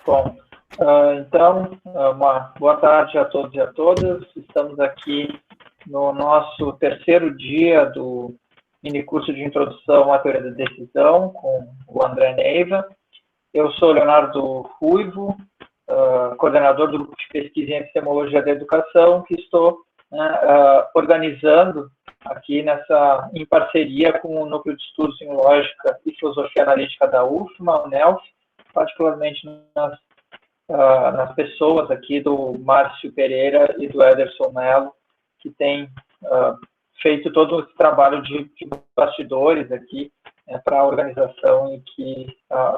Bom, então, uma boa tarde a todos e a todas. Estamos aqui no nosso terceiro dia do minicurso de Introdução à Teoria da Decisão, com o André Neiva. Eu sou Leonardo Ruivo, coordenador do Grupo de Pesquisa em Epistemologia da Educação, que estou organizando aqui em parceria com o Núcleo de Estudos em Lógica e Filosofia Analítica da UFMA, UNELF, particularmente nas pessoas aqui do Márcio Pereira e do Ederson Mello, que têm feito todo esse trabalho de bastidores aqui para a organização e que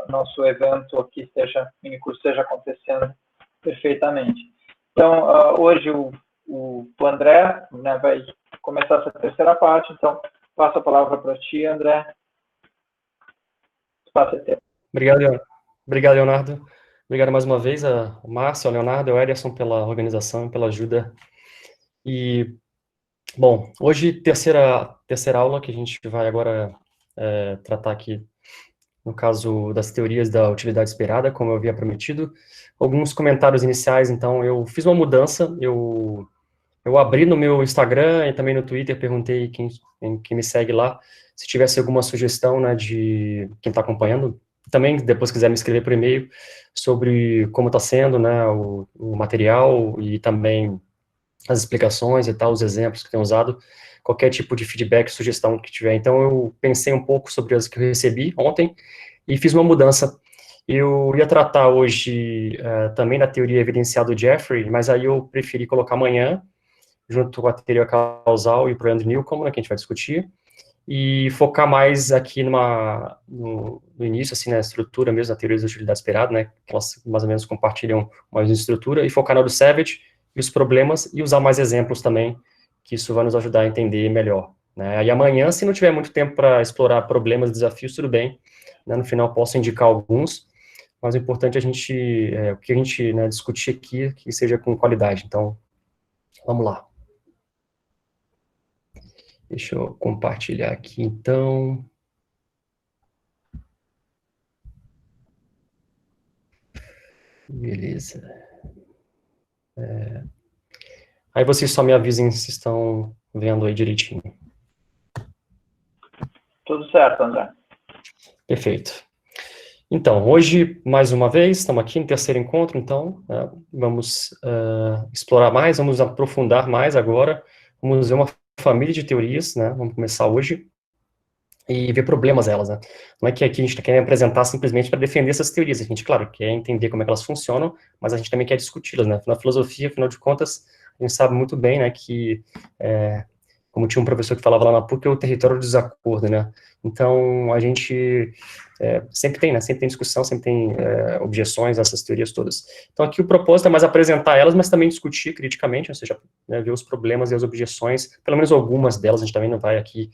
nosso evento aqui minicurso esteja acontecendo perfeitamente. Então, hoje o André vai começar essa terceira parte, então passo a palavra para ti, André. Espaço é teu. Obrigado, Leonardo. Obrigado mais uma vez ao Márcio, ao Leonardo e ao Ederson pela organização e pela ajuda. E, bom, hoje, terceira aula que a gente vai agora tratar aqui, no caso das teorias da utilidade esperada, como eu havia prometido. Alguns comentários iniciais, então, eu fiz uma mudança, eu abri no meu Instagram e também no Twitter, perguntei quem me segue lá, se tivesse alguma sugestão, né, de quem está acompanhando. Também, depois quiser me escrever por e-mail sobre como está sendo, né, o material e também as explicações e tal, os exemplos que tem usado, qualquer tipo de feedback, sugestão que tiver. Então, eu pensei um pouco sobre as que eu recebi ontem e fiz uma mudança. Eu ia tratar hoje também da teoria evidencial do Jeffrey, mas aí eu preferi colocar amanhã, junto com a teoria causal e o Brand Newcomb, né, que a gente vai discutir, e focar mais aqui no início, assim, na estrutura mesmo, na teoria da utilidade esperada, né, que elas mais ou menos compartilham mais estrutura, e focar na do Savage e os problemas, e usar mais exemplos também, que isso vai nos ajudar a entender melhor, né. Aí amanhã, se não tiver muito tempo para explorar problemas, desafios, tudo bem, né, no final posso indicar alguns, mas o importante é o que a gente, né, discutir aqui, que seja com qualidade. Então, vamos lá. Deixa eu compartilhar aqui, então. Beleza. Aí vocês só me avisem se estão vendo aí direitinho. Tudo certo, André. Perfeito. Então, hoje, mais uma vez, estamos aqui no terceiro encontro, então, vamos explorar mais, vamos aprofundar mais agora, vamos ver uma família de teorias, né, vamos começar hoje, e ver problemas delas, né. Não é que aqui a gente quer apresentar simplesmente para defender essas teorias, a gente, claro, quer entender como é que elas funcionam, mas a gente também quer discuti-las, né. Na filosofia, afinal de contas, a gente sabe muito bem, né, que, como tinha um professor que falava lá na PUC, é o território do desacordo, né. Então, a gente sempre tem discussão, sempre tem objeções a essas teorias todas. Então, aqui o propósito é mais apresentar elas, mas também discutir criticamente, ou seja, né, ver os problemas e as objeções, pelo menos algumas delas, a gente também não vai aqui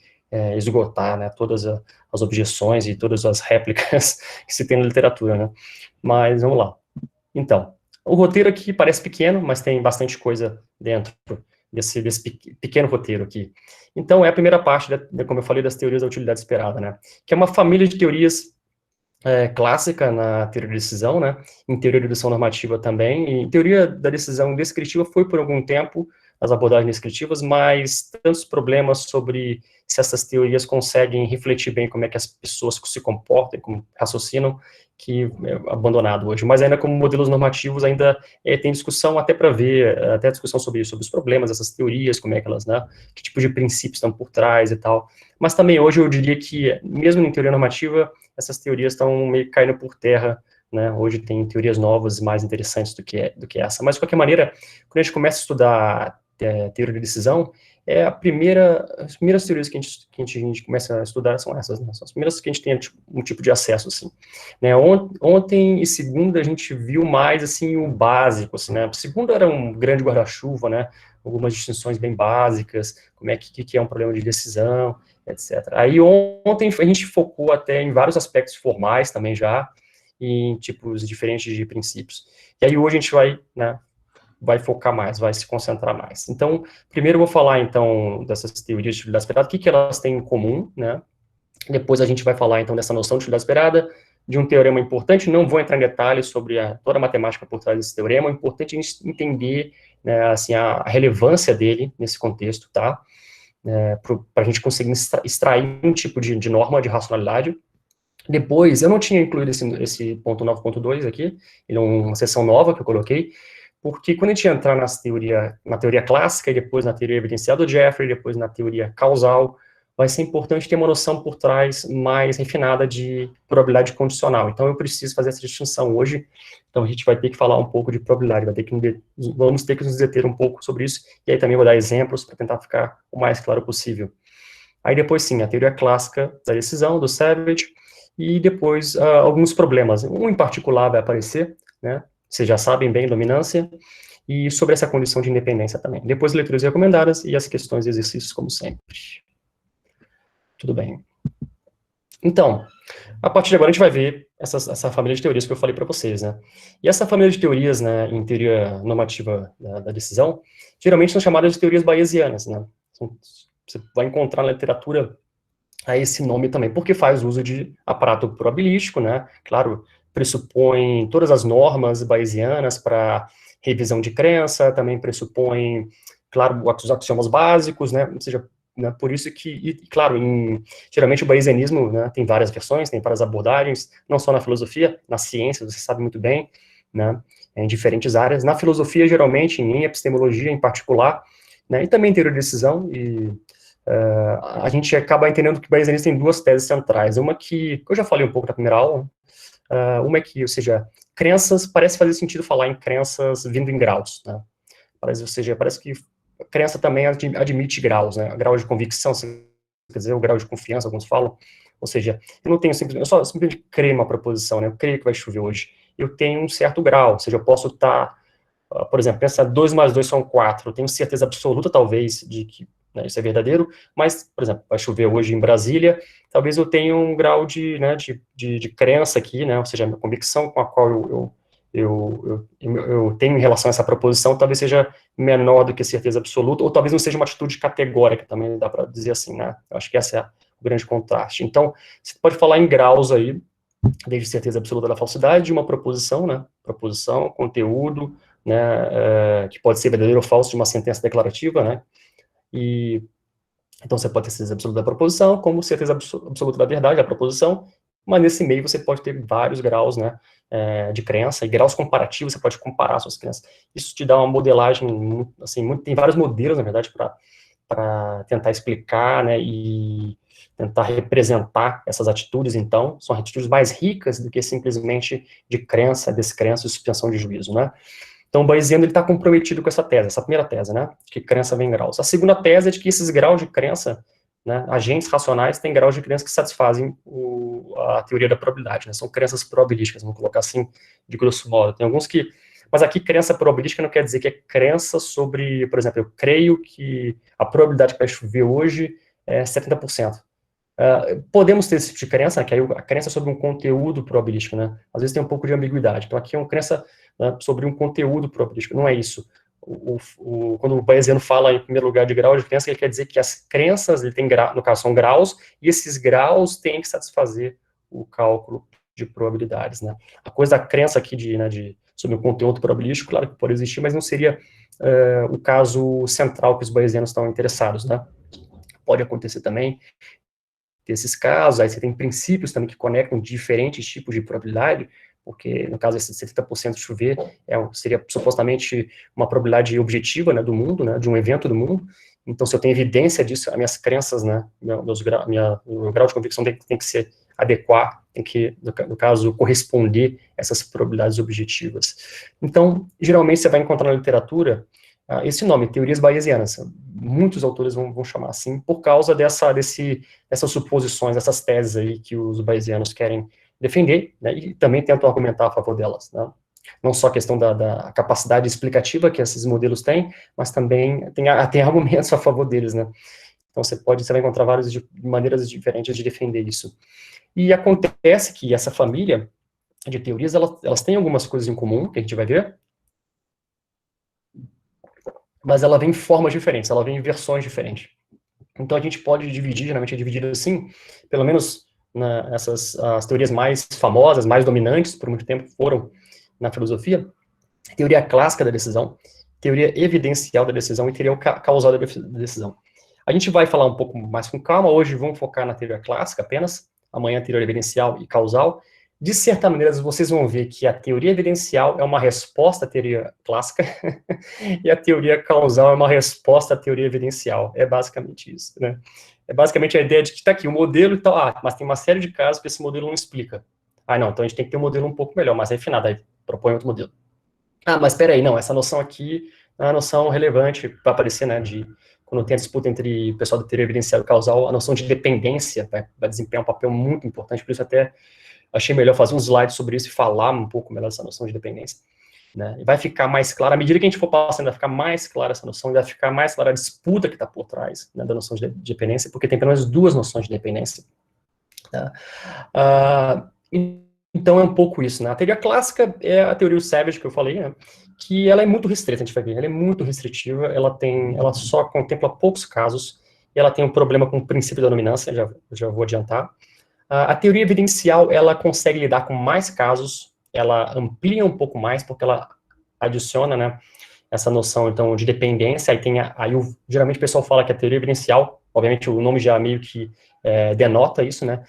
esgotar, né, todas as objeções e todas as réplicas que se tem na literatura, né. Mas, vamos lá. Então, o roteiro aqui parece pequeno, mas tem bastante coisa dentro desse pequeno roteiro aqui. Então, é a primeira parte, como eu falei, das teorias da utilidade esperada, né, que é uma família de teorias clássica na teoria da decisão, né, em teoria da dedução normativa também, e em teoria da decisão descritiva foi por algum tempo as abordagens descritivas, mas tantos problemas sobre se essas teorias conseguem refletir bem como é que as pessoas se comportam, como raciocinam, que é abandonado hoje. Mas ainda como modelos normativos ainda tem discussão até para ver, até discussão sobre os problemas dessas teorias, como é que elas, né, que tipo de princípios estão por trás e tal. Mas também hoje eu diria que, mesmo em teoria normativa, essas teorias estão meio que caindo por terra, né, hoje tem teorias novas mais interessantes do que essa. Mas, de qualquer maneira, quando a gente começa a estudar teoria de decisão, as primeiras teorias que a gente começa a estudar são essas, né? São as primeiras que a gente tem um tipo de acesso, assim. Né? Ontem e segunda a gente viu mais, assim, o básico, assim, né? Segunda era um grande guarda-chuva, né? Algumas distinções bem básicas, como é que é um problema de decisão, etc. Aí ontem a gente focou até em vários aspectos formais também já, e em tipos diferentes de princípios. E aí hoje a gente vai focar mais, vai se concentrar mais. Então, primeiro eu vou falar, então, dessas teorias de utilidade esperada, o que elas têm em comum, né? Depois a gente vai falar, então, dessa noção de utilidade esperada, de um teorema importante, não vou entrar em detalhes sobre toda a matemática por trás desse teorema, é importante a gente entender, né, assim, a relevância dele nesse contexto, tá? Para a gente conseguir extrair um tipo de norma de racionalidade. Depois, eu não tinha incluído esse ponto 9.2 aqui, ele é uma seção nova que eu coloquei, porque quando a gente entrar na teoria clássica, e depois na teoria evidencial do Jeffrey, depois na teoria causal, vai ser importante ter uma noção por trás mais refinada de probabilidade condicional. Então, eu preciso fazer essa distinção hoje, então a gente vai ter que falar um pouco de probabilidade, vamos ter que nos deter um pouco sobre isso, e aí também vou dar exemplos para tentar ficar o mais claro possível. Aí depois, sim, a teoria clássica da decisão, do Savage, e depois alguns problemas. Um em particular vai aparecer, né? Vocês já sabem bem, dominância, e sobre essa condição de independência também. Depois, leituras recomendadas e as questões e exercícios, como sempre. Tudo bem. Então, a partir de agora a gente vai ver essa família de teorias que eu falei para vocês, né? E essa família de teorias, né, em teoria normativa da decisão, geralmente são chamadas de teorias bayesianas, né? Você vai encontrar na literatura a esse nome também, porque faz uso de aparato probabilístico, né? Claro, pressupõe todas as normas bayesianas para revisão de crença, também pressupõe, claro, os axiomas básicos, né? Ou seja, né, por isso que, e, claro, geralmente o bayesianismo, né, tem várias versões, tem várias abordagens, não só na filosofia, na ciência, você sabe muito bem, né, em diferentes áreas. Na filosofia, geralmente, em epistemologia em particular, né, e também em teoria de decisão, e a gente acaba entendendo que o bayesianismo tem duas teses centrais. Uma que eu já falei um pouco na primeira aula, uma é que, ou seja, crenças, parece fazer sentido falar em crenças vindo em graus, né? Ou seja, parece que a crença também admite graus, né? Grau de convicção, quer dizer, o grau de confiança, alguns falam. Ou seja, eu não tenho eu só simplesmente creio uma proposição, né? Eu creio que vai chover hoje. Eu tenho um certo grau, ou seja, eu posso estar, por exemplo, pensa 2 mais 2 são 4, eu tenho certeza absoluta, talvez, de que, né, isso é verdadeiro, mas, por exemplo, vai chover hoje em Brasília, talvez eu tenha um grau de crença aqui, né, ou seja, a minha convicção com a qual eu tenho em relação a essa proposição talvez seja menor do que certeza absoluta, ou talvez não seja uma atitude categórica, também dá para dizer assim, né, eu acho que esse é o grande contraste. Então, você pode falar em graus aí, desde certeza absoluta da falsidade de uma proposição, né, proposição, conteúdo, né, que pode ser verdadeiro ou falso de uma sentença declarativa, né, e então você pode ter certeza absoluta da proposição, como certeza absoluta da verdade da proposição, mas nesse meio você pode ter vários graus, né, de crença, e graus comparativos, você pode comparar suas crenças. Isso te dá uma modelagem, assim, tem vários modelos, na verdade, para tentar explicar, né, e tentar representar essas atitudes, então, são atitudes mais ricas do que simplesmente de crença, descrença e suspensão de juízo, né. Então, o Bayesiano está comprometido com essa tese, essa primeira tese, né, de que crença vem em graus. A segunda tese é de que esses graus de crença, né, agentes racionais têm graus de crença que satisfazem a teoria da probabilidade, né, são crenças probabilísticas, vamos colocar assim, de grosso modo. Tem alguns que, mas aqui crença probabilística não quer dizer que é crença sobre, por exemplo, eu creio que a probabilidade que vai chover hoje é 70%. Podemos ter esse tipo de crença, né, que aí a crença sobre um conteúdo probabilístico, né, às vezes tem um pouco de ambiguidade. Então, aqui é uma crença, né, sobre um conteúdo probabilístico, não é isso. Quando o Bayesiano fala, em primeiro lugar, de grau de crença, ele quer dizer que as crenças, ele tem no caso, são graus, e esses graus têm que satisfazer o cálculo de probabilidades, né. A coisa da crença aqui sobre um conteúdo probabilístico, claro que pode existir, mas não seria o caso central que os bayesianos estão interessados, né. Pode acontecer também desses casos, aí você tem princípios também que conectam diferentes tipos de probabilidade, porque no caso esse 70% de chover seria supostamente uma probabilidade objetiva, né, do mundo, né, de um evento do mundo. Então, se eu tenho evidência disso, as minhas crenças, né, meu grau de convicção tem que se adequar, tem que, no caso, corresponder a essas probabilidades objetivas. Então, geralmente você vai encontrar na literatura esse nome, teorias bayesianas. Muitos autores vão chamar assim, por causa dessas suposições, dessas teses aí que os bayesianos querem defender, né, e também tentam argumentar a favor delas, né. Não só a questão da capacidade explicativa que esses modelos têm, mas também tem argumentos a favor deles, né. Então você vai encontrar várias maneiras diferentes de defender isso. E acontece que essa família de teorias, elas têm algumas coisas em comum, que a gente vai ver, mas ela vem em formas diferentes, ela vem em versões diferentes. Então a gente pode dividir, geralmente é dividido assim, pelo menos né, as teorias mais famosas, mais dominantes, por muito tempo foram na filosofia, teoria clássica da decisão, teoria evidencial da decisão e teoria causal da decisão. A gente vai falar um pouco mais com calma, hoje vamos focar na teoria clássica apenas, amanhã a teoria evidencial e causal. De certa maneira, vocês vão ver que a teoria evidencial é uma resposta à teoria clássica e a teoria causal é uma resposta à teoria evidencial. É basicamente isso, né? É basicamente a ideia de que está aqui o modelo e tal, mas tem uma série de casos que esse modelo não explica. Não, então a gente tem que ter um modelo um pouco melhor, mais refinado, aí propõe outro modelo. Mas espera aí, não, essa noção aqui é uma noção relevante para aparecer, né, quando tem a disputa entre o pessoal da teoria evidencial e causal, a noção de dependência vai desempenhar um papel muito importante, por isso até achei melhor fazer um slide sobre isso e falar um pouco melhor dessa noção de dependência, né, e vai ficar mais clara, à medida que a gente for passando, vai ficar mais clara essa noção, vai ficar mais clara a disputa que está por trás, né, da noção de dependência, porque tem pelo menos duas noções de dependência, tá? Então é um pouco isso, né? A teoria clássica é a teoria Savage que eu falei, né? Que ela é muito restrita, a gente vai ver, ela é muito restritiva, ela só contempla poucos casos, e ela tem um problema com o princípio da dominância, já vou adiantar. A teoria evidencial, ela consegue lidar com mais casos, ela amplia um pouco mais, porque ela adiciona, né, essa noção, então, de dependência, geralmente o pessoal fala que a teoria evidencial, obviamente o nome já meio que denota isso, né,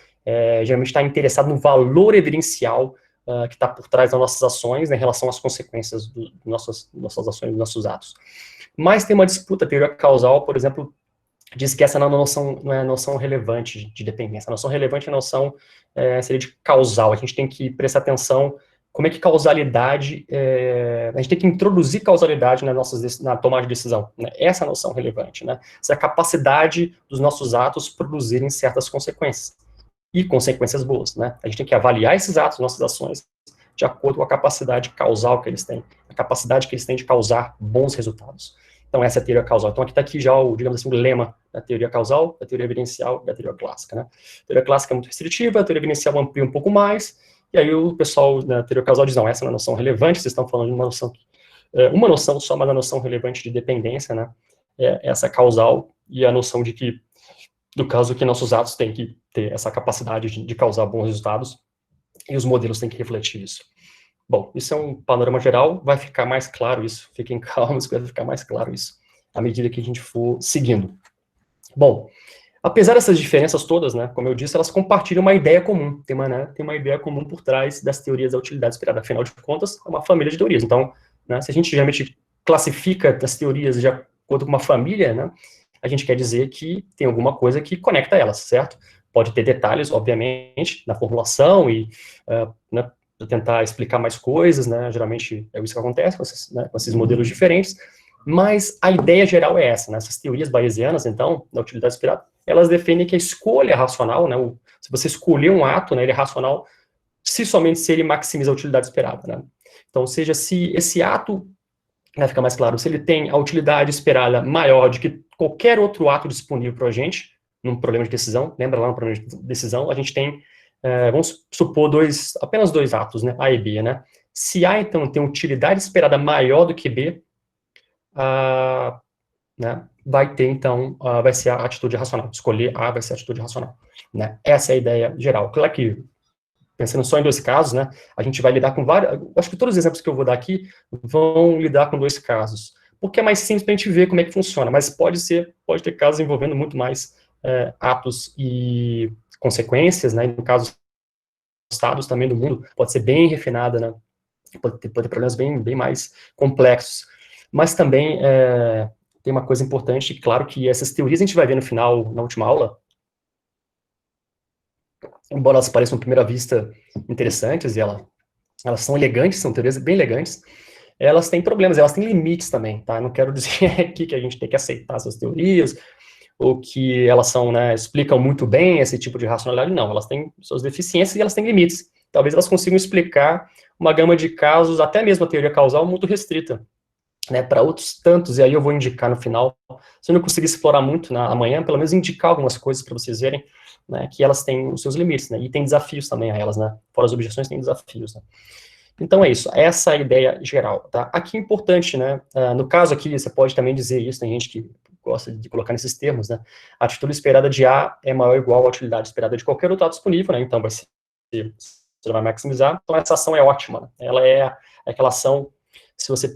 geralmente está interessado no valor evidencial que está por trás das nossas ações, né, em relação às consequências das nossas ações, dos nossos atos. Mas tem uma disputa, a teoria causal, por exemplo, diz que essa não é a noção relevante de dependência. A noção relevante é a noção seria de causal. A gente tem que prestar atenção como é que causalidade, a gente tem que introduzir causalidade na tomada de decisão, né? Essa é a noção relevante, né? Essa é a capacidade dos nossos atos produzirem certas consequências, e consequências boas, né? A gente tem que avaliar esses atos, nossas ações, de acordo com a capacidade causal que eles têm, a capacidade que eles têm de causar bons resultados. Então, essa é a teoria causal. Então, aqui está já digamos assim, o lema da teoria causal, da teoria evidencial e da teoria clássica, né? A teoria clássica é muito restritiva, a teoria evidencial amplia um pouco mais, e aí o pessoal da teoria causal diz, não, essa é uma noção relevante, vocês estão falando de uma noção só, mas a noção relevante de dependência, né? Essa causal e a noção de que, no caso, que nossos atos têm que ter essa capacidade de causar bons resultados, e os modelos têm que refletir isso. Bom, isso é um panorama geral, vai ficar mais claro isso, fiquem calmos que vai ficar mais claro isso, à medida que a gente for seguindo. Bom, apesar dessas diferenças todas, né, como eu disse, elas compartilham uma ideia comum, tem uma ideia comum por trás das teorias da utilidade esperada, afinal de contas, é uma família de teorias, então, né, se a gente geralmente classifica as teorias de acordo com uma família, né, a gente quer dizer que tem alguma coisa que conecta elas, certo? Pode ter detalhes, obviamente, na formulação e, né, tentar explicar mais coisas, né, geralmente é isso que acontece com esses modelos diferentes, mas a ideia geral é essa, né, essas teorias bayesianas, então, da utilidade esperada, elas defendem que a escolha racional, né, se você escolher um ato, né, ele é racional, somente se ele maximiza a utilidade esperada, né, então, ou seja, se esse ato, vai ficar mais claro, se ele tem a utilidade esperada maior do que qualquer outro ato disponível para a gente, num problema de decisão, lembra lá no problema de decisão, a gente tem vamos supor apenas dois atos, né, A e B, né? Se A, então, tem utilidade esperada maior do que B, né, vai ter, então, vai ser a atitude racional. Escolher A vai ser a atitude racional, né? Essa é a ideia geral. Claro que, pensando só em dois casos, né, a gente vai lidar com acho que todos os exemplos que eu vou dar aqui vão lidar com dois casos, porque é mais simples para a gente ver como é que funciona, mas pode ter casos envolvendo muito mais atos e consequências, né, no caso, estados também do mundo, pode ser bem refinada, né, pode ter problemas bem mais complexos, mas também tem uma coisa importante, claro que essas teorias a gente vai ver no final, na última aula, embora elas pareçam à primeira vista interessantes, e elas são elegantes, são teorias bem elegantes, elas têm problemas, elas têm limites também, tá, eu não quero dizer aqui que a gente tem que aceitar essas teorias, ou que elas são, né, explicam muito bem esse tipo de racionalidade, não, elas têm suas deficiências e elas têm limites. Talvez elas consigam explicar uma gama de casos, até mesmo a teoria causal, muito restrita, né, para outros tantos, e aí eu vou indicar no final, se eu não conseguir explorar muito amanhã, pelo menos indicar algumas coisas para vocês verem, né, que elas têm os seus limites, né, e tem desafios também a elas, né, fora as objeções tem desafios, né. Então é isso, essa é a ideia geral, tá? Aqui é importante, né, no caso aqui, você pode também dizer isso, tem gente que gosta de colocar nesses termos, né? A atitude esperada de A é maior ou igual à utilidade esperada de qualquer outro ato disponível, né? Então, você vai maximizar. Então, essa ação é ótima, né? Ela é aquela ação, se você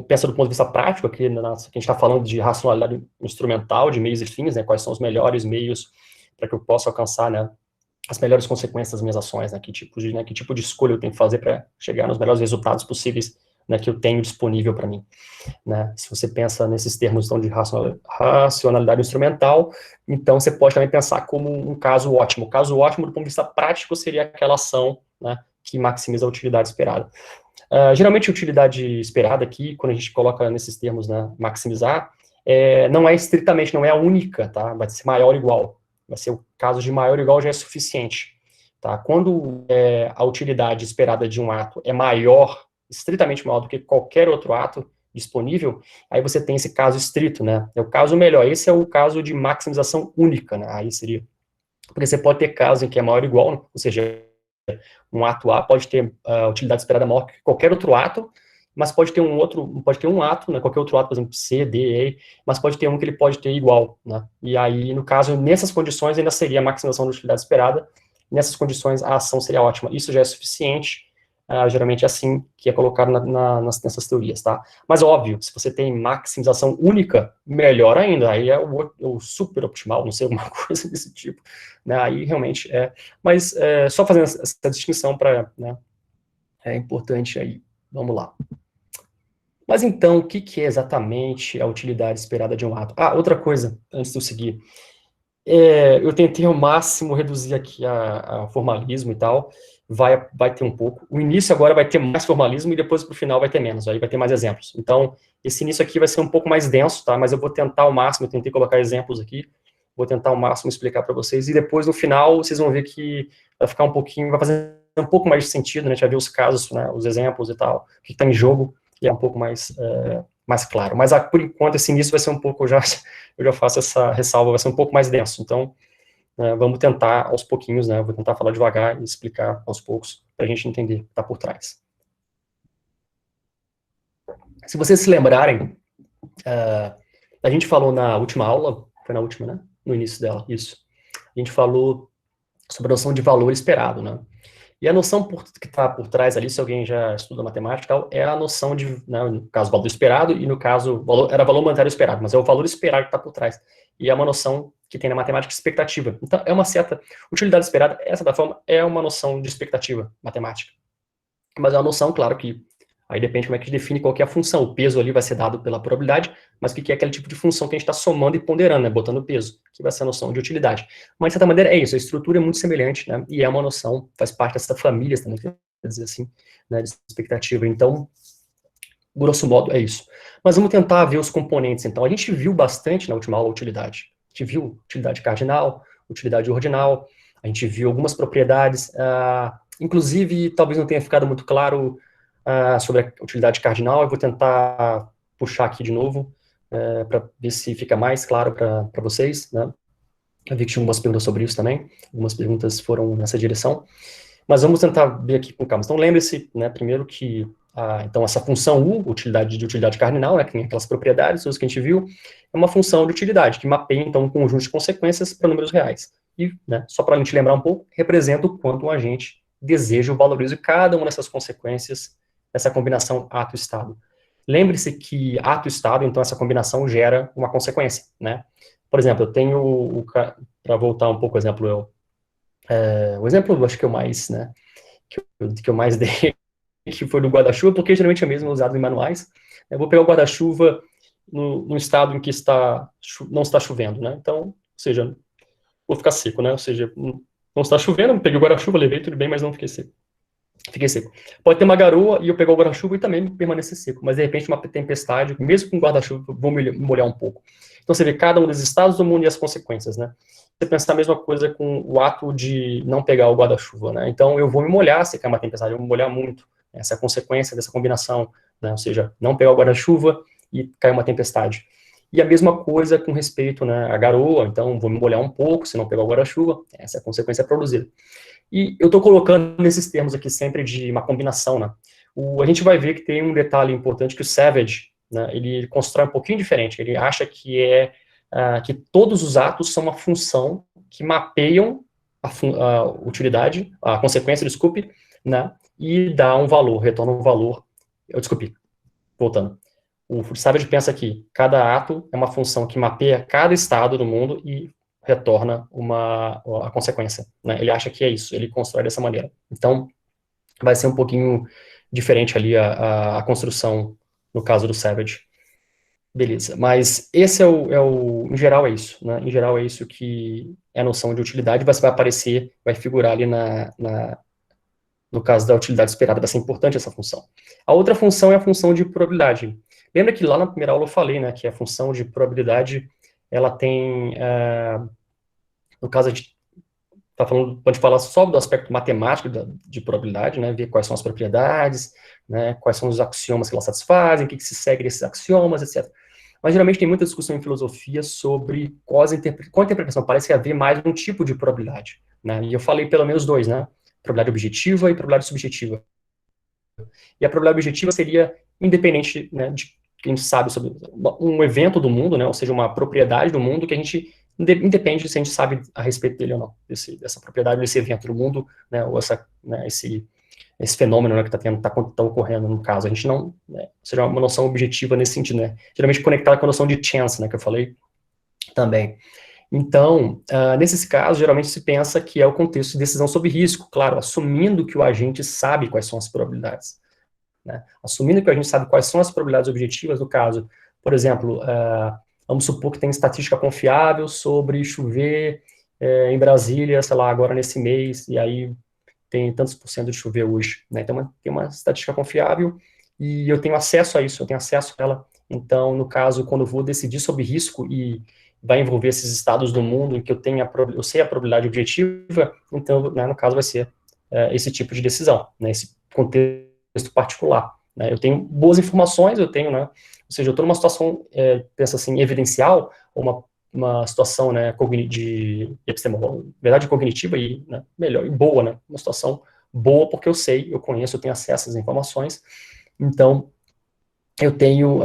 pensa do ponto de vista prático, aqui, que a gente está falando de racionalidade instrumental, de meios e fins, né? Quais são os melhores meios para que eu possa alcançar, né, as melhores consequências das minhas ações, né? Que tipo de escolha eu tenho que fazer para chegar nos melhores resultados possíveis, né, que eu tenho disponível para mim, né? Se você pensa nesses termos, então, de racionalidade instrumental, então você pode também pensar como um caso ótimo. O caso ótimo, do ponto de vista prático, seria aquela ação, né, que maximiza a utilidade esperada. Geralmente, a utilidade esperada aqui, quando a gente coloca nesses termos, né, maximizar, não é estritamente, não é a única, tá? Vai ser maior ou igual. Vai ser o caso de maior ou igual já é suficiente, tá? Quando a utilidade esperada de um ato é maior, estritamente maior do que qualquer outro ato disponível, aí você tem esse caso estrito, né? É o caso melhor. Esse é o caso de maximização única, né? Aí seria. Porque você pode ter casos em que é maior ou igual, ou seja, um ato A pode ter a utilidade esperada maior que qualquer outro ato, mas pode ter um ato, né, qualquer outro ato, por exemplo, C, D, E, mas pode ter um que ele pode ter igual, né, e aí, no caso, nessas condições, ainda seria a maximização da utilidade esperada, nessas condições, a ação seria ótima, isso já é suficiente, geralmente é assim que é colocado nessas teorias, tá, mas óbvio, se você tem maximização única, melhor ainda, aí é o super optimal, não sei, alguma coisa desse tipo, né, aí realmente mas só fazendo essa distinção para, né, é importante aí, vamos lá. Mas então, o que é exatamente a utilidade esperada de um ato? Outra coisa, antes de eu seguir. Eu tentei ao máximo reduzir aqui a formalismo e tal, vai ter um pouco. O início agora vai ter mais formalismo e depois pro final vai ter menos, aí vai ter mais exemplos. Então, esse início aqui vai ser um pouco mais denso, tá? Mas eu vou tentar ao máximo, eu tentei colocar exemplos aqui, vou tentar ao máximo explicar para vocês, e depois no final vocês vão ver que vai ficar um pouquinho, vai fazer um pouco mais de sentido, né? A gente vai ver os casos, né? Os exemplos e tal, o que está em jogo, e é um pouco mais claro. Mas, por enquanto, esse início vai ser um pouco, eu já faço essa ressalva, vai ser um pouco mais denso. Então, vamos tentar aos pouquinhos, né? Eu vou tentar falar devagar e explicar aos poucos, para a gente entender o que está por trás. Se vocês se lembrarem, a gente falou na última aula, foi na última, né? No início dela, isso. A gente falou sobre a noção de valor esperado, né? E a noção que está por trás ali, se alguém já estuda matemática e tal, é a noção de, né, no caso, valor esperado, e no caso, era valor monetário esperado, mas é o valor esperado que está por trás. E é uma noção que tem na matemática expectativa. Então, é uma certa utilidade esperada, essa da forma é uma noção de expectativa matemática. Mas é uma noção, claro, que aí depende como é que a gente define qual que é a função. O peso ali vai ser dado pela probabilidade, mas o que é aquele tipo de função que a gente está somando e ponderando, né, botando peso, que vai ser a noção de utilidade. Mas, de certa maneira, é isso, a estrutura é muito semelhante, né, e é uma noção, faz parte dessa família também, quer dizer assim, né, de expectativa. Então, grosso modo, é isso. Mas vamos tentar ver os componentes, então. A gente viu bastante na última aula a utilidade. A gente viu utilidade cardinal, utilidade ordinal, a gente viu algumas propriedades, inclusive, talvez não tenha ficado muito claro sobre a utilidade cardinal, eu vou tentar puxar aqui de novo, para ver se fica mais claro para vocês, né? Eu vi que tinha algumas perguntas sobre isso também, algumas perguntas foram nessa direção, mas vamos tentar ver aqui com calma. Então, lembre-se, né, primeiro que, então, essa função U, de utilidade cardinal, né, que tem aquelas propriedades, que a gente viu, é uma função de utilidade, que mapeia, então, um conjunto de consequências para números reais. E, né, só para a gente lembrar um pouco, representa o quanto um agente deseja ou valoriza cada uma dessas consequências, essa combinação ato-estado. Lembre-se que ato-estado, então, essa combinação gera uma consequência, né? Por exemplo, eu tenho, para voltar um pouco ao exemplo, o exemplo, acho que eu mais, né, que eu mais dei, que foi do guarda-chuva, porque geralmente é mesmo usado em manuais. Eu vou pegar o guarda-chuva no estado em que não está chovendo, né? Então, ou seja, vou ficar seco, né? Ou seja, não está chovendo, peguei o guarda-chuva, levei, tudo bem, mas não fiquei seco. Fiquei seco. Pode ter uma garoa e eu pegar o guarda-chuva e também permanecer seco, mas de repente uma tempestade, mesmo com guarda-chuva, vou me molhar um pouco. Então você vê cada um dos estados do mundo e as consequências, né? Você pensar a mesma coisa com o ato de não pegar o guarda-chuva, né? Então eu vou me molhar se cair uma tempestade, eu vou me molhar muito. Essa é a consequência dessa combinação, né? Ou seja, não pegar o guarda-chuva e cair uma tempestade. E a mesma coisa com respeito, né, à garoa, então vou me molhar um pouco se não pegar o guarda-chuva, essa é a consequência produzida. E eu estou colocando nesses termos aqui sempre de uma combinação, né? A gente vai ver que tem um detalhe importante que o Savage, né, ele constrói um pouquinho diferente. Ele acha que todos os atos são uma função que mapeiam a utilidade, a consequência, desculpe, né, e dá um valor, retorna um valor. Desculpe, voltando. O Savage pensa que cada ato é uma função que mapeia cada estado do mundo e retorna a consequência, né? Ele acha que é isso, ele constrói dessa maneira. Então, vai ser um pouquinho diferente ali a construção no caso do Savage. Beleza, mas esse em geral é isso, né? Em geral é isso que é a noção de utilidade, vai aparecer, vai figurar ali no caso da utilidade esperada, vai ser importante essa função. A outra função é a função de probabilidade. Lembra que lá na primeira aula eu falei, né, que a função de probabilidade, ela tem, no caso a gente pode falar só do aspecto matemático de probabilidade, né, ver quais são as propriedades, né, quais são os axiomas que ela satisfazem, o que se segue desses axiomas, etc. Mas geralmente tem muita discussão em filosofia sobre qual a interpretação, parece haver mais um tipo de probabilidade, né, e eu falei pelo menos dois, né, probabilidade objetiva e probabilidade subjetiva. E a probabilidade objetiva seria independente, né, de que a gente sabe sobre um evento do mundo, né, ou seja, uma propriedade do mundo que a gente independe se a gente sabe a respeito dele ou não, dessa propriedade, desse evento do mundo, né, ou esse fenômeno, né, que tá ocorrendo no caso. A gente não, né, ou seja, uma noção objetiva nesse sentido, né, geralmente conectada com a noção de chance, né, que eu falei também. Então, nesses casos, geralmente se pensa que é o contexto de decisão sob risco, claro, assumindo que o agente sabe quais são as probabilidades, né? Assumindo que a gente sabe quais são as probabilidades objetivas, no caso, por exemplo, vamos supor que tem estatística confiável sobre chover em Brasília, sei lá, agora nesse mês, e aí tem tantos por cento de chover hoje, né? Então, tem uma estatística confiável e eu tenho acesso a isso, eu tenho acesso a ela. Então, no caso, quando eu vou decidir sobre risco e vai envolver esses estados do mundo em que eu sei a probabilidade objetiva, então, né, no caso, vai ser esse tipo de decisão, né, esse contexto particular, né. Eu tenho boas informações, né, ou seja, eu estou numa situação, pensa assim, evidencial, ou uma situação, né, de epistemologia cognitiva e, né, melhor, e boa, né, uma situação boa porque eu conheço, eu tenho acesso às informações, então, eu tenho,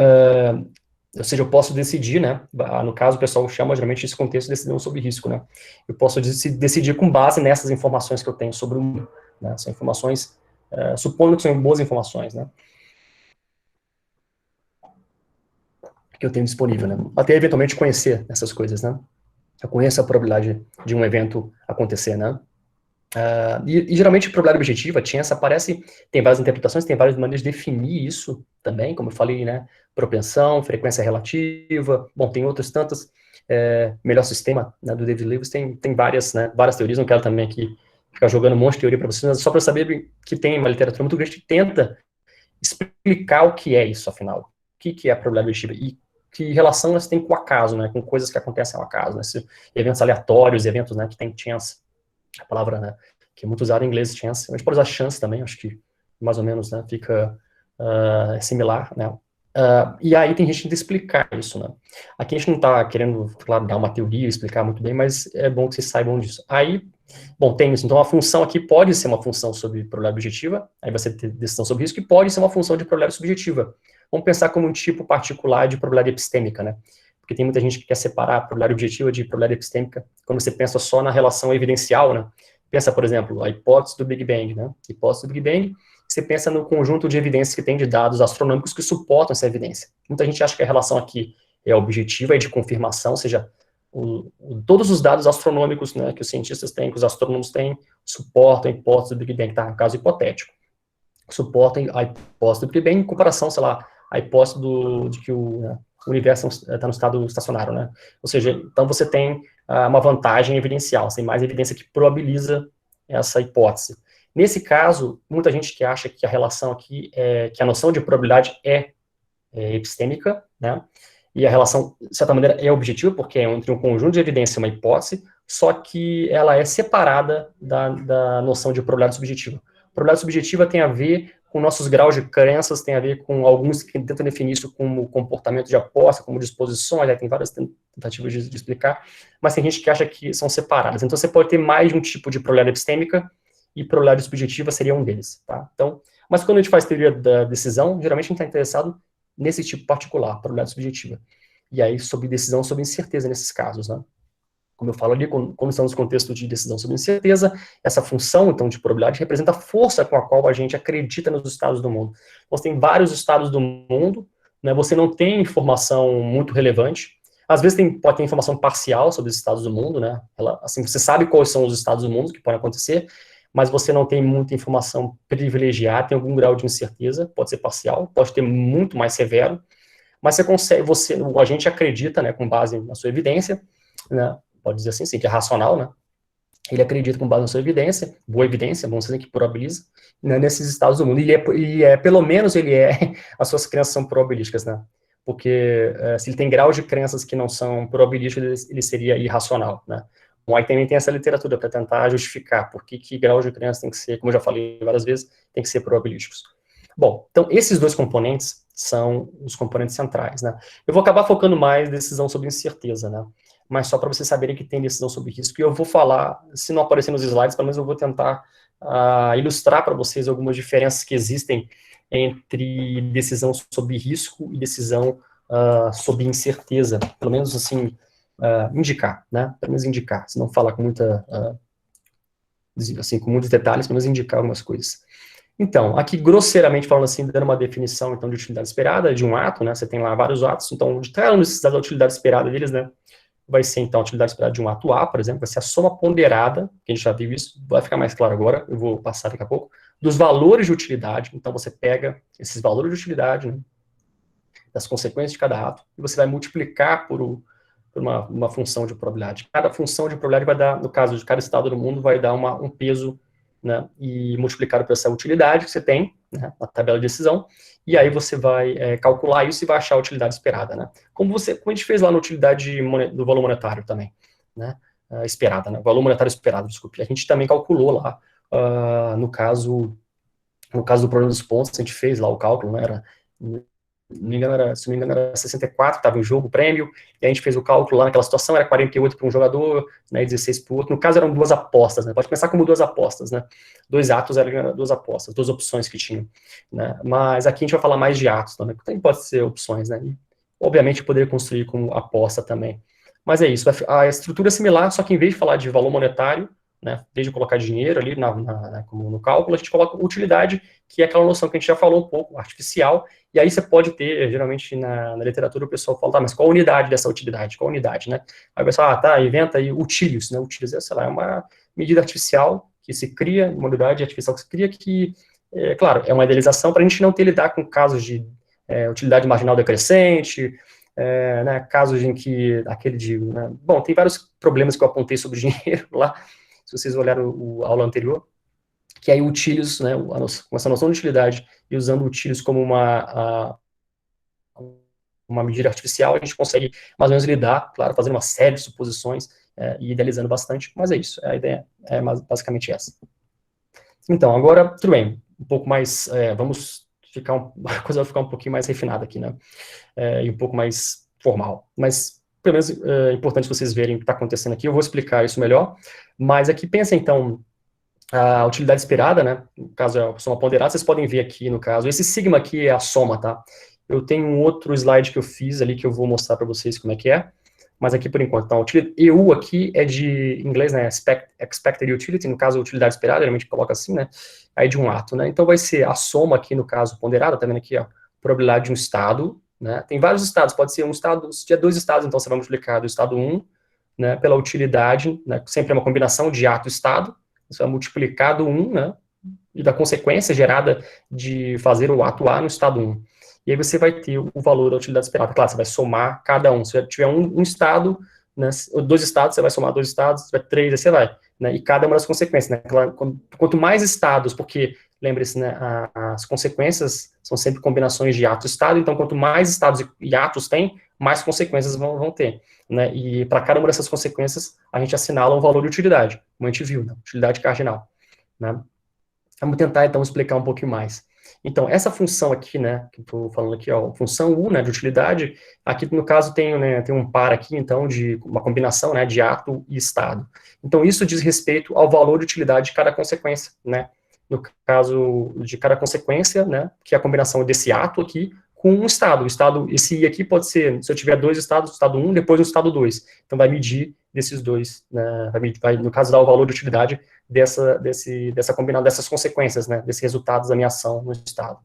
ou seja, eu posso decidir, né, no caso o pessoal chama geralmente esse contexto de decisão sobre risco, né, eu posso decidir com base nessas informações que eu tenho sobre o mundo, né, são informações, supondo que são boas informações, né, que eu tenho disponível, né, até eventualmente conhecer essas coisas, né, eu conheço a probabilidade de um evento acontecer, né, e geralmente a probabilidade objetiva, tem várias interpretações, tem várias maneiras de definir isso também, como eu falei, né, propensão, frequência relativa, bom, tem outras tantas, melhor sistema, né, do David Lewis, tem várias, né, várias teorias, não quero também aqui ficar jogando um monte de teoria para vocês, mas só para saber que tem uma literatura muito grande que tenta explicar o que é isso, afinal, o que é a probabilidade objetiva, e que relação elas têm com o acaso, né, com coisas que acontecem ao acaso, né, eventos aleatórios, eventos, né, que tem chance, a palavra, né, que é muito usada em inglês, chance, a gente pode usar chance também, acho que mais ou menos, né, fica similar, né, e aí tem gente que tenta explicar isso, né, aqui a gente não está querendo, claro, dar uma teoria, explicar muito bem, mas é bom que vocês saibam disso. Aí, bom, tem isso, então a função aqui pode ser uma função sobre probabilidade objetiva, aí você tem decisão sobre risco, e pode ser uma função de probabilidade subjetiva. Vamos pensar como um tipo particular de probabilidade epistêmica, né, porque tem muita gente que quer separar a probabilidade objetiva de probabilidade epistêmica, quando você pensa só na relação evidencial, né? Pensa, por exemplo, a hipótese do Big Bang, né? Hipótese do Big Bang, você pensa no conjunto de evidências que tem de dados astronômicos que suportam essa evidência. Muita gente acha que a relação aqui é objetiva, é de confirmação, ou seja, todos os dados astronômicos, né, que os cientistas têm, que os astrônomos têm, suportam a hipótese do Big Bang, tá? Caso hipotético. Suportam a hipótese do Big Bang em comparação, sei lá, a hipótese de que o universo está no estado estacionário, né? Ou seja, então você tem uma vantagem evidencial, você tem mais evidência que probabiliza essa hipótese. Nesse caso, muita gente que acha que a relação aqui, que a noção de probabilidade é epistêmica, né? E a relação, de certa maneira, é objetiva, porque é entre um conjunto de evidência e uma hipótese, só que ela é separada da noção de probabilidade subjetiva. Probabilidade subjetiva tem a ver com nossos graus de crenças, tem a ver com alguns que tentam definir isso como comportamento de aposta, como disposições, aí tem várias tentativas de explicar, mas tem gente que acha que são separadas. Então, você pode ter mais de um tipo de probabilidade epistêmica, e probabilidade subjetiva seria um deles, tá? Então, mas quando a gente faz teoria da decisão, geralmente a gente está interessado nesse tipo particular, probabilidade subjetiva. E aí, sobre decisão, sobre incerteza nesses casos, né? Como eu falo ali, quando estamos no contexto de decisão sobre incerteza, essa função, então, de probabilidade representa a força com a qual a gente acredita nos estados do mundo. Você tem vários estados do mundo, né, você não tem informação muito relevante, às vezes pode ter informação parcial sobre os estados do mundo, né, assim, você sabe quais são os estados do mundo que podem acontecer, mas você não tem muita informação privilegiada, tem algum grau de incerteza, pode ser parcial, pode ter muito mais severo, mas a gente acredita, né, com base na sua evidência, né, pode dizer assim, sim, que é racional, né? Ele acredita com base na sua evidência, boa evidência, vamos dizer que probabiliza, né, nesses estados do mundo. Pelo menos as suas crenças são probabilísticas, né? Porque se ele tem graus de crenças que não são probabilísticos, ele seria irracional, né? Bom, aí também tem essa literatura para tentar justificar por que graus de crença tem que ser, como eu já falei várias vezes, tem que ser probabilísticos. Bom, então esses dois componentes são os componentes centrais, né? Eu vou acabar focando mais na decisão sobre incerteza, né? Mas só para vocês saberem que tem decisão sobre risco. E eu vou falar, se não aparecer nos slides, pelo menos eu vou tentar ilustrar para vocês algumas diferenças que existem entre decisão sobre risco e decisão sobre incerteza. Pelo menos, assim, indicar, né? Pelo menos indicar, se não falar com com muitos detalhes, pelo menos indicar algumas coisas. Então, aqui, grosseiramente falando assim, dando uma definição, então, de utilidade esperada, de um ato, né? Você tem lá vários atos, então, de cada necessidade da utilidade esperada deles, né? Vai ser, então, a utilidade esperada de um ato A, por exemplo, vai ser a soma ponderada, que a gente já viu isso, vai ficar mais claro agora, eu vou passar daqui a pouco, dos valores de utilidade. Então, você pega esses valores de utilidade, né, das consequências de cada ato, e você vai multiplicar por uma função de probabilidade. Cada função de probabilidade vai dar, no caso de cada estado do mundo, vai dar um peso, né, e multiplicado por essa utilidade que você tem, né, na tabela de decisão, e aí você vai calcular isso e vai achar a utilidade esperada, né? Como a gente fez lá na utilidade do valor monetário também, né? Esperada, né? O valor monetário esperado, desculpe. A gente também calculou lá, no caso do problema dos pontos, a gente fez lá o cálculo, né? Se não me engano, era 64, estava em jogo o prêmio, e a gente fez o cálculo lá naquela situação, era 48 para um jogador, né, 16 para o outro. No caso, eram duas apostas, né? Pode pensar como duas apostas, né? Dois atos eram duas apostas, duas opções que tinham, né? Mas aqui a gente vai falar mais de atos também, também pode ser opções, né? E, obviamente, poderia construir como aposta também. Mas é isso, a estrutura é similar, só que em vez de falar de valor monetário, né, desde colocar dinheiro ali como no cálculo, a gente coloca utilidade, que é aquela noção que a gente já falou um pouco, artificial, e aí você pode ter, geralmente na literatura o pessoal fala, tá, mas qual a unidade dessa utilidade? Qual a unidade, né? Aí o pessoal, tá, inventa aí utilius, né? Utilius é, sei lá, é uma medida artificial que se cria, uma unidade artificial que se cria, que, claro, é uma idealização para a gente não ter lidar com casos de utilidade marginal decrescente, né, casos em que, né, bom, tem vários problemas que eu apontei sobre dinheiro lá, se vocês olharam a aula anterior, que aí o utilius, né, com essa noção de utilidade, e usando o utilius como uma medida artificial, a gente consegue mais ou menos lidar, claro, fazendo uma série de suposições e idealizando bastante, mas é isso, a ideia é basicamente essa. Então, agora, tudo bem, um pouco mais, vamos ficar, a coisa vai ficar um pouquinho mais refinada aqui, né, e um pouco mais formal, mas pelo menos é importante vocês verem o que está acontecendo aqui, eu vou explicar isso melhor, mas aqui pensa, então, a utilidade esperada, né, no caso é a soma ponderada, vocês podem ver aqui, no caso, esse sigma aqui é a soma, tá? Eu tenho um outro slide que eu fiz ali, que eu vou mostrar para vocês como é que é, mas aqui por enquanto, então, EU aqui é de, em inglês, né, expected utility, no caso, a utilidade esperada, geralmente coloca assim, né, aí de um ato, né, então vai ser a soma aqui, no caso, ponderada, tá vendo aqui, ó, probabilidade de um estado, né, tem vários estados, pode ser um estado, se tiver dois estados, então você vai multiplicar do estado 1, né, pela utilidade, né, sempre é uma combinação de ato e estado, você vai multiplicar do 1, né, e da consequência gerada de fazer o ato A no estado 1. E aí você vai ter o valor da utilidade esperada. Claro, você vai somar cada um. Se tiver um estado, né, dois estados, você vai somar dois estados, se tiver três, aí você vai. Né, e cada uma das consequências. Né, quanto mais estados, porque, lembre-se, né, as consequências são sempre combinações de ato e estado, então quanto mais estados e atos tem, mais consequências vão ter. Né, e para cada uma dessas consequências, a gente assinala um valor de utilidade, como a gente viu, né, utilidade cardinal. Né. Vamos tentar, então, explicar um pouquinho mais. Então, essa função aqui, né, que eu estou falando aqui, ó, função U, né, de utilidade, aqui, no caso, tem um par aqui, então, de uma combinação, né, de ato e estado. Então, isso diz respeito ao valor de utilidade de cada consequência, né, no caso de cada consequência, né, que é a combinação desse ato aqui com um estado. O estado, esse I aqui pode ser, se eu tiver dois estados, estado 1, depois o estado 2. Então, vai medir desses dois, né, vai, no caso, dar o valor de utilidade dessa combinação, dessas consequências, né, desses resultados da minha ação no estado.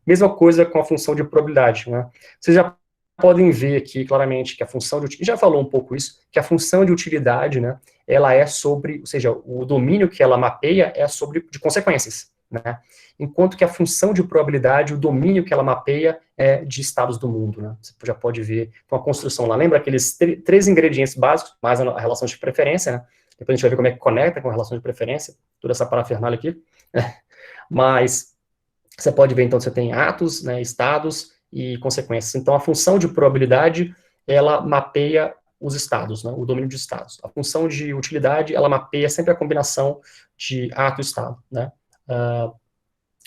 Mesma coisa com a função de probabilidade, né. Vocês já podem ver aqui claramente que a função de utilidade, já falou um pouco isso, que a função de utilidade, né, ela é sobre, ou seja, o domínio que ela mapeia é sobre de consequências, né, enquanto que a função de probabilidade, o domínio que ela mapeia é de estados do mundo, né, você já pode ver, então a construção lá, lembra aqueles três ingredientes básicos, mais a relação de preferência, né, depois a gente vai ver como é que conecta com a relação de preferência, toda essa parafernália aqui, mas você pode ver, então, você tem atos, né, estados e consequências. Então, a função de probabilidade, ela mapeia os estados, né, o domínio de estados. A função de utilidade, ela mapeia sempre a combinação de ato e estado, né,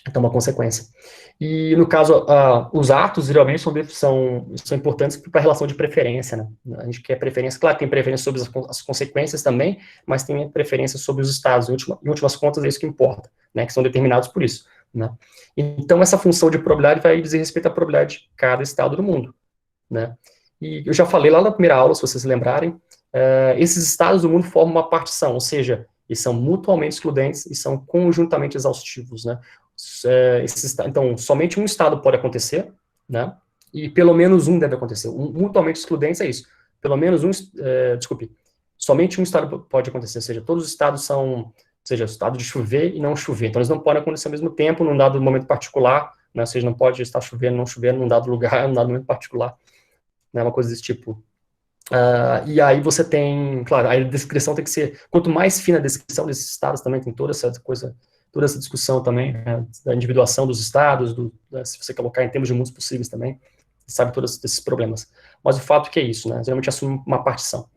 então, uma consequência. E, no caso, os atos, geralmente, são importantes para a relação de preferência, né, a gente quer preferência, claro, tem preferência sobre as consequências também, mas tem preferência sobre os estados, em últimas contas, é isso que importa, né, que são determinados por isso, né. Então, essa função de probabilidade vai dizer respeito à probabilidade de cada estado do mundo, né. E eu já falei lá na primeira aula, se vocês se lembrarem, esses estados do mundo formam uma partição, ou seja, eles são mutuamente excludentes e são conjuntamente exaustivos, né. Então, somente um estado pode acontecer, né, e pelo menos um deve acontecer. Mutuamente excludentes é isso. Pelo menos somente um estado pode acontecer, ou seja, todos os estados são, ou seja, o estado de chover e não chover. Então, eles não podem acontecer ao mesmo tempo, num dado momento particular, né, ou seja, não pode estar chovendo, não chovendo, num dado lugar, num dado momento particular, né, uma coisa desse tipo. E aí você tem, claro, a descrição tem que ser, quanto mais fina a descrição desses estados, também tem toda essa coisa, toda essa discussão também, né, da individuação dos estados, se você colocar em termos de mundos possíveis também, você sabe todos esses problemas. Mas o fato é que é isso, né, geralmente assume uma partição,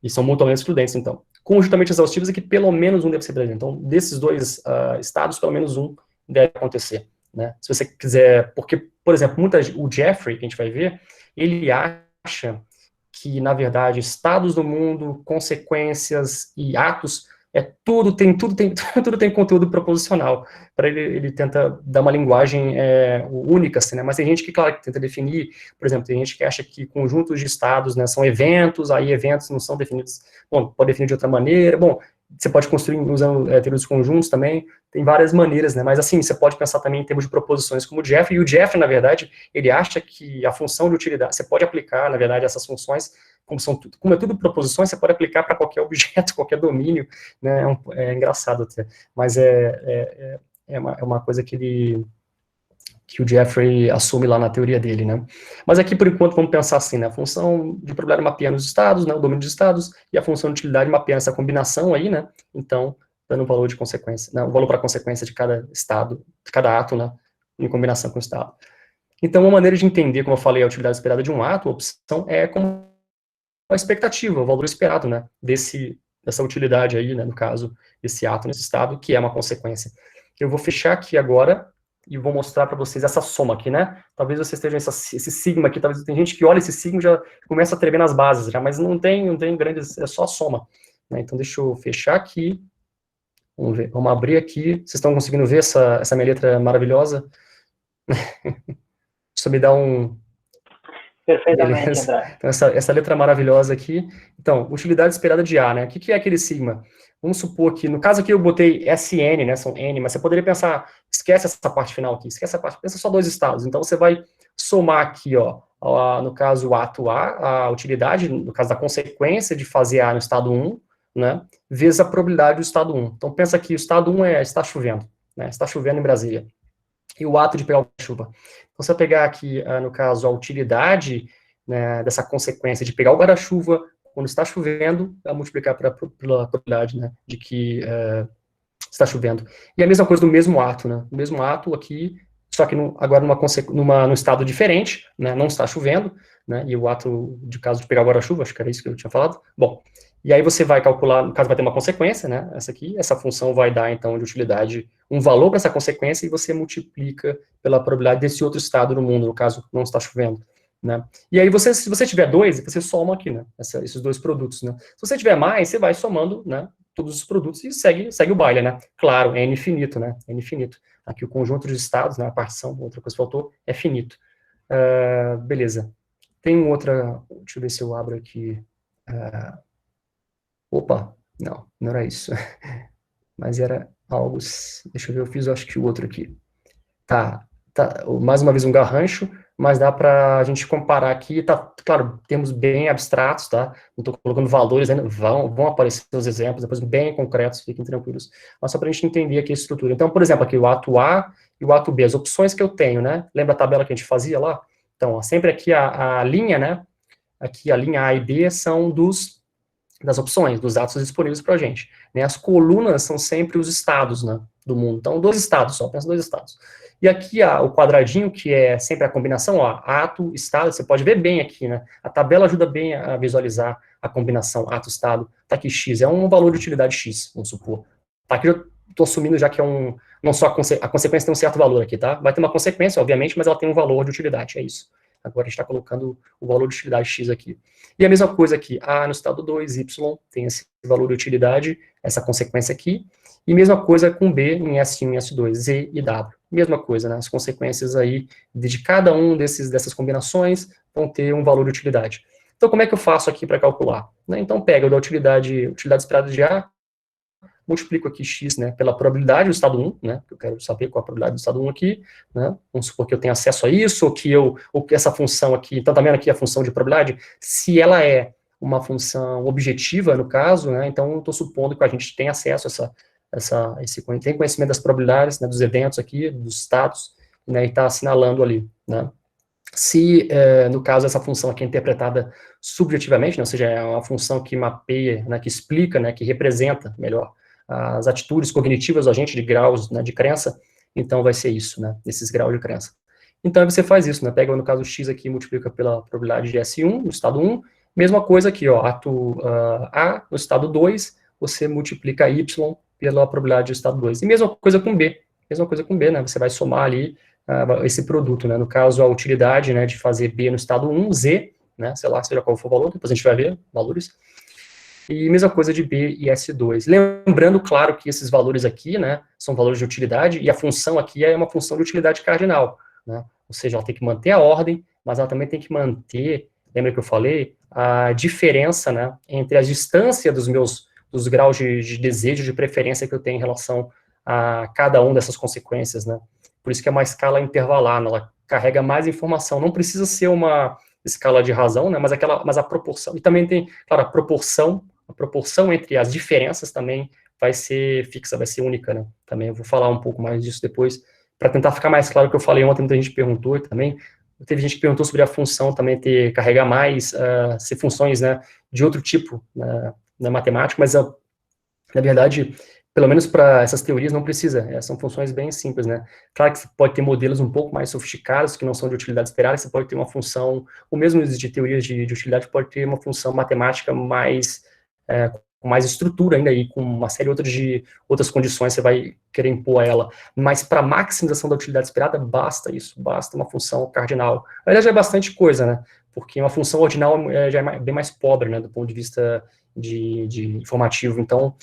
e são mutuamente excludentes, então. Conjuntamente exaustivos é que pelo menos um deve ser presente. Então, desses dois estados, pelo menos um deve acontecer, né? Se você quiser, porque, por exemplo, o Jeffrey, que a gente vai ver, ele acha que, na verdade, estados do mundo, consequências e atos, tudo tem conteúdo proposicional. Para ele tenta dar uma linguagem única, assim, né? Mas tem gente que, claro, que tenta definir, por exemplo, tem gente que acha que conjuntos de estados, né, são eventos, aí eventos não são definidos, bom, pode definir de outra maneira, bom, você pode construir usando teorias conjuntos também, tem várias maneiras, né, mas assim, você pode pensar também em termos de proposições como o Jeffrey, e o Jeffrey, na verdade, ele acha que a função de utilidade, você pode aplicar, na verdade, essas funções, como é tudo proposições, você pode aplicar para qualquer objeto, qualquer domínio, né, é engraçado até, mas é uma coisa que o Jeffrey assume lá na teoria dele, né. Mas aqui, por enquanto, vamos pensar assim, né, a função de probabilidade mapeando os estados, né, o domínio dos estados, e a função de utilidade mapeando essa combinação aí, né, então, dando um valor de consequência, né, um valor para a consequência de cada estado, de cada ato, né, em combinação com o estado. Então, uma maneira de entender, como eu falei, a utilidade esperada de um ato, a opção, é como a expectativa, o valor esperado, né, dessa utilidade aí, né, no caso, desse ato nesse estado, que é uma consequência. Eu vou fechar aqui agora e vou mostrar para vocês essa soma aqui, né, talvez vocês estejam esse sigma aqui, talvez tem gente que olha esse sigma e já começa a tremer nas bases, já, mas não tem grandes, é só a soma, né, então deixa eu fechar aqui, vamos ver, vamos abrir aqui, vocês estão conseguindo ver essa minha letra maravilhosa? Isso me dá um... Perfeitamente, Beleza. André. Então, essa letra maravilhosa aqui. Então, utilidade esperada de A, né? O que é aquele sigma? Vamos supor que, no caso aqui eu botei SN, né? São N, mas você poderia pensar, esquece essa parte final aqui, esquece essa parte, pensa só dois estados. Então, você vai somar aqui, ó, no caso, o ato A, a utilidade, no caso da consequência de fazer A no estado 1, né? Vezes a probabilidade do estado 1. Então, pensa que o estado 1 está chovendo, né? Está chovendo em Brasília. E o ato de pegar a chuva. Então, se eu pegar aqui, no caso, a utilidade, né, dessa consequência de pegar o guarda-chuva quando está chovendo, a multiplicar pela probabilidade, né, de que está chovendo. E a mesma coisa do mesmo ato, né, o mesmo ato aqui, só que agora num estado diferente, né, não está chovendo, né, e o ato de caso de pegar o guarda-chuva, acho que era isso que eu tinha falado. Bom, e aí você vai calcular, no caso vai ter uma consequência, né, essa função vai dar, então, de utilidade um valor para essa consequência e você multiplica pela probabilidade desse outro estado no mundo, no caso, não está chovendo, né. E aí, se você tiver dois, você soma aqui, né, esses dois produtos, né. Se você tiver mais, você vai somando, né, todos os produtos e segue o baile, né. Claro, é infinito, né, é infinito. Aqui o conjunto de estados, né, a partição, outra coisa que faltou, é finito. Beleza. Tem outra, deixa eu ver se eu abro aqui. Opa, não era isso. Mas era algo, deixa eu ver, eu fiz, acho que o outro aqui. Tá, mais uma vez um garrancho, mas dá para a gente comparar aqui, tá, claro, termos bem abstratos, tá? Não estou colocando valores ainda, vão aparecer os exemplos, depois bem concretos, fiquem tranquilos. Mas só para a gente entender aqui a estrutura. Então, por exemplo, aqui o ato A e o ato B, as opções que eu tenho, né? Lembra a tabela que a gente fazia lá? Então, ó, sempre aqui a linha, né? Aqui a linha A e B são das opções, dos dados disponíveis para a gente. Né? As colunas são sempre os estados, né, do mundo. Então, 2 estados só, pensa 2 estados. E aqui o quadradinho, que é sempre a combinação, ó, ato, estado, você pode ver bem aqui, né? A tabela ajuda bem a visualizar a combinação ato, estado. Tá aqui x, é um valor de utilidade x, vamos supor. Tá aqui eu estou assumindo já que é não só a consequência tem um certo valor aqui, tá? Vai ter uma consequência, obviamente, mas ela tem um valor de utilidade, é isso. Agora a gente está colocando o valor de utilidade x aqui. E a mesma coisa aqui, A no estado 2, Y tem esse valor de utilidade, essa consequência aqui, e mesma coisa com B em S1 e S2, Z e W. Mesma coisa, né? As consequências aí de cada um dessas combinações vão ter um valor de utilidade. Então, como é que eu faço aqui para calcular? Né? Então, pego da utilidade esperada de A, multiplico aqui x, né, pela probabilidade do estado 1, né, que eu quero saber qual a probabilidade do estado 1 aqui, né, vamos supor que eu tenha acesso a isso, ou que essa função aqui, então tá vendo aqui a função de probabilidade, se ela é uma função objetiva, no caso, né, então eu estou supondo que a gente tem acesso a tem conhecimento das probabilidades, né, dos eventos aqui, dos estados, né, e está assinalando ali, né. Se, no caso, essa função aqui é interpretada subjetivamente, né, ou seja, é uma função que mapeia, né, que explica, né, que representa, melhor, as atitudes cognitivas do agente de graus, né, de crença, então vai ser isso, né, esses graus de crença. Então, aí você faz isso, né, pega, no caso, o x aqui, multiplica pela probabilidade de S1, no estado 1, mesma coisa aqui, ó, ato A, no estado 2, você multiplica y pela probabilidade do estado 2. E mesma coisa com B, né, você vai somar ali esse produto, né, no caso, a utilidade, né, de fazer B no estado 1, Z, né, sei lá, seja qual for o valor, depois a gente vai ver valores, e mesma coisa de B e S2. Lembrando, claro, que esses valores aqui, né, são valores de utilidade, e a função aqui é uma função de utilidade cardinal, né, ou seja, ela tem que manter a ordem, mas ela também tem que manter, lembra que eu falei, a diferença, né, entre a distância dos graus de desejo, de preferência que eu tenho em relação a cada uma dessas consequências, né. Por isso que é uma escala intervalar, né, ela carrega mais informação, não precisa ser uma escala de razão, né, mas a proporção, e também tem, claro, a proporção entre as diferenças também vai ser fixa, vai ser única, né? Também eu vou falar um pouco mais disso depois, para tentar ficar mais claro o que eu falei ontem, muita gente perguntou também, teve gente que perguntou sobre a função também carregar mais, ser funções, né, de outro tipo, na matemática, mas, na verdade, pelo menos para essas teorias não precisa, são funções bem simples, né? Claro que você pode ter modelos um pouco mais sofisticados, que não são de utilidade esperada, você pode ter uma função, ou mesmo de teorias de utilidade, pode ter uma função matemática com mais estrutura ainda, e com uma série de outras condições você vai querer impor a ela. Mas para maximização da utilidade esperada, basta isso, basta uma função cardinal. Na verdade, é bastante coisa, né? Porque uma função ordinal já é bem mais pobre, né, do ponto de vista de informativo. Então,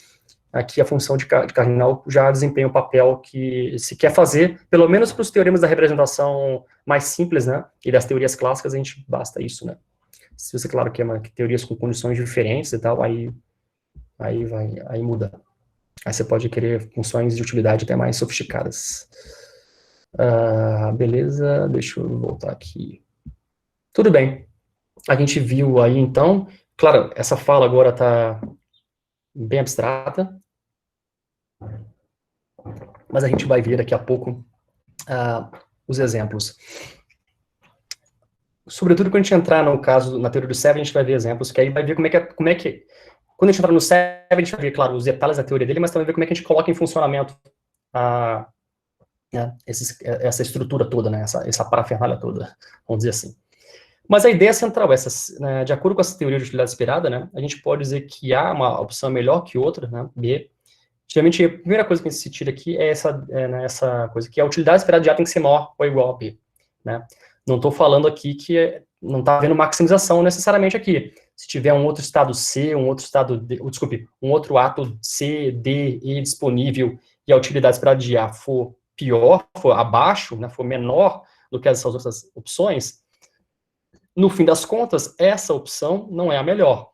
aqui a função de cardinal já desempenha o papel que se quer fazer, pelo menos para os teoremas da representação mais simples, né, e das teorias clássicas, a gente basta isso, né. Se você, claro, quer teorias com condições diferentes e tal, aí muda. Aí você pode querer funções de utilidade até mais sofisticadas. Beleza, deixa eu voltar aqui. Tudo bem. A gente viu aí, então, claro, essa fala agora está bem abstrata, mas a gente vai ver daqui a pouco os exemplos. Sobretudo quando a gente entrar no caso, na teoria do Seven, a gente vai ver exemplos, que aí vai ver como é que quando a gente entrar no Seven, a gente vai ver, claro, os detalhes da teoria dele, mas também ver como é que a gente coloca em funcionamento essa estrutura toda, né, essa parafernália toda, vamos dizer assim. Mas a ideia central, né, de acordo com essa teoria de utilidade esperada, né, a gente pode dizer que A uma opção melhor que outra, né, B. Geralmente, a primeira coisa que a gente se tira aqui é essa coisa, que a utilidade esperada de A tem que ser maior ou igual a B, né. Não estou falando aqui que não está havendo maximização necessariamente aqui. Se tiver um outro estado C, um outro ato C, D, E disponível, e a utilidade esperada de A for pior, for abaixo, né, for menor, do que essas outras opções, no fim das contas, essa opção não é a melhor,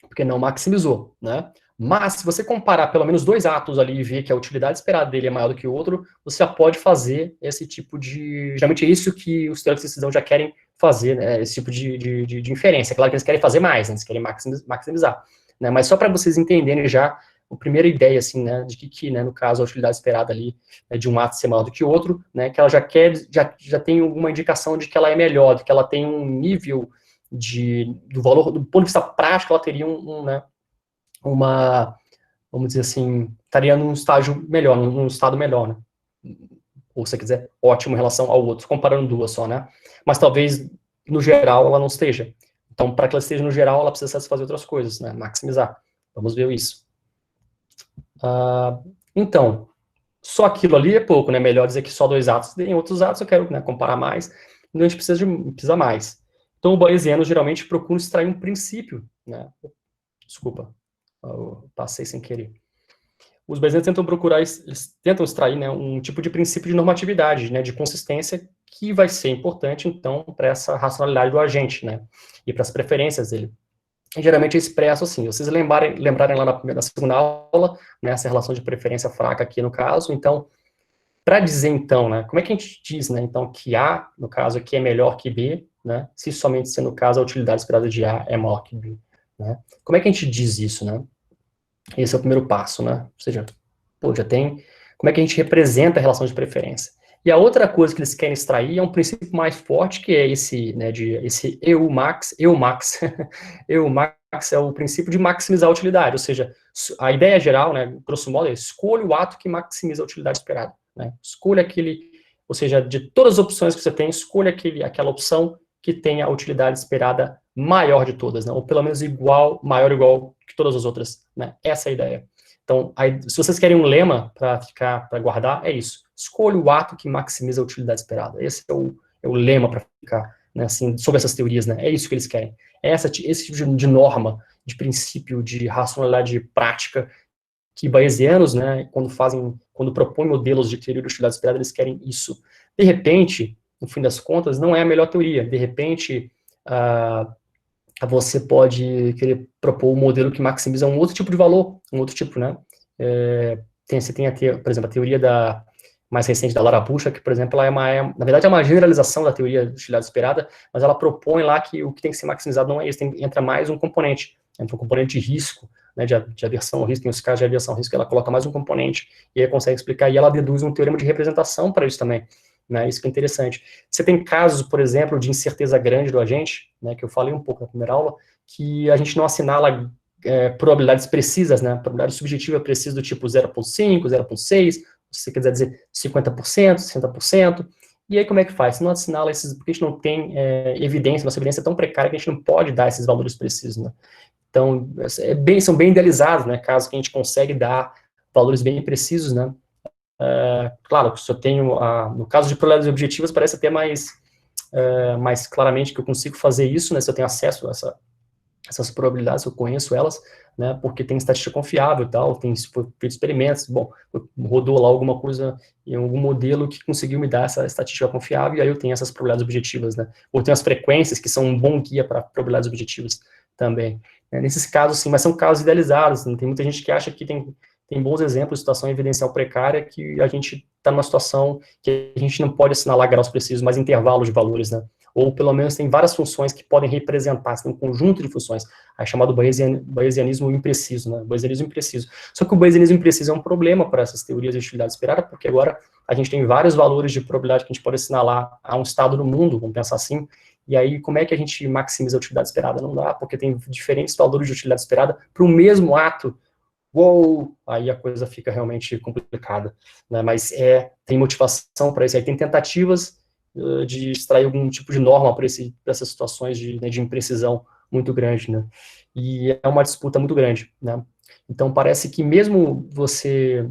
porque não maximizou, né? Mas, se você comparar pelo menos 2 atos ali e ver que a utilidade esperada dele é maior do que o outro, você já pode fazer esse tipo de... Geralmente é isso que os teóricos de decisão já querem fazer, né? Esse tipo de inferência. É claro que eles querem fazer mais, né? Eles querem maximizar. Né? Mas só para vocês entenderem já a primeira ideia, assim, né, de que né, no caso, a utilidade esperada ali, né, de um ato ser maior do que o outro, né, que ela já tem alguma indicação de que ela é melhor, de que ela tem um nível do valor, do ponto de vista prático, ela teria né, vamos dizer assim, estaria num estágio melhor, num estado melhor, né, ou se você quiser, ótimo em relação ao outro, comparando duas só, né, mas talvez, no geral, ela não esteja. Então, para que ela esteja no geral, ela precisa satisfazer outras coisas, né, maximizar. Vamos ver isso. Então, só aquilo ali é pouco, né? Melhor dizer que só 2 atos. Tem outros atos, eu quero, né, comparar mais, então a gente precisa mais. Então, o bayesiano geralmente procura extrair um princípio, né? Desculpa, eu passei sem querer. Os bayesianos tentam extrair, né, um tipo de princípio de normatividade, né, de consistência, que vai ser importante, então, para essa racionalidade do agente, né, e para as preferências dele. E geralmente é expresso assim, vocês lembrarem lá na segunda aula, né, essa relação de preferência fraca aqui no caso, então, para dizer então, né, como é que a gente diz, né, então, que A, no caso aqui, é melhor que B, né, se somente se no caso a utilidade esperada de A é maior que B, né, como é que a gente diz isso, né, esse é o primeiro passo, né, ou seja, pô, já tem, como é que a gente representa a relação de preferência. E a outra coisa que eles querem extrair é um princípio mais forte, que é esse, né, esse EUMAX, EUMAX é o princípio de maximizar a utilidade, ou seja, a ideia geral, né, grosso modo, é escolha o ato que maximiza a utilidade esperada, né, escolha aquele, ou seja, de todas as opções que você tem, escolha aquela opção que tenha a utilidade esperada maior de todas, né, ou pelo menos maior ou igual que todas as outras, né, essa é a ideia. Então, aí, se vocês querem um lema para guardar, é isso. Escolha o ato que maximiza a utilidade esperada. Esse é o lema para ficar, né, assim, sobre essas teorias, né? É isso que eles querem. Esse tipo de norma, de princípio, de racionalidade prática, que bayesianos, né, quando propõem modelos de teoria de utilidade esperada, eles querem isso. De repente, no fim das contas, não é a melhor teoria. De repente, você pode querer propor um modelo que maximiza um outro tipo de valor, um outro tipo, né? Você tem, por exemplo, a teoria mais recente da Laura Bucha, que, por exemplo, na verdade, é uma generalização da teoria de utilidade esperada, mas ela propõe lá que o que tem que ser maximizado não é isso, entra mais um componente, entra um componente de risco, né, de aversão ao risco, em os casos de aversão ao risco, ela coloca mais um componente, e aí consegue explicar, e ela deduz um teorema de representação para isso também, né, isso que é interessante. Você tem casos, por exemplo, de incerteza grande do agente, né, que eu falei um pouco na primeira aula, que a gente não assinala probabilidades precisas, né, probabilidade subjetiva precisa do tipo 0,5, 0,6, se você quiser dizer 50%, 60%, e aí como é que faz? Se não assinala esses, porque a gente não tem evidência, nossa evidência é tão precária que a gente não pode dar esses valores precisos, né. Então, são bem idealizados, né, caso que a gente consegue dar valores bem precisos, né. Claro, se eu tenho, no caso de probabilidades objetivas, parece até mais claramente que eu consigo fazer isso, né, se eu tenho acesso a essas probabilidades, eu conheço elas, né, porque tem estatística confiável e tal, tem feito experimentos, bom, rodou lá alguma coisa em algum modelo que conseguiu me dar essa estatística confiável, e aí eu tenho essas probabilidades objetivas, né, ou tenho as frequências, que são um bom guia para probabilidades objetivas também. Nesses casos, sim, mas são casos idealizados, né, tem muita gente que acha que tem bons exemplos de situação evidencial precária, que a gente está numa situação que a gente não pode assinalar graus precisos, mas intervalos de valores, né, ou pelo menos tem várias funções que podem representar, tem um conjunto de funções, é chamado bayesianismo impreciso, né, bayesianismo impreciso. Só que o bayesianismo impreciso é um problema para essas teorias de utilidade esperada, porque agora a gente tem vários valores de probabilidade que a gente pode assinalar a um estado no mundo, vamos pensar assim, e aí como é que a gente maximiza a utilidade esperada? Não dá, porque tem diferentes valores de utilidade esperada para o mesmo ato. Uou, aí a coisa fica realmente complicada, né, mas tem motivação para isso, aí tem tentativas de extrair algum tipo de norma para essas situações de imprecisão muito grande, né, e é uma disputa muito grande, né, então parece que mesmo você,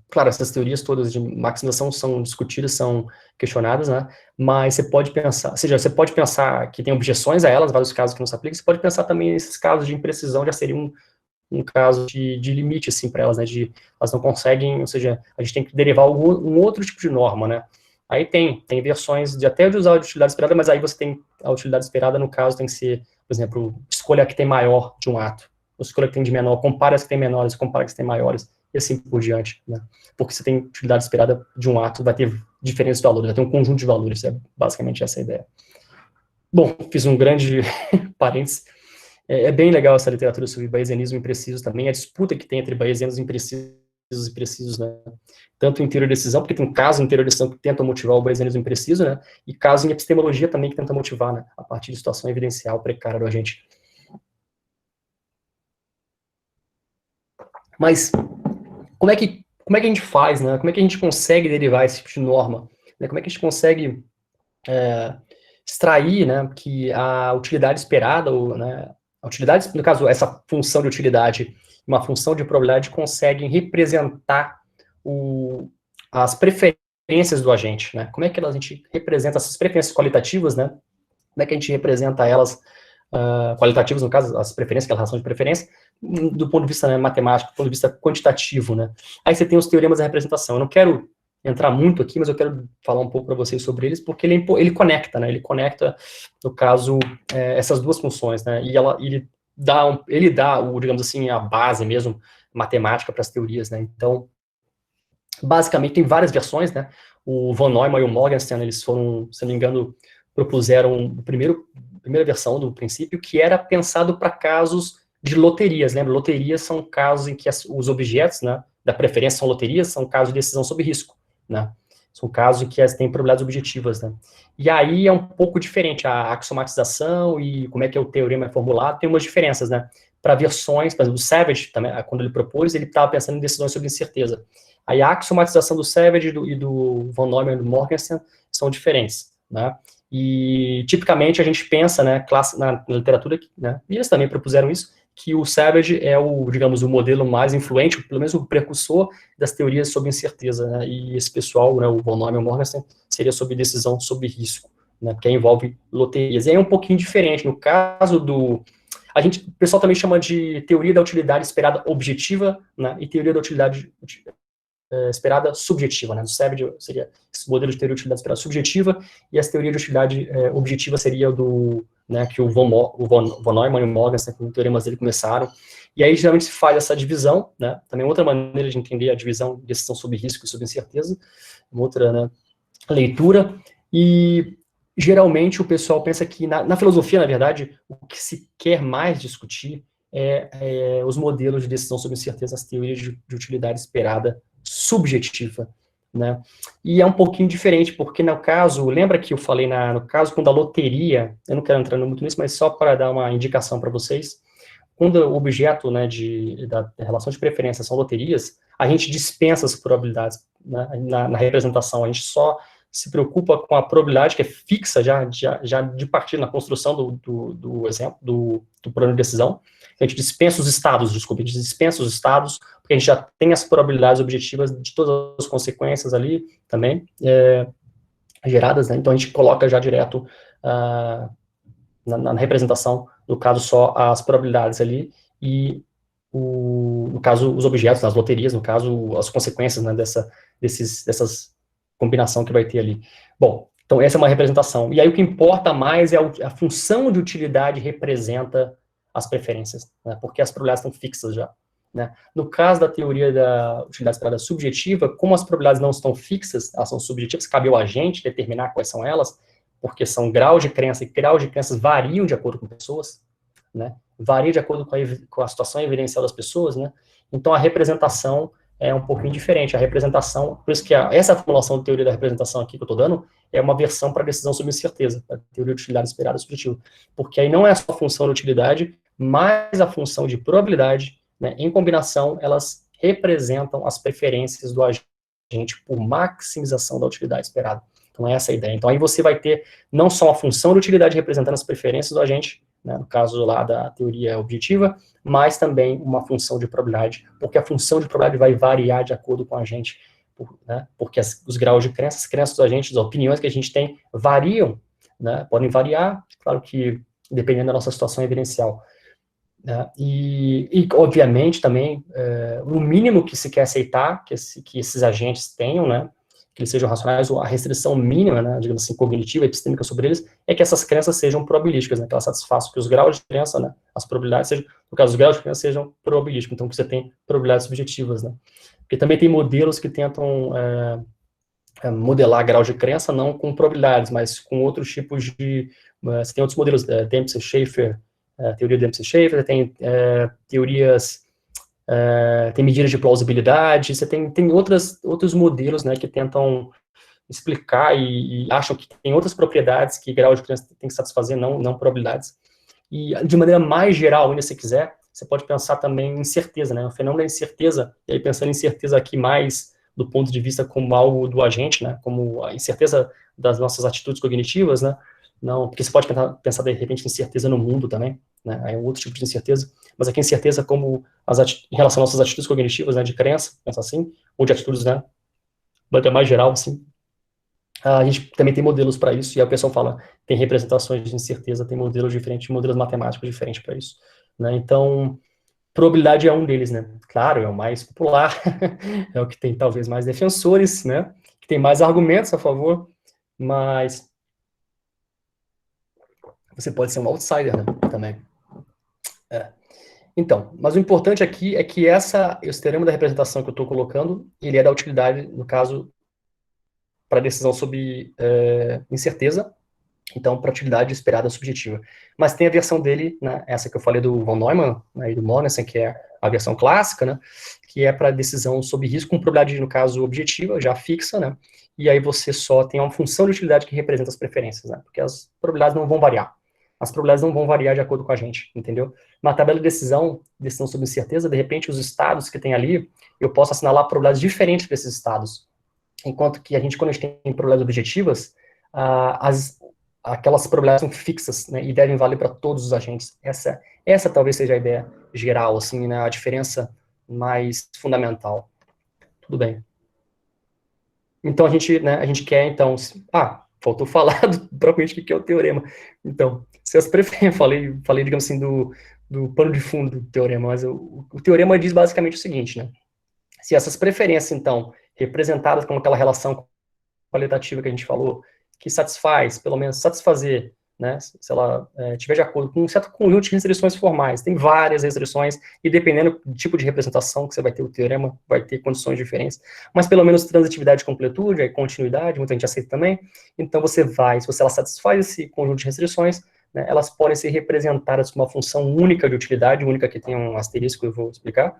claro, essas teorias todas de maximização são discutidas, são questionadas, né, mas você pode pensar, ou seja, você pode pensar que tem objeções a elas, vários casos que não se aplicam, você pode pensar também nesses casos de imprecisão, já seria um caso de limite, assim, para elas, né, elas não conseguem, ou seja, a gente tem que derivar um outro tipo de norma, né, Aí tem versões até de usar a utilidade esperada, mas aí você tem a utilidade esperada, no caso, tem que ser, por exemplo, escolha a que tem maior de um ato, ou escolha a que tem de menor, compare as que tem menores, compare as que tem maiores, e assim por diante, né? Porque você tem utilidade esperada de um ato, vai ter diferentes valores, vai ter um conjunto de valores, é basicamente essa a ideia. Bom, fiz um grande parênteses. É bem legal essa literatura sobre bayesianismo impreciso também, a disputa que tem entre bayesianos imprecisos e precisos, né? Tanto em teoria de decisão, porque tem casos em teoria de decisão que tentam motivar o bayesianismo impreciso, né? E casos em epistemologia também que tentam motivar, né? A partir de situação evidencial precária do agente. Mas como é que a gente faz, né? Como é que a gente consegue derivar esse tipo de norma? Né? Como é que a gente consegue extrair, né, que a utilidade esperada, ou, né, a utilidade, no caso, essa função de utilidade, uma função de probabilidade, conseguem representar as preferências do agente, né? Como é que a gente representa essas preferências qualitativas, né? Como é que a gente representa elas, qualitativas, no caso, as preferências, aquela relação de preferência, do ponto de vista, né, matemático, do ponto de vista quantitativo, né? Aí você tem os teoremas da representação. Eu não quero entrar muito aqui, mas eu quero falar um pouco para vocês sobre eles, porque ele conecta, né? Ele conecta, no caso, essas duas funções, né? E ele dá, digamos assim, a base mesmo, matemática para as teorias, né? Então, basicamente, tem várias versões, né? O von Neumann e o Morgenstern, eles foram, se não me engano, propuseram a primeira versão do princípio, que era pensado para casos de loterias, lembra? Loterias são casos em que os objetos, né, da preferência são loterias, são casos de decisão sob risco, né? São casos em que têm probabilidades objetivas, né? E aí é um pouco diferente a axiomatização e como é que o teorema é formulado, tem umas diferenças, né? Para versões, por exemplo, do Savage, também, quando ele propôs, ele estava pensando em decisões sobre incerteza. Aí a axiomatização do Savage e do von Neumann e do Morgenstern são diferentes, né? E, tipicamente, a gente pensa, né, na literatura, né, e eles também propuseram isso, que o Savage é digamos, o modelo mais influente, pelo menos o precursor das teorias sobre incerteza, né, e esse pessoal, né, o von Neumann e o Morgenstern, seria sobre decisão sobre risco, né, que envolve loterias. E aí é um pouquinho diferente, no caso o pessoal também chama de teoria da utilidade esperada objetiva, né, e teoria da utilidade esperada subjetiva, né? No Savage seria esse modelo de teoria de utilidade esperada subjetiva, e essa teoria de utilidade objetiva seria né, que o von Neumann e o Morgenstern, com os teoremas dele, começaram. E aí, geralmente, se faz essa divisão, né? Também outra maneira de entender a divisão de decisão sob risco e sob incerteza, uma outra, né, leitura. E, geralmente, o pessoal pensa que, na filosofia, na verdade, o que se quer mais discutir os modelos de decisão sob incerteza, as teorias de utilidade esperada subjetiva, né? E é um pouquinho diferente, porque no caso, lembra que eu falei no caso, quando a loteria, eu não quero entrar muito nisso, mas só para dar uma indicação para vocês, quando o objeto, né, da relação de preferência são loterias, a gente dispensa as probabilidades, né, na representação, a gente só se preocupa com a probabilidade que é fixa já de partida na construção do exemplo, do plano de decisão. A gente dispensa os estados, desculpe, a gente dispensa os estados, porque a gente já tem as probabilidades objetivas de todas as consequências ali também, geradas, né? Então a gente coloca já direto na representação, no caso só as probabilidades ali, e no caso os objetos, nas loterias, no caso as consequências, né, dessas combinação que vai ter ali. Bom, então essa é uma representação. E aí o que importa mais é a função de utilidade representa as preferências, né, porque as probabilidades estão fixas já. Né. No caso da teoria da utilidade esperada subjetiva, como as probabilidades não estão fixas, elas são subjetivas, cabe ao agente determinar quais são elas, porque são graus de crença, e graus de crenças variam de acordo com pessoas, né, varia de acordo com a situação evidencial das pessoas, né, então a representação é um pouquinho diferente. A representação, por isso que essa formulação de teoria da representação aqui que eu estou dando é uma versão para decisão sobre incerteza, para teoria de utilidade esperada subjetiva, porque aí não é só a função de utilidade, mas a função de probabilidade, né, em combinação, elas representam as preferências do agente por maximização da utilidade esperada. Então, essa é a ideia. Então, aí você vai ter não só a função de utilidade representando as preferências do agente, né, no caso lá da teoria objetiva, mas também uma função de probabilidade, porque a função de probabilidade vai variar de acordo com a gente, né, porque os graus de crença, as crenças do agente, as opiniões que a gente tem variam, né, podem variar, claro que dependendo da nossa situação evidencial. Né, e obviamente, também, o mínimo que se quer aceitar que esses agentes tenham, né, que eles sejam racionais, ou a restrição mínima, né, digamos assim, cognitiva, epistêmica sobre eles, é que essas crenças sejam probabilísticas, né, que elas satisfaçam que os graus de crença, né, as probabilidades sejam, no caso, os graus de crença sejam probabilísticos, então você tem probabilidades subjetivas, né. Porque também tem modelos que tentam modelar graus de crença, não com probabilidades, mas com outros tipos de, você tem outros modelos, Dempsey-Schaeffer, teoria de Dempsey-Schaeffer, tem teorias, tem medidas de plausibilidade, você tem outros modelos, né, que tentam explicar e acham que tem outras propriedades que grau de crença tem que satisfazer, não probabilidades. E, de maneira mais geral, ainda se quiser, você pode pensar também em certeza, né, o fenômeno da incerteza, e aí pensando em certeza aqui mais do ponto de vista como algo do agente, né, como a incerteza das nossas atitudes cognitivas, né, não, porque você pode pensar de repente em incerteza no mundo também, né, é um outro tipo de incerteza, mas aqui incerteza como em relação às nossas atitudes cognitivas, né, de crença, pensar assim, ou de atitudes, né, mais geral, assim. A gente também tem modelos para isso, e aí o pessoal fala, tem representações de incerteza, tem modelos diferentes, modelos matemáticos diferentes para isso, né, então probabilidade é um deles, né? Claro, é o mais popular, é o que tem talvez mais defensores, né? Que tem mais argumentos a favor, mas você pode ser um outsider, né? Também. Então, mas o importante aqui é que esse teorema da representação que eu estou colocando, ele é da utilidade, no caso, para decisão sobre incerteza, então, para utilidade esperada subjetiva. Mas tem a versão dele, né, essa que eu falei do von Neumann, né, e do Monessen, que é a versão clássica, né, que é para decisão sob risco, com probabilidade, no caso, objetiva, já fixa, né, e aí você só tem uma função de utilidade que representa as preferências, né, porque as probabilidades não vão variar. As probabilidades não vão variar de acordo com a gente, entendeu? Uma tabela de decisão sob incerteza, de repente, os estados que tem ali, eu posso assinalar probabilidades diferentes para esses estados. Enquanto que quando a gente tem probabilidades objetivas, aquelas probabilidades são fixas, né, e devem valer para todos os agentes. Essa talvez seja a ideia geral, assim, né, a diferença mais fundamental. Tudo bem. Então, a gente quer, então, faltou falar propriamente o que é o teorema. Então, se as preferências, falei, digamos assim, do pano de fundo do teorema, mas o teorema diz basicamente o seguinte, né, se essas preferências, então, representadas como aquela relação qualitativa que a gente falou, que satisfaz, pelo menos satisfazer, né, se ela estiver de acordo com um certo conjunto de restrições formais, tem várias restrições, e dependendo do tipo de representação que você vai ter, o teorema vai ter condições diferentes, mas pelo menos transitividade e completude, aí continuidade, muita gente aceita também, então se ela satisfaz esse conjunto de restrições, né, elas podem ser representadas com uma função única de utilidade, única que tem um asterisco, eu vou explicar,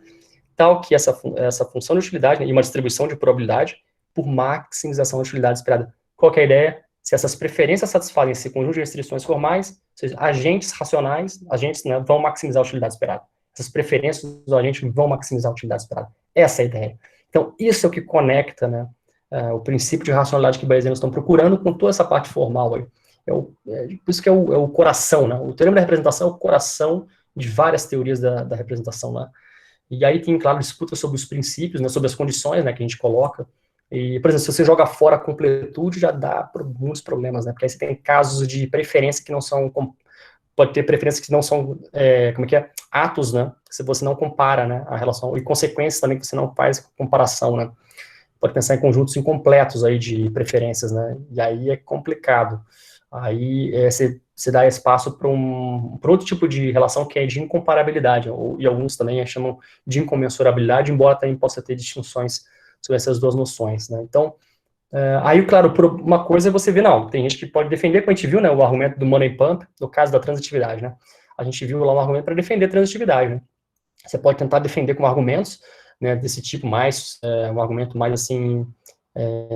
tal que essa função de utilidade, né, e uma distribuição de probabilidade, por maximização da utilidade esperada. Qual que é a ideia? Se essas preferências satisfazem esse conjunto de restrições formais, ou seja, agentes racionais, né, vão maximizar a utilidade esperada. Essas preferências do agente vão maximizar a utilidade esperada. Essa é a ideia. Então, isso é o que conecta, né, o princípio de racionalidade que bayesianos estão procurando com toda essa parte formal aí. Por isso que é o coração, né? O teorema da representação é o coração de várias teorias da representação, né? E aí tem, claro, disputa sobre os princípios, né, sobre as condições, né, que a gente coloca. E, por exemplo, se você joga fora a completude, já dá muitos problemas, né, porque aí você tem casos de preferência que não são, pode ter preferências que não são, atos, né, se você não compara, né, a relação, e consequências também que você não faz comparação, né. Pode pensar em conjuntos incompletos aí de preferências, né, e aí é complicado. Aí você dá espaço para outro tipo de relação que é de incomparabilidade, e alguns também chamam de incomensurabilidade, embora também possa ter distinções sobre essas duas noções, né? Então, aí, claro, uma coisa é você ver, não, tem gente que pode defender, como a gente viu, né, o argumento do money pump, no caso da transitividade, né? A gente viu lá um argumento para defender a transitividade, né? Você pode tentar defender com argumentos, né, desse tipo um argumento mais assim,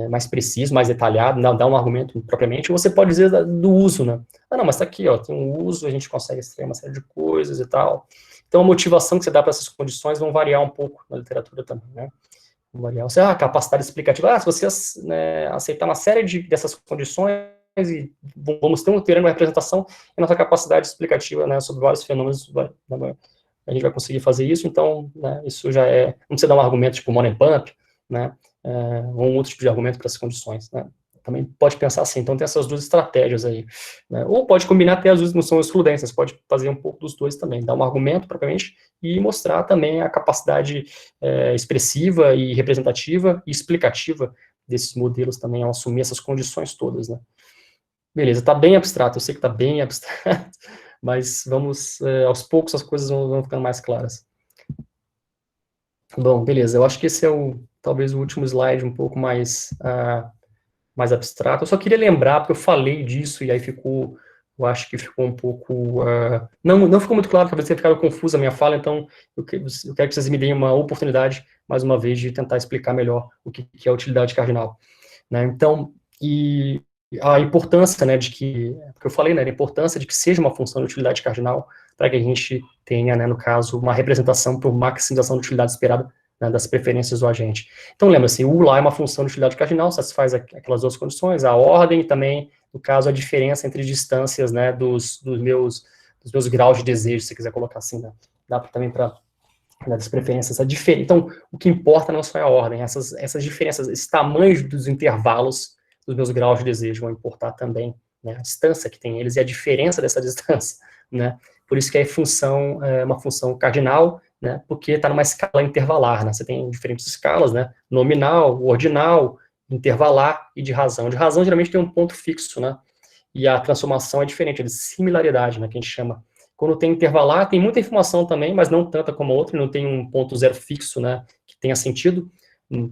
mais preciso, mais detalhado, não dá um argumento propriamente, ou você pode dizer do uso, né? Não, mas tá aqui, ó, tem um uso, a gente consegue extrair uma série de coisas e tal. Então, a motivação que você dá para essas condições vão variar um pouco na literatura também, né? Vão variar. A capacidade explicativa, se você aceitar uma série dessas condições e vamos ter um teorema de representação, a nossa capacidade explicativa, né, sobre vários fenômenos, a gente vai conseguir fazer isso, então, né, isso já não precisa dar um argumento tipo money pump, né, ou um outro tipo de argumento para essas condições, né. Também pode pensar assim, então tem essas duas estratégias aí, né, ou pode combinar até as duas, não são excludências, pode fazer um pouco dos dois também, dar um argumento propriamente e mostrar também a capacidade expressiva e representativa e explicativa desses modelos também ao assumir essas condições todas, né? Beleza, está bem abstrato, eu sei que está bem abstrato, mas vamos, aos poucos as coisas vão ficando mais claras. Bom, beleza, eu acho que esse é talvez o último slide um pouco mais abstrato. Eu só queria lembrar, porque eu falei disso e aí eu acho que ficou um pouco, não ficou muito claro, talvez tenha ficado confusa a minha fala, então eu quero que vocês me deem uma oportunidade, mais uma vez, de tentar explicar melhor o que é a utilidade cardinal, né? Então, e a importância, né, porque eu falei, né, a importância de que seja uma função de utilidade cardinal, para que a gente tenha, né, no caso, uma representação por maximização da utilidade esperada, né, das preferências do agente. Então, lembra-se, U lá é uma função de utilidade cardinal, satisfaz aquelas duas condições, a ordem e também, no caso, a diferença entre distâncias, né, dos meus graus de desejo, se você quiser colocar assim, né, dá também para, né, das preferências, então, o que importa não só é a ordem, essas diferenças, esses tamanhos dos intervalos dos meus graus de desejo vão importar também, né, a distância que tem eles e a diferença dessa distância, né, por isso que a função é uma função cardinal, né, porque está numa escala intervalar, né, você tem diferentes escalas, né, nominal, ordinal, intervalar e de razão. De razão, geralmente, tem um ponto fixo, né, e a transformação é diferente, é de similaridade, né, que a gente chama. Quando tem intervalar, tem muita informação também, mas não tanta como a outra, não tem um ponto zero fixo, né, que tenha sentido.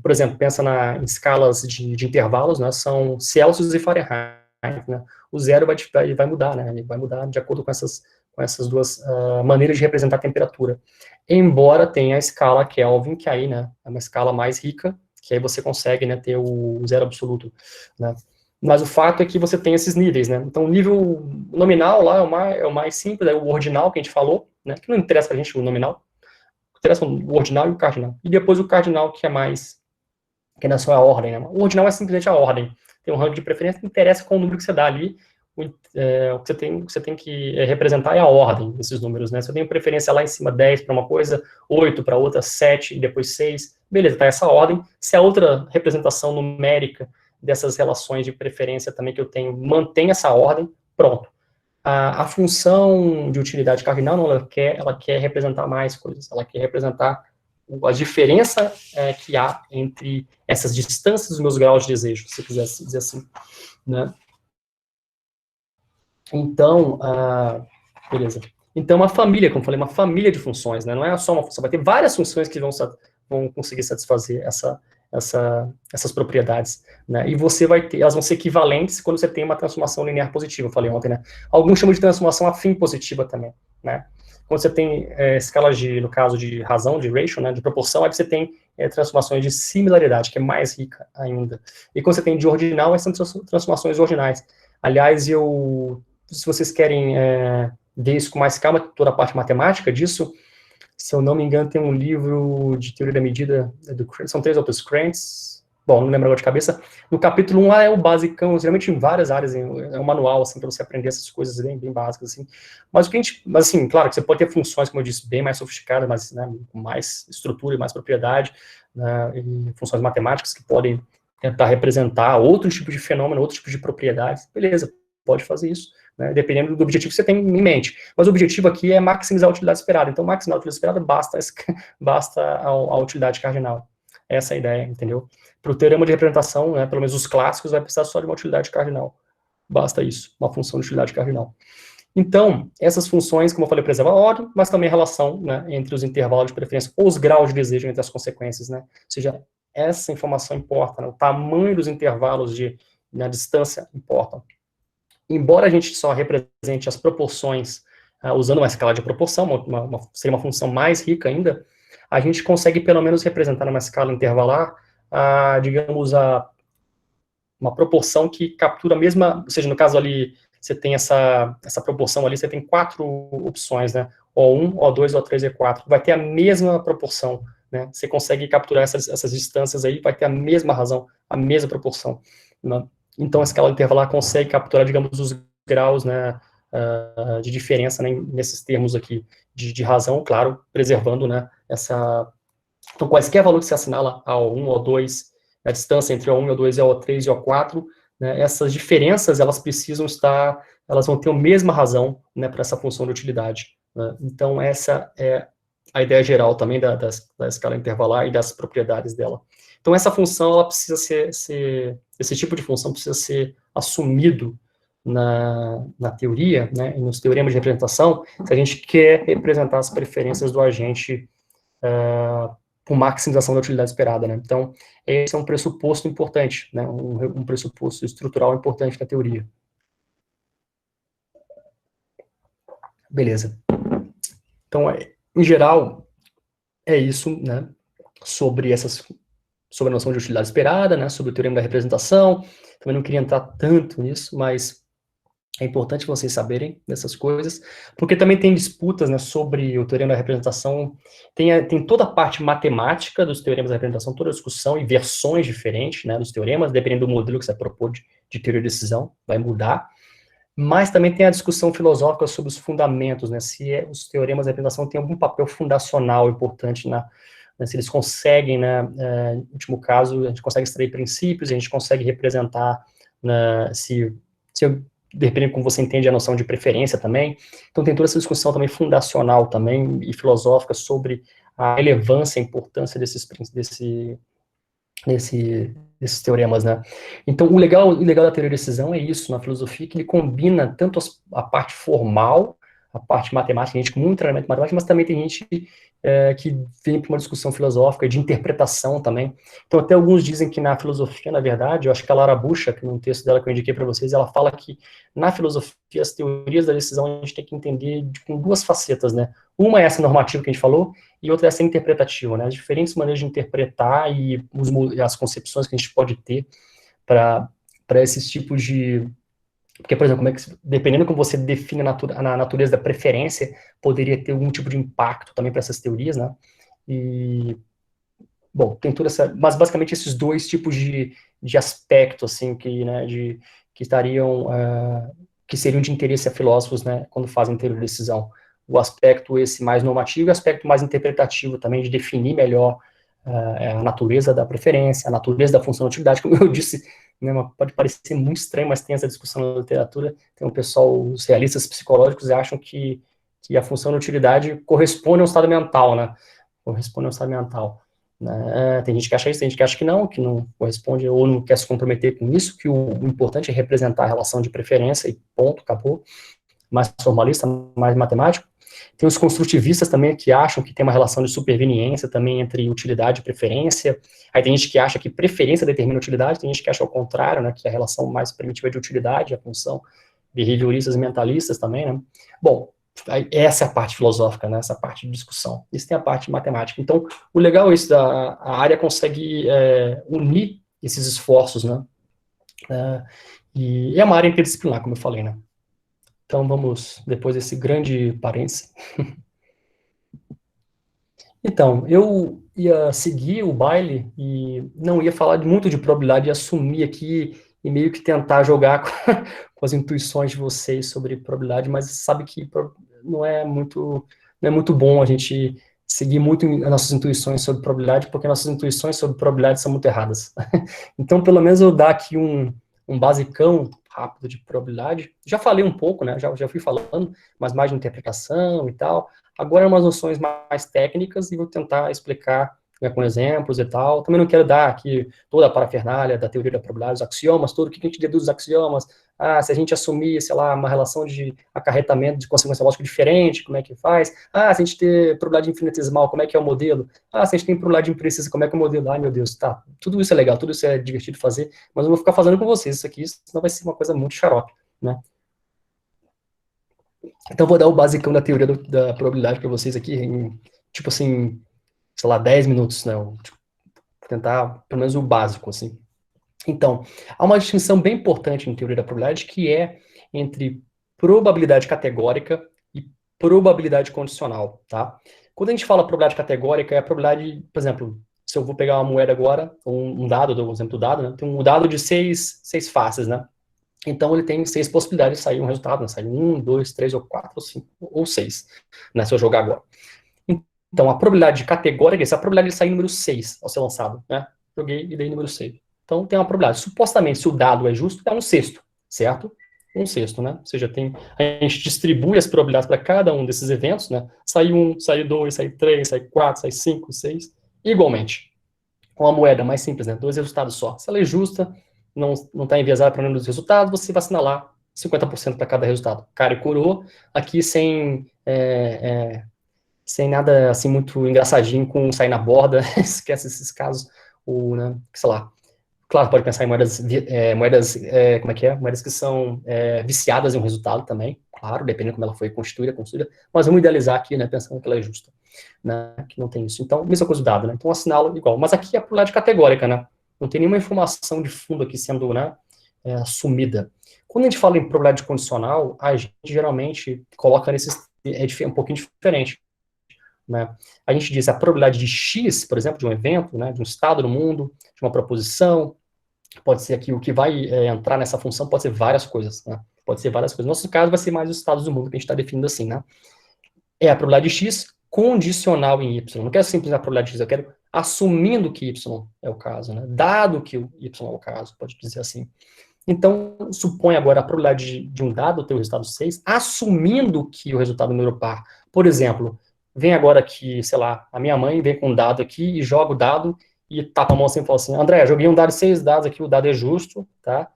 Por exemplo, pensa em escalas de intervalos, né, são Celsius e Fahrenheit, né, o zero vai mudar, né, ele vai mudar de acordo com essas duas maneiras de representar a temperatura. Embora tenha a escala Kelvin, que aí, né, é uma escala mais rica, que aí você consegue, né, ter o zero absoluto, né. Mas o fato é que você tem esses níveis, né, então o nível nominal lá é o mais simples, é o ordinal que a gente falou, né, que não interessa pra gente o nominal, interessa o ordinal e o cardinal. E depois o cardinal, que não é só a ordem, né? O ordinal é simplesmente a ordem. Tem um ranking de preferência que interessa com o número que você dá ali. O que você tem que representar é a ordem desses números, né? Se eu tenho preferência lá em cima 10 para uma coisa, 8 para outra, 7 e depois 6, beleza, tá essa ordem. Se a outra representação numérica dessas relações de preferência também que eu tenho mantém essa ordem, pronto. A função de utilidade cardinal, não, ela quer representar mais coisas, ela quer representar a diferença que há entre essas distâncias dos meus graus de desejo, se quiser dizer assim, né? Então, beleza. Então, uma família, como eu falei, uma família de funções, né? Não é só uma função, vai ter várias funções que vão conseguir satisfazer essas propriedades, né? E elas vão ser equivalentes quando você tem uma transformação linear positiva, eu falei ontem, né? Alguns chamam de transformação afim positiva também, né? Quando você tem escalas no caso de razão, de ratio, né, de proporção, aí você tem transformações de similaridade, que é mais rica ainda. E quando você tem de ordinal, essas são transformações ordinais. Aliás, se vocês querem ver isso com mais calma, toda a parte matemática disso, se eu não me engano, tem um livro de teoria da medida, são 3 outros Krantz, bom, não lembro agora de cabeça. No capítulo 1 lá é o basicão, geralmente em várias áreas, é um manual, assim, para você aprender essas coisas bem, bem básicas, assim. Mas assim, claro que você pode ter funções, como eu disse, bem mais sofisticadas, mas, né, com mais estrutura e mais propriedade, né, e funções matemáticas que podem tentar representar outros tipos de fenômeno, outros tipos de propriedades, beleza, pode fazer isso, né, dependendo do objetivo que você tem em mente. Mas o objetivo aqui é maximizar a utilidade esperada. Então, maximizar a utilidade esperada basta a utilidade cardinal. Essa é a ideia, entendeu? Para o teorema de representação, né, pelo menos os clássicos, vai precisar só de uma utilidade cardinal. Basta isso, uma função de utilidade cardinal. Então, essas funções, como eu falei, preservam a ordem, mas também a relação, né, entre os intervalos de preferência ou os graus de desejo entre as consequências, né? Ou seja, essa informação importa, né? O tamanho dos intervalos na distância importam. Embora a gente só represente as proporções usando uma escala de proporção, seria uma função mais rica ainda, a gente consegue pelo menos representar numa escala intervalar, digamos, uma proporção que captura a mesma, ou seja, no caso ali, você tem essa proporção ali, você tem 4 opções, né, O1, O2, O3 e O4, vai ter a mesma proporção, né, você consegue capturar essas distâncias aí, vai ter a mesma razão, a mesma proporção, né? Então, a escala intervalar consegue capturar, digamos, os graus, né, de diferença, né, nesses termos aqui de razão, claro, preservando, né, então, quaisquer valor que se assinala a O1, O2, a distância entre O1, O2, O3 e O4, né, essas diferenças, elas vão ter a mesma razão, né, para essa função de utilidade, né? Então, essa é a ideia geral também da escala intervalar e das propriedades dela. Então, essa função, ela precisa esse tipo de função precisa ser assumido na teoria, né, e nos teoremas de representação, se a gente quer representar as preferências do agente por maximização da utilidade esperada, né. Então, esse é um pressuposto importante, né, um pressuposto estrutural importante na teoria. Beleza. Então, em geral, é isso, né, sobre a noção de utilidade esperada, né, sobre o teorema da representação. Também não queria entrar tanto nisso, mas é importante vocês saberem dessas coisas, porque também tem disputas, né, sobre o teorema da representação, tem toda a parte matemática dos teoremas da representação, toda a discussão e versões diferentes, né, dos teoremas, dependendo do modelo que você vai propor de teoria de decisão, vai mudar. Mas também tem a discussão filosófica sobre os fundamentos, né, se os teoremas da representação têm algum papel fundacional importante se eles conseguem, né, no último caso, a gente consegue extrair princípios, a gente consegue representar, né, dependendo de como você entende a noção de preferência também. Então tem toda essa discussão também fundacional também, e filosófica, sobre a relevância, a importância desses teoremas, né? Então, o legal da teoria de decisão é isso, na filosofia, que ele combina tanto a parte formal, a parte matemática, tem gente com muito treinamento matemático, mas também tem gente que vem para uma discussão filosófica, de interpretação também. Então, até alguns dizem que na filosofia, na verdade, eu acho que a Lara Bucha, que num texto dela que eu indiquei para vocês, ela fala que na filosofia, as teorias da decisão, a gente tem que entender com duas facetas, né? Uma é essa normativa que a gente falou, e outra é essa interpretativa, né? As diferentes maneiras de interpretar e as concepções que a gente pode ter para esses tipos de... Porque, por exemplo, dependendo como você define a natureza da preferência, poderia ter algum tipo de impacto também para essas teorias, né? E, bom, tem toda essa... Mas, basicamente, esses dois tipos de aspecto, assim, que estariam... que seriam de interesse a filósofos, né, quando fazem teoria de decisão. O aspecto esse mais normativo e o aspecto mais interpretativo também, de definir melhor a natureza da preferência, a natureza da função de utilidade, como eu disse, né, pode parecer muito estranho, mas tem essa discussão na literatura, tem um pessoal, os realistas psicológicos acham que a função de utilidade corresponde ao estado mental, né, corresponde ao estado mental. Né? Tem gente que acha isso, tem gente que acha que não corresponde, ou não quer se comprometer com isso, que o importante é representar a relação de preferência e ponto, acabou, mais formalista, mais matemático. Tem os construtivistas também que acham que tem uma relação de superveniência também entre utilidade e preferência. Aí tem gente que acha que preferência determina utilidade, tem gente que acha ao contrário, né, que a relação mais primitiva é de utilidade, a função behavioristas e mentalistas também, né. Bom, essa é a parte filosófica, né, essa parte de discussão. Isso tem a parte matemática. Então, o legal é isso, a área consegue unir esses esforços, né, e é uma área interdisciplinar, como eu falei, né. Então, vamos, depois desse grande parênteses. Então, eu ia seguir o baile e não ia falar muito de probabilidade, ia assumir aqui e meio que tentar jogar com as intuições de vocês sobre probabilidade, mas sabe que não é muito bom a gente seguir muito as nossas intuições sobre probabilidade, porque nossas intuições sobre probabilidade são muito erradas. Então, pelo menos eu dar aqui um basicão rápido de probabilidade. Já falei um pouco, né? Já fui falando, mas mais de interpretação e tal. Agora, umas noções mais técnicas e vou tentar explicar, né, com exemplos e tal. Também não quero dar aqui toda a parafernália da teoria da probabilidade, os axiomas, tudo o que a gente deduz dos axiomas. Se a gente assumir, sei lá, uma relação de acarretamento de consequência lógica diferente, como é que faz? Se a gente ter probabilidade infinitesimal, como é que é o modelo? Se a gente tem probabilidade imprecisa, como é que é o modelo? Ai, meu Deus, tá. Tudo isso é legal, tudo isso é divertido de fazer, mas eu vou ficar fazendo com vocês isso aqui, senão vai ser uma coisa muito xarope, né? Então, vou dar o basicão da teoria da probabilidade para vocês aqui, em, tipo assim, sei lá, 10 minutos, né? Vou tentar, pelo menos, o básico, assim. Então, há uma distinção bem importante em teoria da probabilidade, que é entre probabilidade categórica e probabilidade condicional, tá? Quando a gente fala probabilidade categórica, é a probabilidade, por exemplo, se eu vou pegar uma moeda agora, um dado, dou um exemplo do dado, né? Tem um dado de seis faces, né? Então, ele tem 6 possibilidades de sair um resultado, né? Sai 1, 2, 3, ou 4, ou 5, ou 6, né? Se eu jogar agora. Então, a probabilidade categórica é essa, a probabilidade de sair número 6 ao ser lançado, né? Joguei e dei número 6. Então, tem uma probabilidade. Supostamente, se o dado é justo, é um sexto, certo? um sexto, né? Ou seja, a gente distribui as probabilidades para cada um desses eventos, né? Sai 1, sai 2, sai 3, sai 4, sai 5, 6, igualmente. Com a moeda mais simples, né? 2 resultados só. Se ela é justa, não está enviesada para nenhum dos resultados, você vai assinalar 50% para cada resultado. Cara e coroa, aqui sem nada assim muito engraçadinho com sair na borda, esquece esses casos, ou, né, sei lá. Claro, pode pensar em como é que é? Moedas que são viciadas em um resultado também, claro, dependendo como ela foi construída, mas vamos idealizar aqui, né, pensando que ela é justa, né, que não tem isso. Então, mesma coisa do dado, né, então assinalo igual, mas aqui é por lado categórica, né, não tem nenhuma informação de fundo aqui sendo, né, assumida. Quando a gente fala em probabilidade condicional, a gente geralmente coloca um pouquinho diferente, né? A gente diz a probabilidade de X, por exemplo, de um evento, né, de um estado no mundo, de uma proposição, pode ser aqui o que vai entrar nessa função, pode ser várias coisas, né? Pode ser várias coisas. No nosso caso, vai ser mais os estados do mundo que a gente está definindo assim, né? É a probabilidade de X condicional em Y. Não quero simplesmente a probabilidade de X, eu quero assumindo que Y é o caso, né? Dado que o Y é o caso, pode dizer assim. Então, supõe agora a probabilidade de um dado ter o resultado 6, assumindo que o resultado é número par. Por exemplo, vem agora aqui, sei lá, a minha mãe vem com um dado aqui e joga o dado e tapa a mão assim e fala assim, André, joguei um dado de 6 dados aqui, o dado é justo, tá?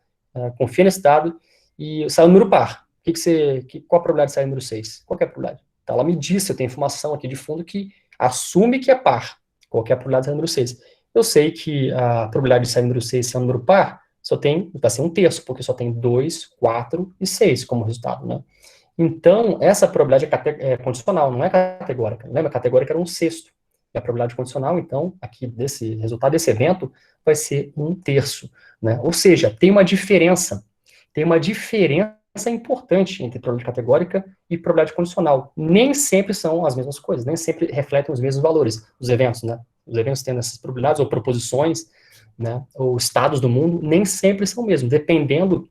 Confia nesse dado e sai o número par. Qual a probabilidade de sair o número 6? Qual que é a probabilidade? Então, ela me disse, eu tenho informação aqui de fundo que assume que é par. Qual que é a probabilidade de sair o número 6? Eu sei que a probabilidade de sair o número 6 se é um número par, vai ser um terço, porque só tem 2, 4 e 6 como resultado, né? Então, essa probabilidade é condicional, não é categórica. Lembra? Categórica era um sexto. E a probabilidade condicional, então, aqui desse resultado desse evento, vai ser um terço, né? Ou seja, tem uma diferença importante entre probabilidade categórica e probabilidade condicional. Nem sempre são as mesmas coisas, nem sempre refletem os mesmos valores, os eventos, né? Os eventos tendo essas probabilidades ou proposições, né, ou estados do mundo, nem sempre são o mesmo, dependendo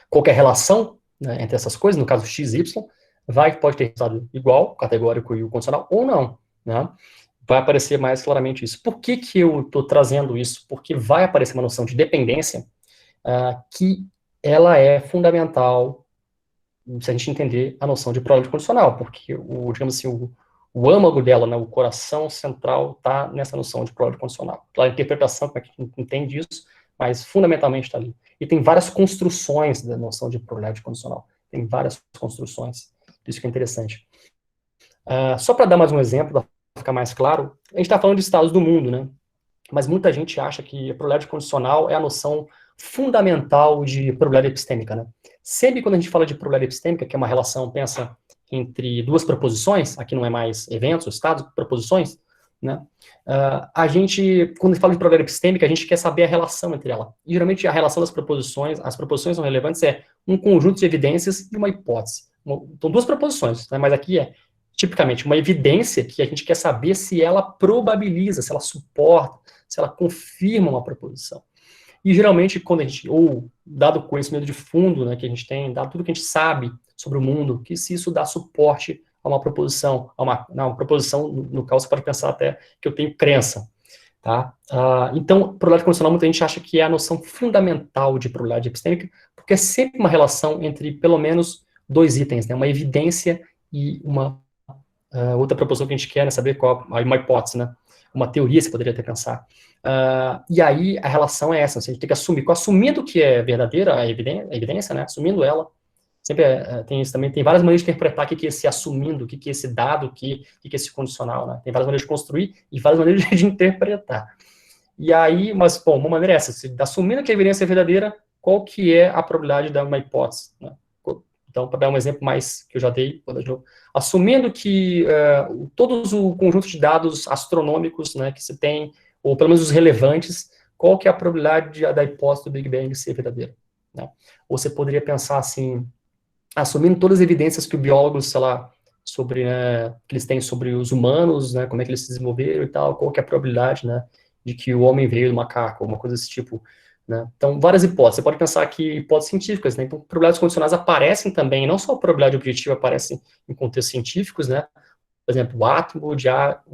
qualquer relação, né, entre essas coisas, no caso x, y, pode ter resultado igual, o categórico e o condicional, ou não, né? Vai aparecer mais claramente isso. Por que eu estou trazendo isso? Porque vai aparecer uma noção de dependência que ela é fundamental se a gente entender a noção de probabilidade condicional, porque, digamos assim, o âmago dela, né, o coração central, está nessa noção de probabilidade condicional. Claro, a interpretação, como é que a gente entende isso, mas fundamentalmente está ali. E tem várias construções da noção de probabilidade condicional. Tem várias construções. Isso que é interessante. Só para dar mais um exemplo, para ficar mais claro, a gente está falando de estados do mundo, né? Mas muita gente acha que a probabilidade condicional é a noção fundamental de probabilidade epistêmica, né? Sempre quando a gente fala de probabilidade epistêmica, que é uma relação, pensa, entre duas proposições, aqui não é mais eventos, estados, proposições, né? A gente, quando fala de probabilidade epistêmica, a gente quer saber a relação entre ela. E, geralmente, a relação das proposições, as proposições são relevantes, é um conjunto de evidências e uma hipótese. Então, duas proposições, né? Mas aqui é, tipicamente, uma evidência que a gente quer saber se ela probabiliza, se ela suporta, se ela confirma uma proposição. E, geralmente, quando a gente, ou dado o conhecimento de fundo, né, que a gente tem, dado tudo que a gente sabe sobre o mundo, que se isso dá suporte a uma proposição, uma proposição, no caso, você pode pensar até que eu tenho crença, tá? Então, probabilidade condicional, muita gente acha que é a noção fundamental de probabilidade epistêmica, porque é sempre uma relação entre, pelo menos, dois itens, né, uma evidência e uma outra proposição que a gente quer, né, saber qual, uma hipótese, né, uma teoria você poderia até pensar. E aí a relação é essa, a gente tem que assumir, assumindo que é verdadeira a evidência, né, assumindo ela, sempre tem isso também, tem várias maneiras de interpretar o que é esse assumindo, o que é esse dado, o que é esse condicional, né, tem várias maneiras de construir e várias maneiras de interpretar. E aí, mas, bom, uma maneira é essa, assumindo que a evidência é verdadeira, qual que é a probabilidade de uma hipótese, né? Então, para dar um exemplo mais que eu já dei, assumindo que todos o conjunto de dados astronômicos, né, que se tem, ou pelo menos os relevantes, qual que é a probabilidade da hipótese do Big Bang ser verdadeira, né? Ou você poderia pensar assim, assumindo todas as evidências que o biólogos, sei lá, que eles têm sobre os humanos, né, como é que eles se desenvolveram e tal, qual que é a probabilidade, né, de que o homem veio do macaco, alguma coisa desse tipo, né? Então, várias hipóteses. Você pode pensar que hipóteses científicas, né? Então, probabilidades condicionais aparecem também, não só a probabilidade objetiva aparece em contextos científicos, né? Por exemplo, o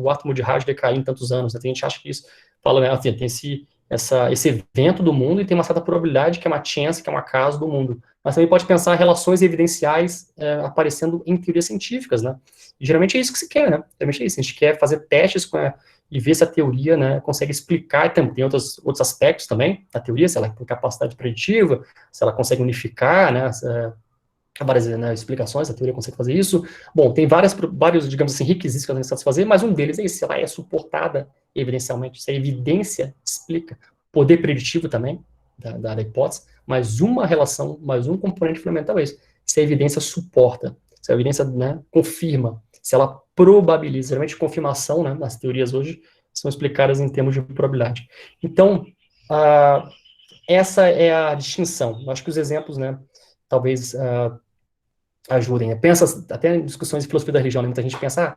átomo de rádio decair em tantos anos, né? Tem gente que acha que isso fala, né? Assim, tem esse evento do mundo e tem uma certa probabilidade que é uma chance, que é um acaso do mundo. Mas também pode pensar relações evidenciais aparecendo em teorias científicas, né? E geralmente é isso que se quer, né? Geralmente é isso, a gente quer fazer testes e ver se a teoria, né, consegue explicar, e tem outros aspectos também da teoria, se ela tem capacidade preditiva, se ela consegue unificar, né, várias, né, explicações, a teoria consegue fazer isso. Bom, tem vários, digamos assim, requisitos que ela necessita fazer, mas um deles é esse, se ela é suportada evidencialmente, se a evidência explica, poder preditivo também, da hipótese, mas uma relação, mais um componente fundamental é esse, se a evidência suporta, se a evidência, né, confirma, se ela probabiliza, geralmente confirmação, né, nas teorias hoje, são explicadas em termos de probabilidade. Então, essa é a distinção. Eu acho que os exemplos, né, talvez ajudem. Pensa, até em discussões de filosofia da religião, né, muita gente pensa,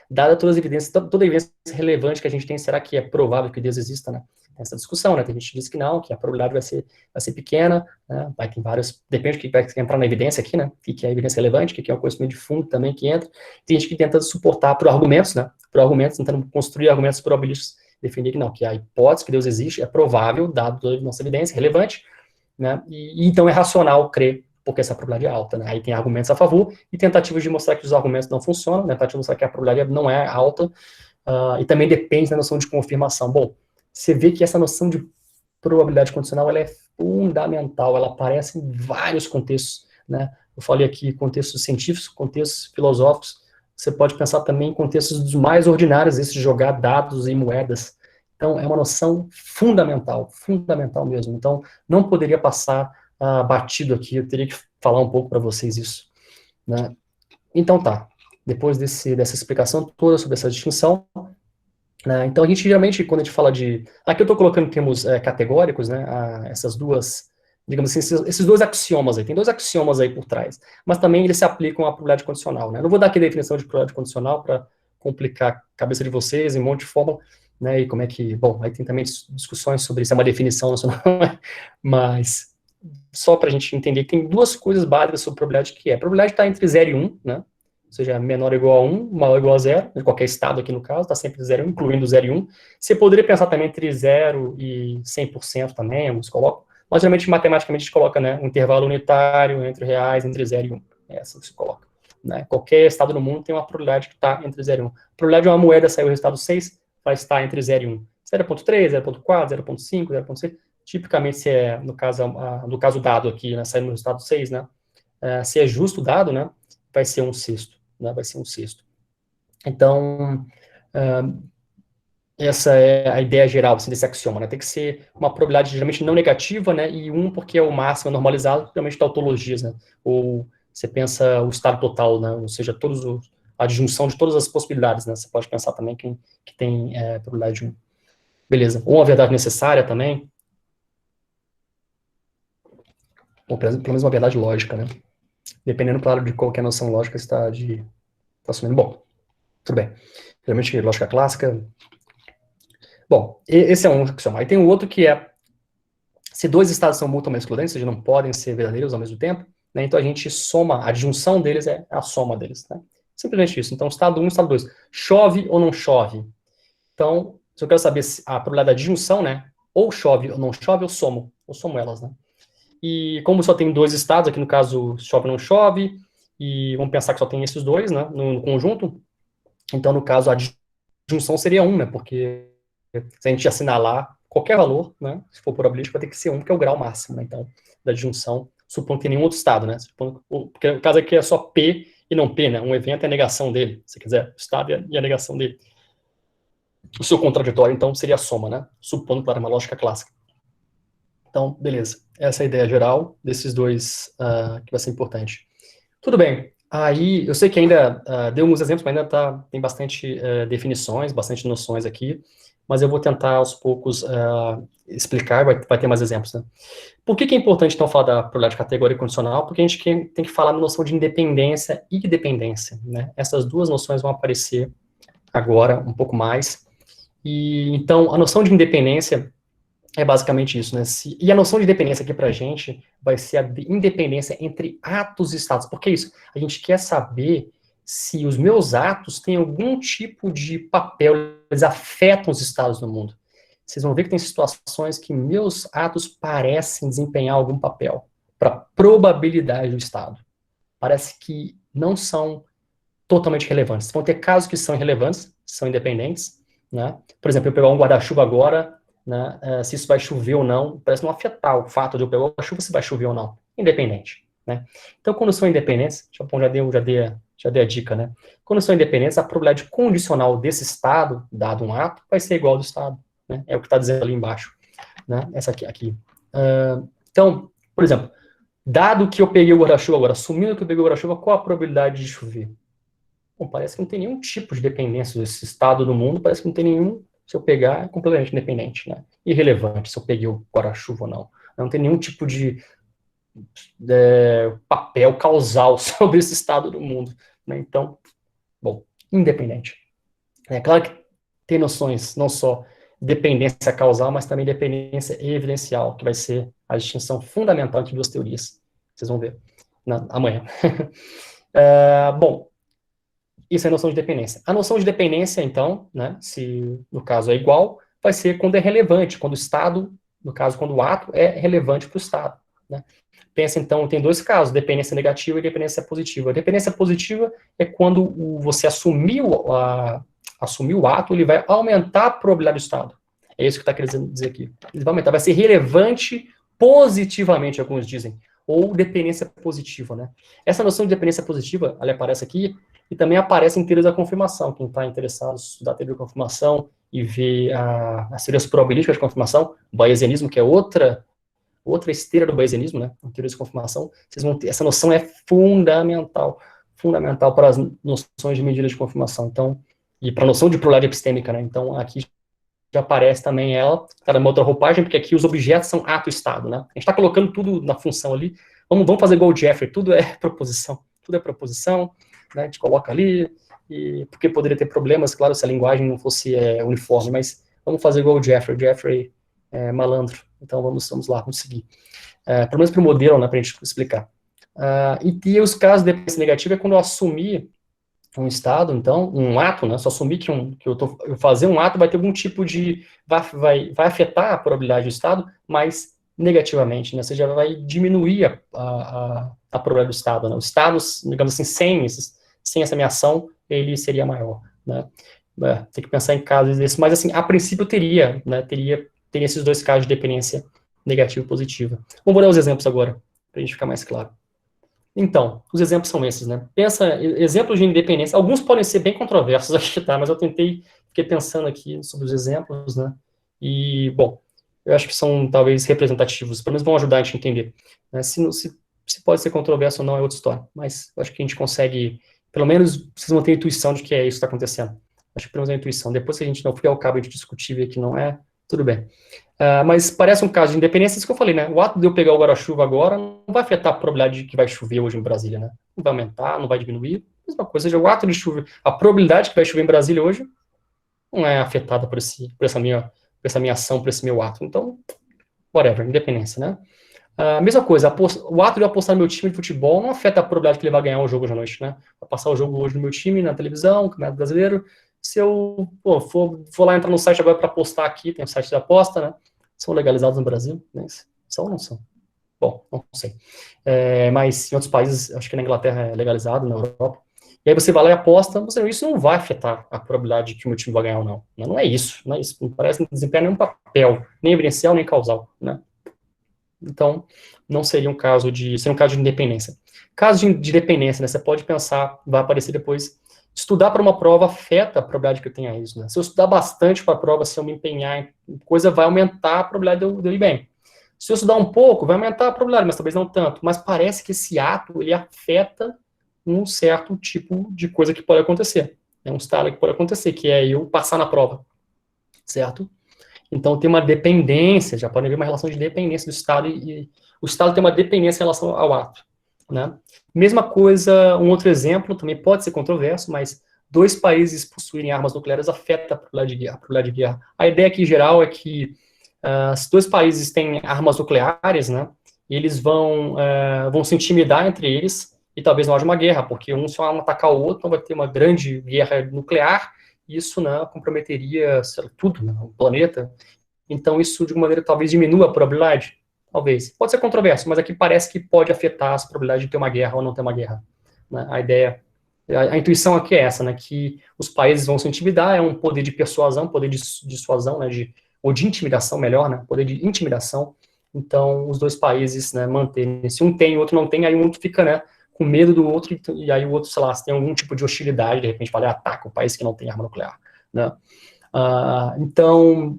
dada todas as evidências, toda a evidência relevante que a gente tem, será que é provável que Deus exista, né? Essa discussão, né? Tem gente que diz que não, que a probabilidade vai ser pequena, né? Vai ter vários, depende do que vai entrar na evidência aqui, né? O que é evidência relevante, o que é o conhecimento de fundo também que entra. Tem gente que tenta suportar por argumentos, né? Por argumentos, tentando construir argumentos probabilísticos, defender que não, que a hipótese que Deus existe é provável, dado toda a nossa evidência, relevante, né? E então é racional crer, porque essa probabilidade é alta, né? Aí tem argumentos a favor e tentativas de mostrar que os argumentos não funcionam, né? Tentativas de mostrar que a probabilidade não é alta, e também depende da noção de confirmação. Bom, você vê que essa noção de probabilidade condicional, ela é fundamental, ela aparece em vários contextos, né? Eu falei aqui contextos científicos, contextos filosóficos, você pode pensar também em contextos dos mais ordinários, esse de jogar dados em moedas. Então, é uma noção fundamental, fundamental mesmo. Então, não poderia passar batido aqui, eu teria que falar um pouco para vocês isso, né? Então tá, depois dessa explicação toda sobre essa distinção, né, então a gente geralmente, quando a gente fala de, aqui eu estou colocando termos categóricos, né, essas duas, digamos assim, esses dois axiomas aí, tem dois axiomas aí por trás, mas também eles se aplicam à probabilidade condicional, né, eu não vou dar aqui a definição de probabilidade condicional para complicar a cabeça de vocês em um monte de forma, né, e como é que, bom, aí tem também discussões sobre se é uma definição nacional, mas só para a gente entender que tem duas coisas básicas sobre probabilidade, que é, a probabilidade está entre 0 e 1, né, ou seja, menor ou igual a 1, maior ou igual a 0, em qualquer estado aqui no caso, está sempre 0 e 1, incluindo 0 e 1. Você poderia pensar também entre 0 e 100% também, alguns colocam, mas geralmente matematicamente a gente coloca, né, um intervalo unitário entre reais, entre 0 e 1, é assim que se coloca. Né? Qualquer estado no mundo tem uma probabilidade que está entre 0 e 1. A probabilidade de uma moeda sair o resultado 6 vai estar entre 0 e 1. 0.3, 0.4, 0.5, 0.6, tipicamente, se é, no caso dado aqui, né, saindo no resultado 6, né, se é justo o dado, né, vai ser um sexto, né, vai ser um sexto. Então, essa é a ideia geral, assim, desse axioma, né, tem que ser uma probabilidade geralmente não negativa, né, e 1 porque é o máximo normalizado, geralmente tautologias, né, ou você pensa o estado total, né, ou seja, a adjunção de todas as possibilidades, né, você pode pensar também que tem probabilidade de 1. Beleza, ou uma verdade necessária também, ou pelo menos uma verdade lógica, né? Dependendo, claro, de qual que é a noção lógica você está assumindo. Bom, tudo bem. Geralmente, lógica clássica. Bom, esse é um axioma. Aí tem o outro que é, se dois estados são mutuamente excludentes, ou seja, não podem ser verdadeiros ao mesmo tempo, né? Então a gente soma, a adjunção deles é a soma deles, né? Simplesmente isso. Então, estado 1 e estado 2. Chove ou não chove? Então, se eu quero saber a probabilidade da adjunção, né? Ou chove ou não chove, eu somo elas, né? E como só tem dois estados, aqui no caso chove ou não chove, e vamos pensar que só tem esses dois, né, no conjunto, então no caso a adjunção seria 1, né, porque se a gente assinalar qualquer valor, né, se for probabilístico, vai ter que ser 1, que é o grau máximo, né, então, da adjunção, supondo que tem nenhum outro estado, né, porque o caso aqui é só P e não P, né, um evento é a negação dele, se quiser, o estado e a negação dele. O seu contraditório, então, seria a soma, né, supondo, claro, uma lógica clássica. Então, beleza. Essa é a ideia geral desses dois que vai ser importante. Tudo bem. Aí, eu sei que ainda deu alguns exemplos, mas ainda tem bastante definições, bastante noções aqui, mas eu vou tentar, aos poucos, explicar, vai ter mais exemplos, né? Por que é importante, então, falar da probabilidade categórica condicional? Porque a gente tem que falar da noção de independência e dependência, né? Essas duas noções vão aparecer agora um pouco mais. E, então, a noção de independência é basicamente isso, né? E a noção de dependência aqui pra gente vai ser a independência entre atos e estados. Por que isso? A gente quer saber se os meus atos têm algum tipo de papel, eles afetam os estados no mundo. vocês vão ver que tem situações que meus atos parecem desempenhar algum papel para a probabilidade do Estado. Parece que não são totalmente relevantes. Vão ter casos que são irrelevantes, são independentes, né? Por exemplo, eu pegar um guarda-chuva agora, né, se isso vai chover ou não, parece não afetar o fato de eu pegar o guarda-chuva se vai chover ou não. Independente, né? Então, quando são independentes, já dei a dica, né? Quando são independentes, a probabilidade condicional desse Estado, dado um ato, vai ser igual ao do Estado, né? É o que está dizendo ali embaixo, né? Essa aqui. Então, por exemplo, dado que eu peguei o guarda-chuva agora, assumindo que eu peguei o guarda-chuva, qual a probabilidade de chover? Bom, parece que não tem nenhum tipo de dependência desse estado do mundo, parece que não tem nenhum, se eu pegar, é completamente independente, né? Irrelevante se eu peguei o guarda-chuva ou não. Não tem nenhum tipo de papel causal sobre esse estado do mundo, né? Então, bom, independente. É claro que tem noções, não só dependência causal, mas também dependência evidencial, que vai ser a distinção fundamental entre duas teorias. Vocês vão ver amanhã. Bom, isso é a noção de dependência. A noção de dependência, então, né, se no caso é igual, vai ser quando é relevante, quando o Estado, no caso, quando o ato é relevante para o Estado, né? Pensa, então, tem dois casos, dependência negativa e dependência positiva. A dependência positiva é quando você assumiu o ato, ele vai aumentar a probabilidade do Estado. É isso que está querendo dizer aqui. Ele vai aumentar, vai ser relevante positivamente, alguns dizem, ou dependência positiva, né? Essa noção de dependência positiva, ela aparece aqui, e também aparece em teorias da confirmação. Quem está interessado em estudar a teoria da confirmação e ver as teorias probabilísticas de confirmação, o bayesianismo, que é outra esteira do bayesianismo, né, em teorias de confirmação, vocês vão ter, essa noção é fundamental para as noções de medida de confirmação. Então, e para a noção de probabilidade epistêmica, né, então aqui já aparece também ela, está numa outra roupagem, porque aqui os objetos são ato-estado, né, a gente está colocando tudo na função ali, vamos fazer igual o Jeffrey, tudo é proposição, né, a gente coloca ali, e porque poderia ter problemas, claro, se a linguagem não fosse uniforme, mas vamos fazer igual o Jeffrey é malandro, então vamos lá, vamos seguir. Pelo menos para o modelo, né, para a gente explicar. E os casos de dependência negativa é quando eu assumir um estado, então, um ato, né, só assumir que eu fazer um ato vai ter algum tipo de, vai afetar a probabilidade do estado, mas negativamente, né, ou seja, vai diminuir a probabilidade do estado, né, os estados, digamos assim, sem essa minha ação, ele seria maior, né, tem que pensar em casos desses, mas assim, a princípio teria esses dois casos de dependência negativa e positiva. Vamos ver os exemplos agora, para a gente ficar mais claro. Então, os exemplos são esses, né? Pensa, exemplos de independência, alguns podem ser bem controversos aqui, tá? Mas eu fiquei pensando aqui sobre os exemplos, né? E, bom, eu acho que são talvez representativos, pelo menos vão ajudar a gente a entender. Né? Se pode ser controverso ou não é outra história, mas eu acho que a gente consegue, pelo menos vocês vão ter intuição de que é isso que está acontecendo. Acho que pelo menos é a intuição. Depois, se a gente não for ao cabo de discutir ver que não é, tudo bem. Mas parece um caso de independência, isso que eu falei, né? O ato de eu pegar o guarda-chuva agora não vai afetar a probabilidade de que vai chover hoje em Brasília, né? Não vai aumentar, não vai diminuir. Mesma coisa, ou seja, o ato de chover, a probabilidade que vai chover em Brasília hoje não é afetada por essa minha ação, por esse meu ato. Então, whatever, independência, né? Mesma coisa, o ato de eu apostar no meu time de futebol não afeta a probabilidade que ele vai ganhar o jogo hoje à noite, né? Vou passar o jogo hoje no meu time, na televisão, Campeonato Brasileiro. Se eu for lá entrar no site agora para apostar aqui, tem o site de aposta, né? São legalizados no Brasil, né? São ou não são? Bom, não sei. Mas em outros países, acho que na Inglaterra é legalizado, na Europa. E aí você vai lá e aposta, isso não vai afetar a probabilidade de que o meu time vai ganhar ou não. Não é isso, não é isso. Não parece que não desempenha nenhum papel, nem evidencial, nem causal, né? Então, não seria um caso de independência. Caso de dependência, né? Você pode pensar, vai aparecer depois. Estudar para uma prova afeta a probabilidade que eu tenha isso, né? Se eu estudar bastante para a prova, se eu me empenhar em coisa, vai aumentar a probabilidade de eu ir bem. Se eu estudar um pouco, vai aumentar a probabilidade, mas talvez não tanto. Mas parece que esse ato, ele afeta um certo tipo de coisa que pode acontecer. É um estado que pode acontecer, que é eu passar na prova, certo? Então tem uma dependência, já pode haver uma relação de dependência do estado, e o estado tem uma dependência em relação ao ato, né? Mesma coisa, um outro exemplo, também pode ser controverso, mas 2 países possuírem armas nucleares afeta a probabilidade de guerra. A ideia aqui geral é que se 2 países têm armas nucleares, né, eles vão se intimidar entre eles e talvez não haja uma guerra, porque se um atacar o outro, então vai ter uma grande guerra nuclear, e isso, né, comprometeria tudo, né, o planeta. Então, isso, de uma maneira, talvez diminua a probabilidade. Talvez. Pode ser controverso, mas aqui parece que pode afetar as probabilidades de ter uma guerra ou não ter uma guerra. Né? A ideia, a intuição aqui é essa, né? Que os países vão se intimidar, é um poder de persuasão, poder de dissuasão, né? Ou de intimidação, melhor, né? Poder de intimidação. Então, os dois países, né, mantêm. Se um tem e o outro não tem, aí um fica, né, com medo do outro, e aí o outro, sei lá, se tem algum tipo de hostilidade, de repente, fala, ataca o país que não tem arma nuclear. Né? Então,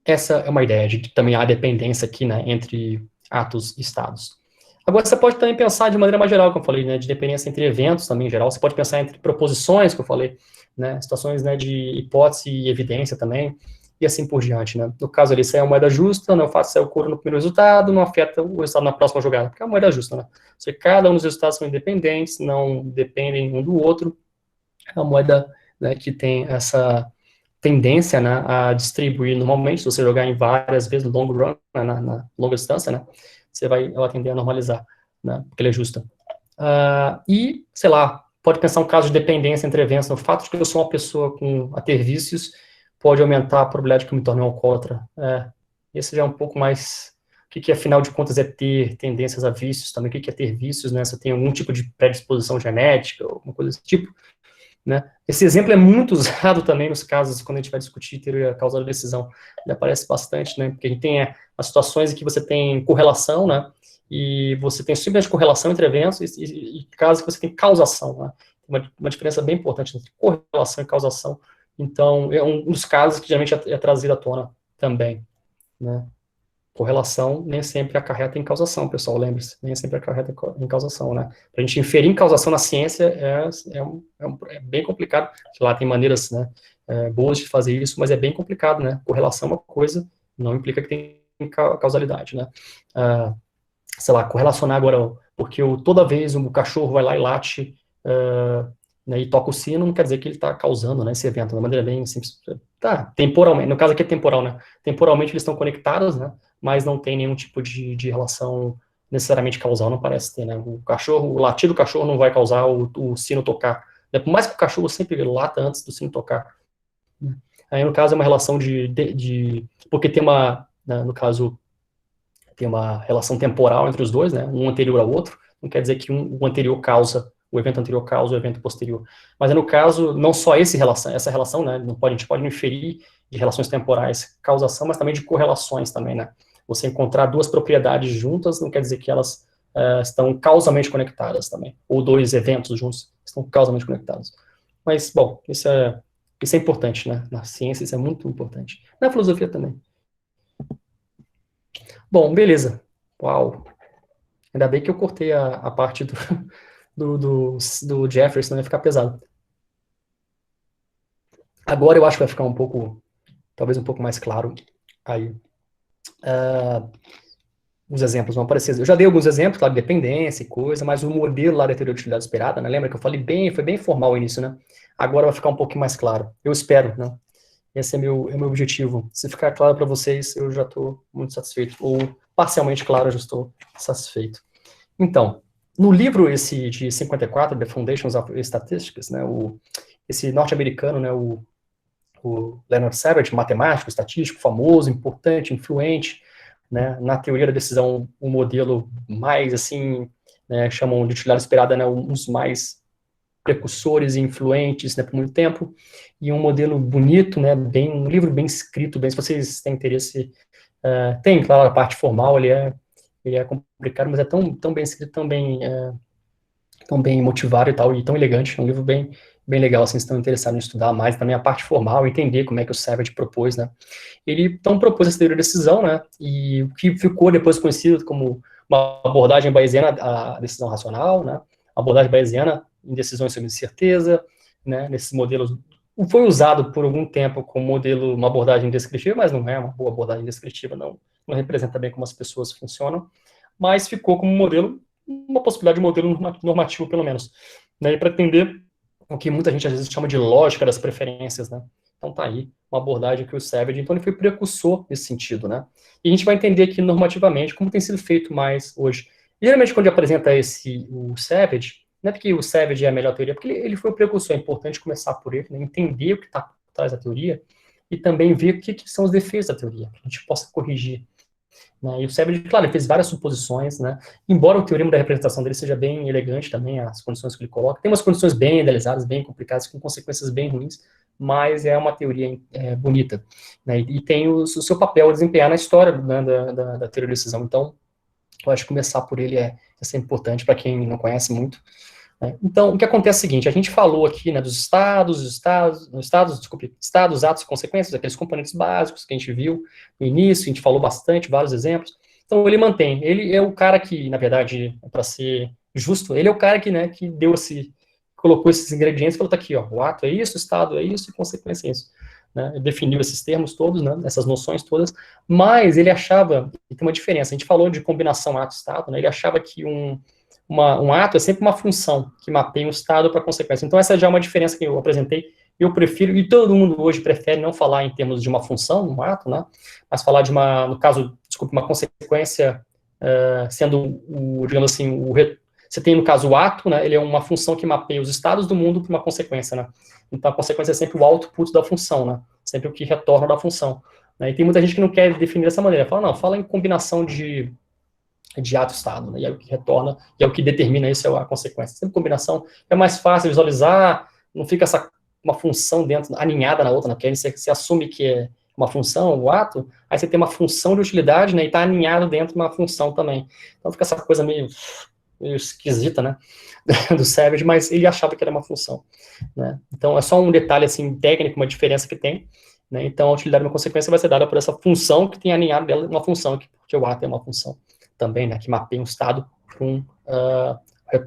essa é uma ideia de que também há dependência aqui, né, entre atos e estados. Agora, você pode também pensar de maneira mais geral, como eu falei, né, de dependência entre eventos também em geral. Você pode pensar entre proposições, que eu falei, né, situações, né, de hipótese e evidência também, e assim por diante, né. No caso ali, se é uma moeda justa, não faço sair o couro no primeiro resultado, não afeta o resultado na próxima jogada, porque é uma moeda justa, né. Se cada um dos resultados são independentes, não dependem um do outro, é uma moeda, né, que tem essa tendência, né, a distribuir normalmente, se você jogar em várias vezes no long run, né, na longa distância, né, ela tender a normalizar, né, porque ela é justa. E, sei lá, pode pensar um caso de dependência entre eventos, no fato de que eu sou uma pessoa a ter vícios, pode aumentar a probabilidade de que eu me torne um alcoólatra. Esse já é um pouco mais, o que afinal de contas é ter tendências a vícios também, o que é ter vícios, né, se tem algum tipo de predisposição genética, alguma coisa desse tipo. Né? Esse exemplo é muito usado também nos casos, quando a gente vai discutir teoria causal da decisão, ele aparece bastante, né? Porque a gente tem as situações em que você tem correlação, né? E você tem simplesmente correlação entre eventos, e casos que você tem causação, né? Tem uma diferença bem importante entre correlação e causação. Então, é um dos casos que geralmente é trazido à tona também, né? Correlação nem sempre acarreta em causação, pessoal, lembre-se, nem sempre acarreta em causação, né? Para a gente inferir em causação na ciência é bem complicado, lá tem maneiras, né, boas de fazer isso, mas é bem complicado, né? Correlação é uma coisa, não implica que tem causalidade, né? Sei lá, correlacionar agora, porque toda vez o cachorro vai lá e late, né, e toca o sino, não quer dizer que ele está causando, né, esse evento, de uma maneira bem simples. Tá, temporalmente, no caso aqui é temporal, né? Temporalmente eles estão conectados, né? Mas não tem nenhum tipo de relação necessariamente causal, não parece ter, né? O latido do cachorro não vai causar o sino tocar. Né? Por mais que o cachorro sempre lata antes do sino tocar. Né? Aí, no caso, é uma relação porque tem né, no caso, tem uma relação temporal entre os dois, né? Um anterior ao outro. Não quer dizer que o anterior causa, o evento anterior causa o evento posterior. Mas, no caso, não só essa relação, né? A gente pode inferir de relações temporais causação, mas também de correlações também, né? Você encontrar duas propriedades juntas não quer dizer que elas estão causalmente conectadas também. Ou dois eventos juntos estão causalmente conectados. Mas, bom, isso é importante, né? Na ciência isso é muito importante. Na filosofia também. Bom, beleza. Uau. Ainda bem que eu cortei a parte do Jeffrey, senão ia ficar pesado. Agora eu acho que vai ficar talvez um pouco mais claro aí. Os exemplos vão aparecer. Eu já dei alguns exemplos, claro, de dependência e coisa, mas o modelo lá da teoria de utilidade esperada, né? Lembra que eu falei foi bem formal o início, né? Agora vai ficar um pouquinho mais claro. Eu espero, né? Esse é meu objetivo. Se ficar claro para vocês, eu já estou muito satisfeito. Ou parcialmente claro, eu já estou satisfeito. Então, no livro esse de 54, The Foundations of Statistics, né, esse norte-americano, né, o Leonard Savage, matemático, estatístico, famoso, importante, influente, né, na teoria da decisão, um modelo mais, assim, né, chamam de utilidade esperada, né, um dos mais precursores e influentes, né, por muito tempo, e um modelo bonito, né, um livro bem escrito, se vocês têm interesse, tem, claro, a parte formal, ele é complicado, mas é tão bem escrito, tão bem motivado e tal, e tão elegante, é um livro bem legal, assim, se estão interessados em estudar mais, também a parte formal, entender como é que o Savage propôs, né. Ele, então, propôs essa teoria da decisão, né, e o que ficou depois conhecido como uma abordagem bayesiana à decisão racional, né, abordagem bayesiana em decisões sobre incerteza, né, nesses modelos, foi usado por algum tempo como modelo, uma abordagem descritiva, mas não é uma boa abordagem descritiva, não representa bem como as pessoas funcionam, mas ficou como modelo, uma possibilidade de modelo normativo, pelo menos, né, e para entender o que muita gente às vezes chama de lógica das preferências, né, então tá aí, uma abordagem que o Savage, então ele foi precursor nesse sentido, né, e a gente vai entender aqui normativamente como tem sido feito mais hoje. Geralmente quando ele apresenta o Savage, não é porque o Savage é a melhor teoria, porque ele foi o precursor, é importante começar por ele, né, entender o que está por trás da teoria, e também ver o que são os defeitos da teoria, que a gente possa corrigir. Né? E o Savage, claro, ele fez várias suposições, né? Embora o teorema da representação dele seja bem elegante também, as condições que ele coloca, tem umas condições bem idealizadas, bem complicadas, com consequências bem ruins, mas é uma teoria bonita, né? E tem o seu papel a desempenhar na história, né, da teoria da decisão. Então, eu acho que começar por ele é sempre importante para quem não conhece muito. Né? Então, o que acontece é o seguinte, a gente falou aqui, né, dos estados, atos e consequências, aqueles componentes básicos que a gente viu no início, a gente falou bastante, vários exemplos. Então, ele mantém, ele é o cara que, na verdade, para ser justo, ele é o cara que, né, que colocou esses ingredientes e falou, tá aqui, ó, o ato é isso, o estado é isso, e consequência é isso. Né? Ele definiu esses termos todos, né, essas noções todas, mas ele achava, e tem uma diferença, a gente falou de combinação ato-estado, né, ele achava que um ato é sempre uma função que mapeia um estado para a consequência. Então, essa já é uma diferença que eu apresentei. Eu prefiro, e todo mundo hoje prefere não falar em termos de uma função, um ato, né, mas falar de no caso, desculpe, uma consequência, sendo, digamos assim, você tem, no caso, o ato, né, ele é uma função que mapeia os estados do mundo para uma consequência, né. Então, a consequência é sempre o output da função, né, sempre o que retorna da função. Né, e tem muita gente que não quer definir dessa maneira. Fala, não, fala em combinação de ato-estado, né? E é o que retorna, e é o que determina isso, é a consequência. Sempre combinação, é mais fácil visualizar, não fica uma função dentro, aninhada na outra, né? Porque aí você assume que é uma função, o ato, aí você tem uma função de utilidade, né, e está aninhado dentro de uma função também. Então fica essa coisa meio esquisita, né, do Savage, mas ele achava que era uma função, né. Então é só um detalhe, assim, técnico, uma diferença que tem, né, então a utilidade de uma consequência vai ser dada por essa função que tem aninhado dela uma função, porque o ato é uma função também, né, que mapeia um estado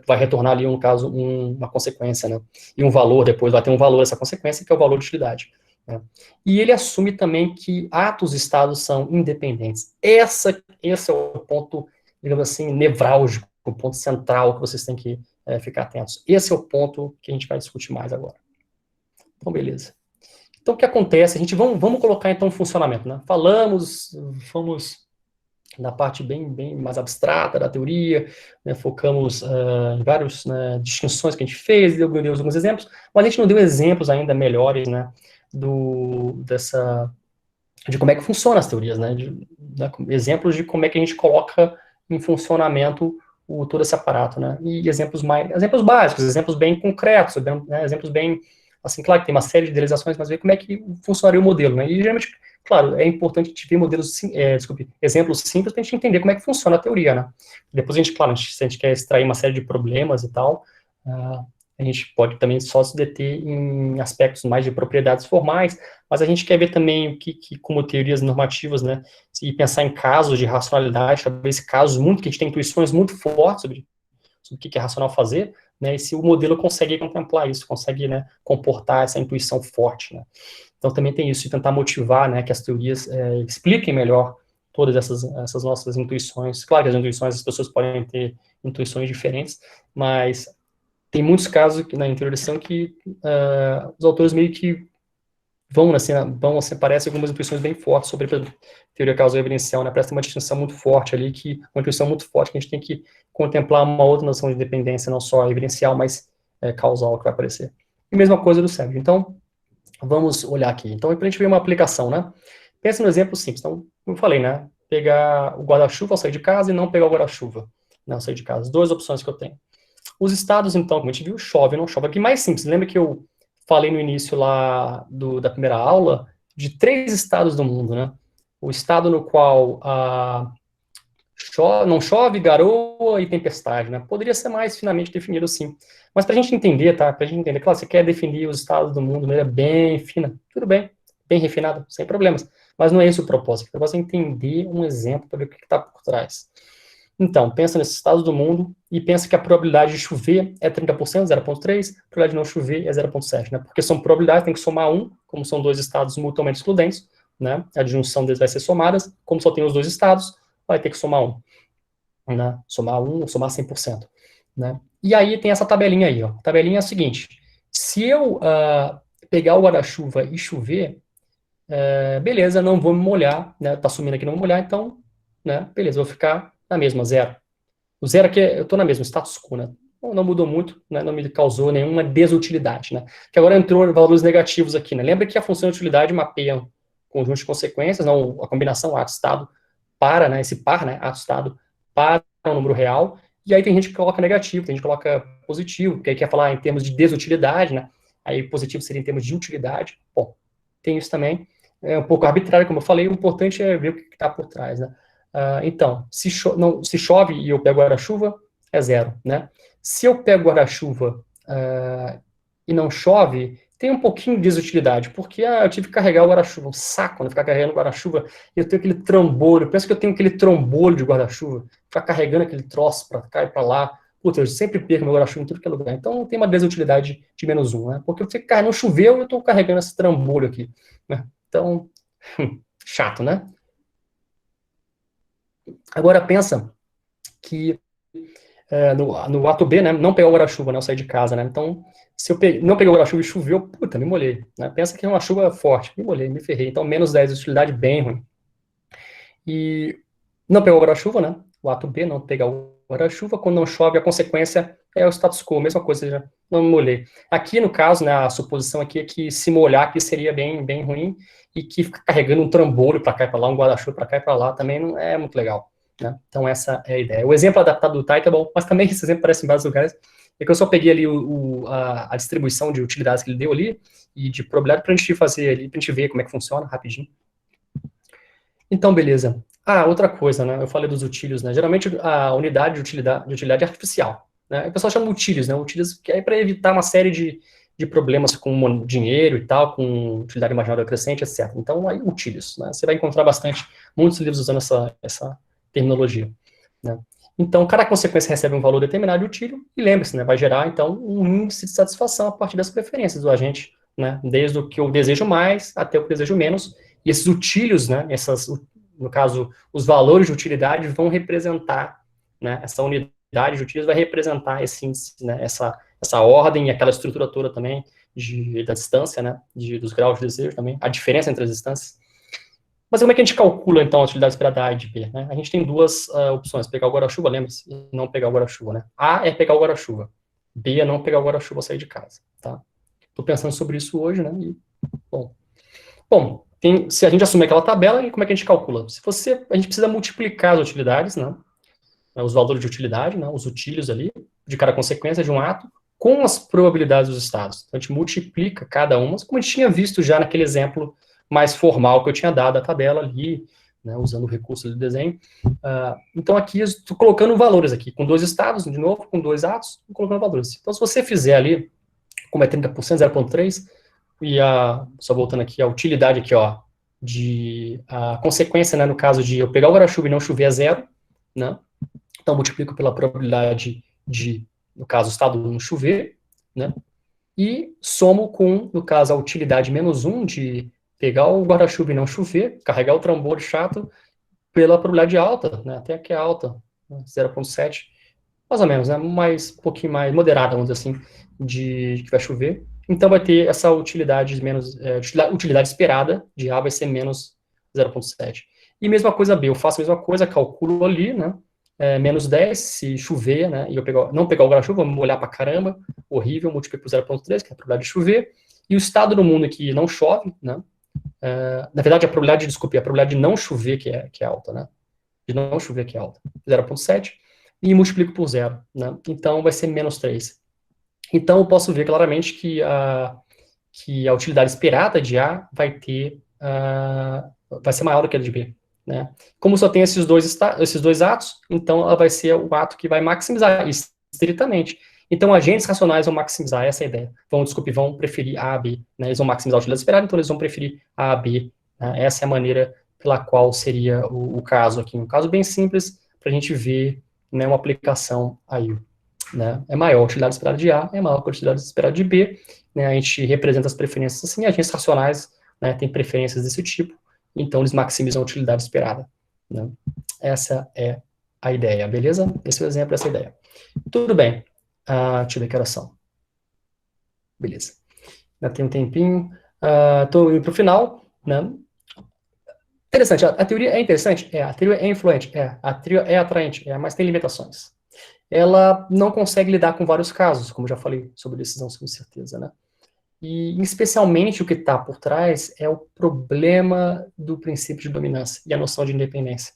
vai retornar ali, no caso, uma consequência, né, e um valor, depois vai ter um valor essa consequência, que é o valor de utilidade. Né. E ele assume também que atos e estados são independentes. Esse é o ponto, digamos assim, nevrálgico, o ponto central que vocês têm que ficar atentos. Esse é o ponto que a gente vai discutir mais agora. Então, beleza. Então, o que acontece? Vamos colocar, então, um funcionamento, né? Fomos na parte bem mais abstrata da teoria, né, focamos em várias, né, distinções que a gente fez, deu alguns exemplos, mas a gente não deu exemplos ainda melhores, né, de como é que funcionam as teorias, né, exemplos de como é que a gente coloca em funcionamento todo esse aparato, né, e exemplos básicos, exemplos bem concretos, né, exemplos bem, assim, claro que tem uma série de idealizações, mas ver como é que funcionaria o modelo, né, e geralmente, claro, é importante a gente ver exemplos simples para a gente entender como é que funciona a teoria, né, depois a gente, claro, se a gente quer extrair uma série de problemas e tal, a gente pode também só se deter em aspectos mais de propriedades formais, mas a gente quer ver também como teorias normativas, né, e pensar em casos de racionalidade, talvez casos que a gente tem intuições muito fortes sobre o que é racional fazer, né, e se o modelo consegue contemplar isso, consegue, né, comportar essa intuição forte, né. Então também tem isso, de tentar motivar, né, que as teorias expliquem melhor todas essas nossas intuições. Claro que as intuições, as pessoas podem ter intuições diferentes, mas tem muitos casos na introdução que os autores meio que vão, assim, aparecem algumas intuições bem fortes sobre a teoria causal evidencial, né, parece uma distinção muito forte ali, uma intuição muito forte, que a gente tem que contemplar uma outra noção de dependência, não só evidencial, mas causal, que vai aparecer. E mesma coisa do Savage. Então, vamos olhar aqui. Então, para a gente ver uma aplicação, né, pensa no exemplo simples. Então, como eu falei, né, pegar o guarda-chuva ao sair de casa e não pegar o guarda-chuva, né, ao sair de casa. As duas opções que eu tenho. Os estados, então, como a gente viu, chove ou não chove. Aqui mais simples, lembra que eu falei no início lá da primeira aula de 3 estados do mundo, né? O estado no qual não chove, garoa e tempestade, né? Poderia ser mais finamente definido assim. Mas para a gente entender, tá? Para a gente entender, claro, você quer definir os estados do mundo de maneira bem fina, tudo bem, bem refinado, sem problemas. Mas não é esse o propósito. O propósito é entender um exemplo para ver o que está por trás. Então, pensa nesses estados do mundo e pensa que a probabilidade de chover é 30%, 0,3%, a probabilidade de não chover é 0,7%, né? Porque são probabilidades, tem que somar 1, como são dois estados mutuamente excludentes, né? A disjunção deles vai ser somadas, como só tem os dois estados, vai ter que somar 1, né? Somar 1 ou somar 100%, né? E aí tem essa tabelinha aí, ó. A tabelinha é a seguinte, se eu pegar o guarda-chuva e chover, beleza, não vou me molhar, né? Tá assumindo aqui não vou molhar, então, né? Beleza, vou ficar na mesma, 0. O 0 aqui, eu estou na mesma, status quo, né? não mudou muito, né, não me causou nenhuma desutilidade, né, que agora entrou valores negativos aqui, né, lembra que a função de utilidade mapeia um conjunto de consequências, não, a combinação ato-estado para, né, esse par, né, ato-estado para um número real, e aí tem gente que coloca negativo, tem gente que coloca positivo, que aí quer falar em termos de desutilidade, né, aí positivo seria em termos de utilidade, bom, tem isso também, é um pouco arbitrário, como eu falei, o importante é ver o que está por trás, né. Então, se chove e eu pego guarda-chuva, é zero, né. Se eu pego guarda-chuva e não chove, tem um pouquinho de desutilidade, porque eu tive que carregar o guarda-chuva, um saco, né, ficar carregando o guarda-chuva, e eu tenho aquele trambolho, penso que eu tenho aquele trombolho de guarda-chuva, ficar carregando aquele troço para cá e para lá, puta, eu sempre perco meu guarda-chuva em tudo que é lugar, então tem uma desutilidade de -1, né, porque eu fico carregando, não choveu e eu estou carregando esse trambolho aqui, né, então, chato, né. Agora pensa que no ato B, né, não pegar o guarda-chuva, né, eu saí de casa, né, então, se eu não peguei o guarda-chuva e choveu, puta, me molhei, né, pensa que é uma chuva forte, me molhei, me ferrei, então -10, utilidade bem ruim. E não pegar o guarda-chuva, né, o ato B, não pegar o guarda-chuva, quando não chove, a consequência é o status quo, mesma coisa, já não me molhei. Aqui, no caso, né, a suposição aqui é que se molhar aqui seria bem, bem ruim, e que ficar carregando um trambolho para cá e para lá, um guarda-chuva para cá e para lá, também não é muito legal. Né? Então, essa é a ideia. O exemplo adaptado do Type é bom, mas também esse exemplo aparece em vários lugares, é que eu só peguei ali a distribuição de utilidades que ele deu ali, e de probabilidade para a gente fazer ali, para a gente ver como é que funciona, rapidinho. Então, beleza. Outra coisa, né, eu falei dos utilities, né, geralmente a unidade de utilidade é artificial, né, o pessoal chama utilities, né, utilities que é para evitar uma série de problemas com dinheiro e tal, com utilidade marginal crescente, etc. Então, aí, utilities, né, você vai encontrar muitos livros usando essa terminologia, né. Então, cada consequência recebe um valor determinado de utility, e lembre-se, né, vai gerar, então, um índice de satisfação a partir das preferências do agente, né, desde o que eu desejo mais até o que eu desejo menos, e esses utilities, né, no caso, os valores de utilidade vão representar, né, essa unidade de utilidade vai representar esse índice, né, essa ordem e aquela estrutura toda também da distância, né, dos graus de desejo também, a diferença entre as distâncias. Mas como é que a gente calcula, então, a utilidade esperada A e de B? Né? A gente tem duas opções, pegar o guarda-chuva, lembra-se, e não pegar o guarda-chuva, né? A é pegar o guarda-chuva, B é não pegar o guarda-chuva, sair de casa, tá? Tô pensando sobre isso hoje, né, e, bom, se a gente assumir aquela tabela, e como é que a gente calcula? A gente precisa multiplicar as utilidades, né, os valores de utilidade, né, os utilities ali, de cada consequência de um ato, com as probabilidades dos estados. Então, a gente multiplica cada uma, como a gente tinha visto já naquele exemplo mais formal que eu tinha dado a tabela ali, né, usando o recurso do desenho. Então, aqui eu estou colocando valores aqui, com 2 estados, de novo, com 2 atos, colocando valores. Então, se você fizer ali, como é 30%, 0,3%, e só voltando aqui, a utilidade aqui, ó, a consequência, né, no caso de eu pegar o guarda-chuva e não chover é 0, né, então multiplico pela probabilidade no caso, o estado não chover, né, e somo com, no caso, a utilidade -1 de pegar o guarda-chuva e não chover, carregar o trambolho chato, pela probabilidade alta, né, até que é alta, né, 0,7, mais ou menos, né, um pouquinho mais moderada, vamos dizer assim, de que vai chover. Então, vai ter essa utilidade utilidade esperada de A vai ser menos 0,7. E mesma coisa B, eu faço a mesma coisa, calculo ali, né, -10, se chover, né, e eu não pegar o guarda-chuva, vou molhar pra caramba, horrível, multiplico por 0,3, que é a probabilidade de chover, e o estado do mundo que não chove, né, na verdade, a probabilidade de não chover que é alta, né, de não chover que é alta, 0,7, e multiplico por 0, né, então vai ser -3. Então, eu posso ver claramente que a utilidade esperada de A vai ser maior do que a de B, né? Como só tem esses dois atos, então ela vai ser o ato que vai maximizar estritamente. Então, agentes racionais vão maximizar, essa é a ideia. Vão preferir A a B, né? Eles vão maximizar a utilidade esperada, então eles vão preferir A a B, né? Essa é a maneira pela qual seria o caso aqui. Um caso bem simples, para a gente ver, né, uma aplicação aí. Né, é maior a utilidade esperada de A, é maior que a utilidade esperada de B, né, a gente representa as preferências assim, agentes racionais, né, têm preferências desse tipo, então eles maximizam a utilidade esperada. Né. Essa é a ideia, beleza? Esse é o exemplo dessa ideia. Tudo bem, deixa eu ver que horas são. Beleza. Ainda tem um tempinho, estou indo para o final, né. Interessante, a teoria é interessante? A teoria é influente? A teoria é atraente? Mas tem limitações. ela não consegue lidar com vários casos, como já falei sobre decisão sobre certeza, né? E, especialmente, o que está por trás é o problema do princípio de dominância e a noção de independência.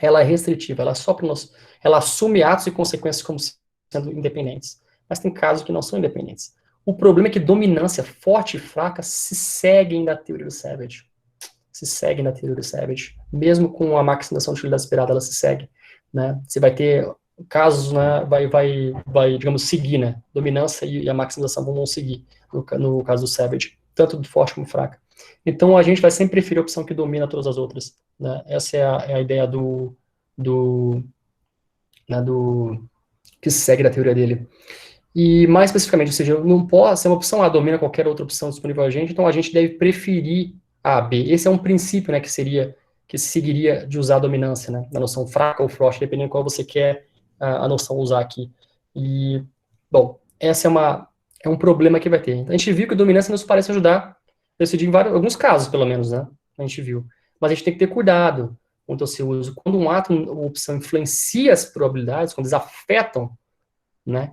Ela é restritiva, ela assume atos e consequências como sendo independentes, mas tem casos que não são independentes. O problema é que dominância forte e fraca se seguem na teoria do Savage. Se seguem na teoria do Savage. Mesmo com a maximização de utilidade esperada, ela se segue. Né? Você vai ter casos, né, vai, digamos, seguir, né? Dominância e a maximização vão seguir, no caso do Savage, tanto do forte como fraca. Então, a gente vai sempre preferir a opção que domina todas as outras. Né? Essa é a ideia né, que se segue da teoria dele. E, mais especificamente, ou seja, não pode ser uma opção A domina qualquer outra opção disponível a gente, então a gente deve preferir A, B. Esse é um princípio, né, que se seguiria de usar a dominância, né, na noção fraca ou forte, dependendo de qual você quer a noção usar aqui. E, bom, essa é um problema que vai ter. Então, a gente viu que a dominância nos parece ajudar a decidir em alguns casos, pelo menos, né, a gente viu. Mas a gente tem que ter cuidado quanto ao seu uso. Quando um ato ou opção influencia as probabilidades, quando eles afetam, né,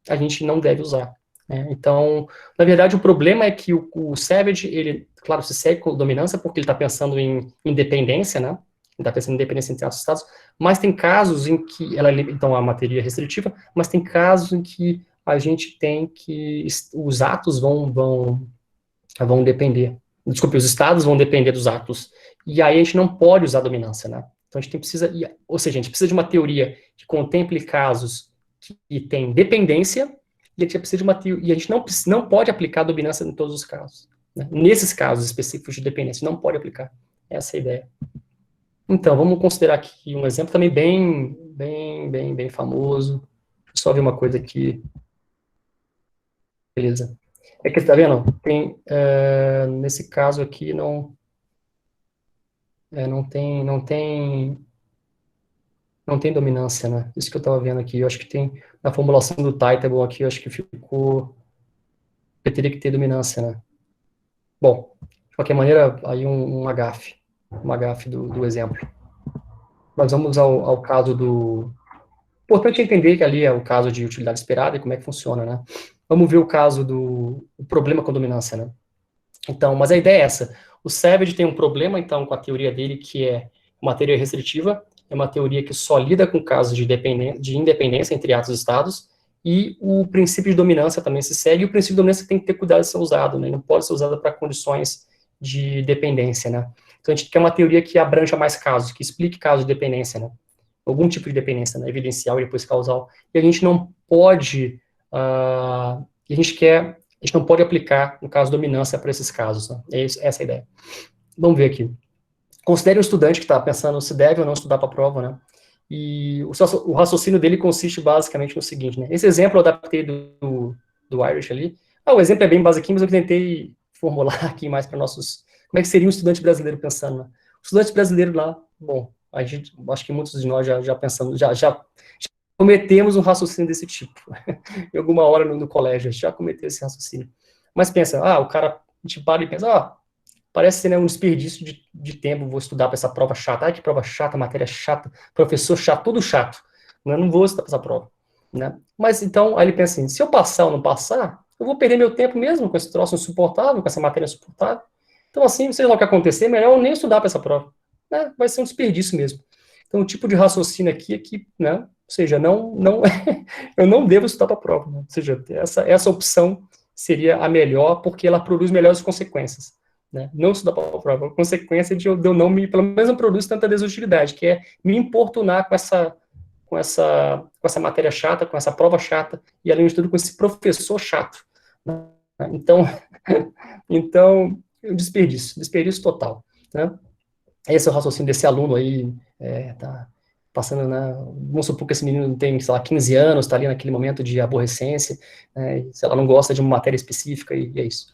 a gente não deve usar. Né? Então, na verdade, o problema é que o Savage, ele, claro, se segue com dominância porque ele está pensando em independência, né? Ele está pensando em independência entre os estados, mas tem casos em que então, a matéria é restritiva, mas tem casos em que a gente tem que os atos vão depender. Desculpe, os estados vão depender dos atos. E aí a gente não pode usar dominância, né? Então a gente ou seja, a gente precisa de uma teoria que contemple casos que tem dependência, e a gente precisa de uma teoria, e a gente não pode aplicar a dominância em todos os casos. Né? Nesses casos específicos de dependência, não pode aplicar. Essa é a ideia. Então, vamos considerar aqui um exemplo também bem famoso. Deixa eu só ver uma coisa aqui. Beleza. É que, tá vendo? Nesse caso aqui, não tem dominância, né? Isso que eu estava vendo aqui. Eu acho que tem, na formulação do Teitable aqui, eu acho que ficou, eu teria que ter dominância, né? Bom, de qualquer maneira, aí um agafe do exemplo. Mas vamos ao caso do... Importante entender que ali é o caso de utilidade esperada e como é que funciona, né? Vamos ver o caso o problema com dominância, né? Então, mas a ideia é essa. O Savage tem um problema, então, com a teoria dele, que é uma teoria restritiva, é uma teoria que só lida com casos de independência entre atos e estados, e o princípio de dominância também se segue, e o princípio de dominância tem que ter cuidado de ser usado, né? Não pode ser usado para condições de dependência, né? Então, a gente quer uma teoria que abranja mais casos, que explique casos de dependência, né? Algum tipo de dependência, né? Evidencial e depois causal. E a gente não pode... a gente não pode aplicar, no caso, dominância para esses casos. Né? Essa é a ideia. Vamos ver aqui. Considere um estudante que está pensando se deve ou não estudar para a prova, né? E o raciocínio dele consiste basicamente no seguinte, né? Esse exemplo eu adaptei do Irish ali. O exemplo é bem basiquinho, mas eu tentei formular aqui mais para nossos... Como é que seria um estudante brasileiro pensando, né? O estudante brasileiro lá, bom, acho que muitos de nós já pensamos, já cometemos um raciocínio desse tipo. Em alguma hora no colégio, a gente já cometeu esse raciocínio. Mas pensa, o cara, a gente para e pensa, parece ser, né, um desperdício de tempo, vou estudar para essa prova chata. Que prova chata, matéria chata, professor chato, tudo chato. Eu não vou estudar para essa prova. Né? Mas então, aí ele pensa assim, se eu passar ou não passar, eu vou perder meu tempo mesmo com esse troço insuportável, com essa matéria insuportável. Então, assim, sei lá o que acontecer, melhor eu nem estudar para essa prova. Né? Vai ser um desperdício mesmo. Então, o tipo de raciocínio aqui é que, né, ou seja, eu não devo estudar para a prova. Né? Ou seja, essa opção seria a melhor, porque ela produz melhores consequências. Né? Não estudar para a prova. A consequência de eu não pelo menos não produz tanta desutilidade, que é me importunar com essa matéria chata, com essa prova chata, e além de tudo, com esse professor chato. Né? Então, desperdício total. Né? Esse é o raciocínio desse aluno aí, tá passando, né, vamos supor que esse menino tem, sei lá, 15 anos, tá ali naquele momento de aborrecência, né, se ela não gosta de uma matéria específica, e é isso.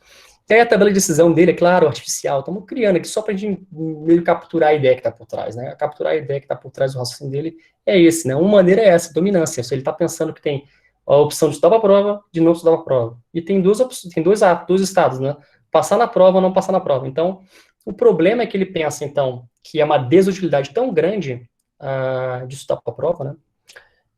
E aí a tabela de decisão dele, é claro, artificial, estamos criando aqui só para a gente meio capturar a ideia que está por trás, né, capturar a ideia que está por trás do raciocínio dele é esse, né, uma maneira é essa, dominância, se ele está pensando que tem a opção de estudar para a prova, de não estudar para a prova, e tem dois estados, né, passar na prova ou não passar na prova, então, o problema é que ele pensa, então, que é uma desutilidade tão grande de estudar para a prova, né,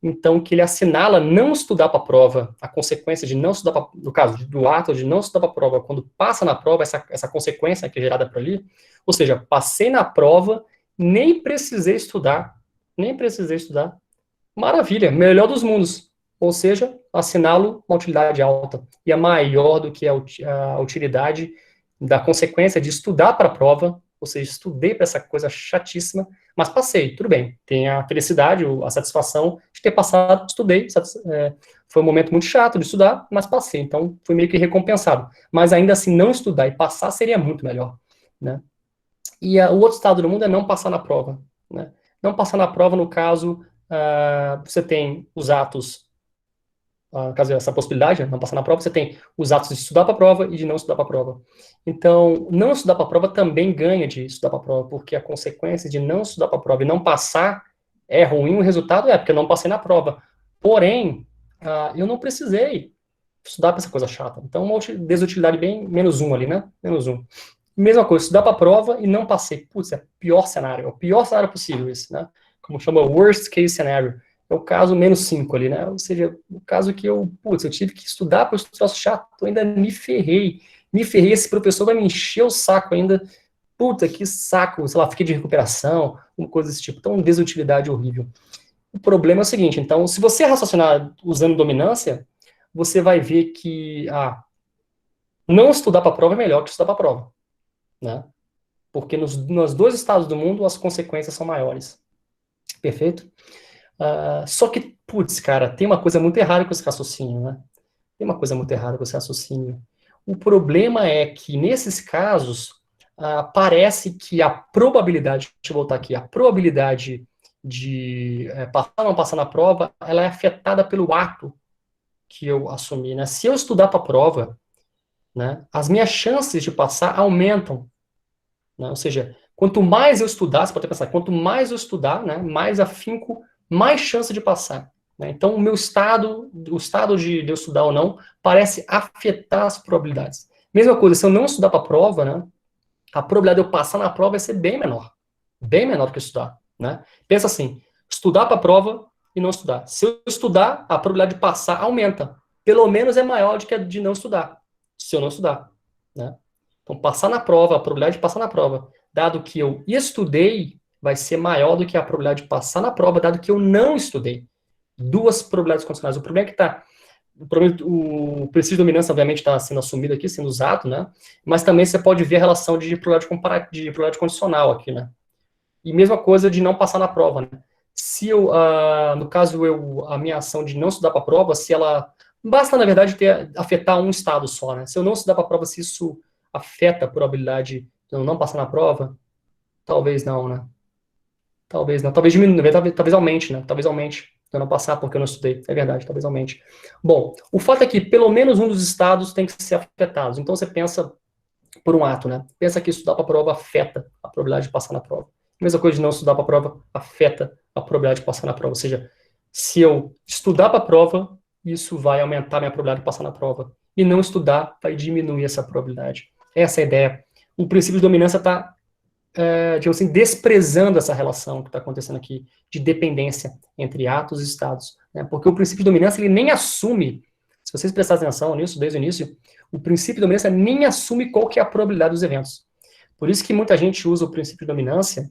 então que ele assinala não estudar para a prova, a consequência de não estudar, no caso do ato de não estudar para a prova, quando passa na prova, essa consequência que é gerada por ali, ou seja, passei na prova, nem precisei estudar, maravilha, melhor dos mundos, ou seja, assinalo uma utilidade alta, e é maior do que a utilidade da consequência de estudar para a prova, ou seja, estudei para essa coisa chatíssima, mas passei, tudo bem. Tem a felicidade, a satisfação de ter passado, estudei, foi um momento muito chato de estudar, mas passei, então fui meio que recompensado. Mas ainda assim, não estudar e passar seria muito melhor, né? E o outro estado do mundo é não passar na prova, né? Não passar na prova, no caso, você tem os atos, caso essa possibilidade, né, não passar na prova, você tem os atos de estudar para a prova e de não estudar para a prova. Então, não estudar para a prova também ganha de estudar para a prova, porque a consequência de não estudar para a prova e não passar é ruim, o resultado é porque eu não passei na prova. Porém, eu não precisei estudar para essa coisa chata. Então, uma desutilidade bem menos um ali, né? Menos um. Mesma coisa, estudar para a prova e não passei. Putz, é o pior cenário possível esse, né? Como chama worst case scenario. É o caso menos 5 ali, né? Ou seja, o caso que eu tive que estudar para o troço chato, ainda me ferrei, esse professor vai me encher o saco ainda, puta, que saco, sei lá, fiquei de recuperação, uma coisa desse tipo, então desutilidade horrível. O problema é o seguinte, então, se você raciocinar usando dominância, você vai ver que, não estudar para a prova é melhor que estudar para a prova, né? Porque nos dois estados do mundo as consequências são maiores. Perfeito? Só que, putz, cara, tem uma coisa muito errada com esse raciocínio, né? Tem uma coisa muito errada com esse raciocínio. O problema é que, nesses casos, parece que a probabilidade, deixa eu voltar aqui, a probabilidade de passar ou não passar na prova, ela é afetada pelo ato que eu assumi, né? Se eu estudar para a prova, né, as minhas chances de passar aumentam, né? Ou seja, quanto mais eu estudar, você pode pensar, quanto mais eu estudar, né, mais afinco, mais chance de passar, né? Então, o estado de eu estudar ou não, parece afetar as probabilidades. Mesma coisa, se eu não estudar para a prova, né, a probabilidade de eu passar na prova vai ser bem menor do que estudar, né? Pensa assim, estudar para a prova e não estudar. Se eu estudar, a probabilidade de passar aumenta. Pelo menos é maior do que a de não estudar, se eu não estudar, né? Então, passar na prova, a probabilidade de passar na prova, dado que eu estudei, vai ser maior do que a probabilidade de passar na prova, dado que eu não estudei. Duas probabilidades condicionais. O problema é que o princípio de dominância, obviamente, está sendo assumido aqui, sendo usado, né? Mas também você pode ver a relação de probabilidade condicional aqui, né? E mesma coisa de não passar na prova, né? Se eu, no caso, a minha ação de não estudar para a prova, se ela... Basta, na verdade, afetar um estado só, né? Se eu não estudar para a prova, se isso afeta a probabilidade de eu não passar na prova, talvez não, né? Talvez não. Talvez diminua, talvez aumente, né? Talvez aumente. Eu não passar porque eu não estudei. É verdade, talvez aumente. Bom, o fato é que pelo menos um dos estados tem que ser afetado. Então você pensa por um ato, né? Pensa que estudar para a prova afeta a probabilidade de passar na prova. A mesma coisa de não estudar para a prova afeta a probabilidade de passar na prova. Ou seja, se eu estudar para a prova, isso vai aumentar a minha probabilidade de passar na prova. E não estudar vai diminuir essa probabilidade. Essa é a ideia. O princípio de dominância está, digamos assim, desprezando essa relação que está acontecendo aqui, de dependência entre atos e estados, né? Porque o princípio de dominância, ele nem assume, se vocês prestarem atenção nisso desde o início, o princípio de dominância nem assume qual que é a probabilidade dos eventos. Por isso que muita gente usa o princípio de dominância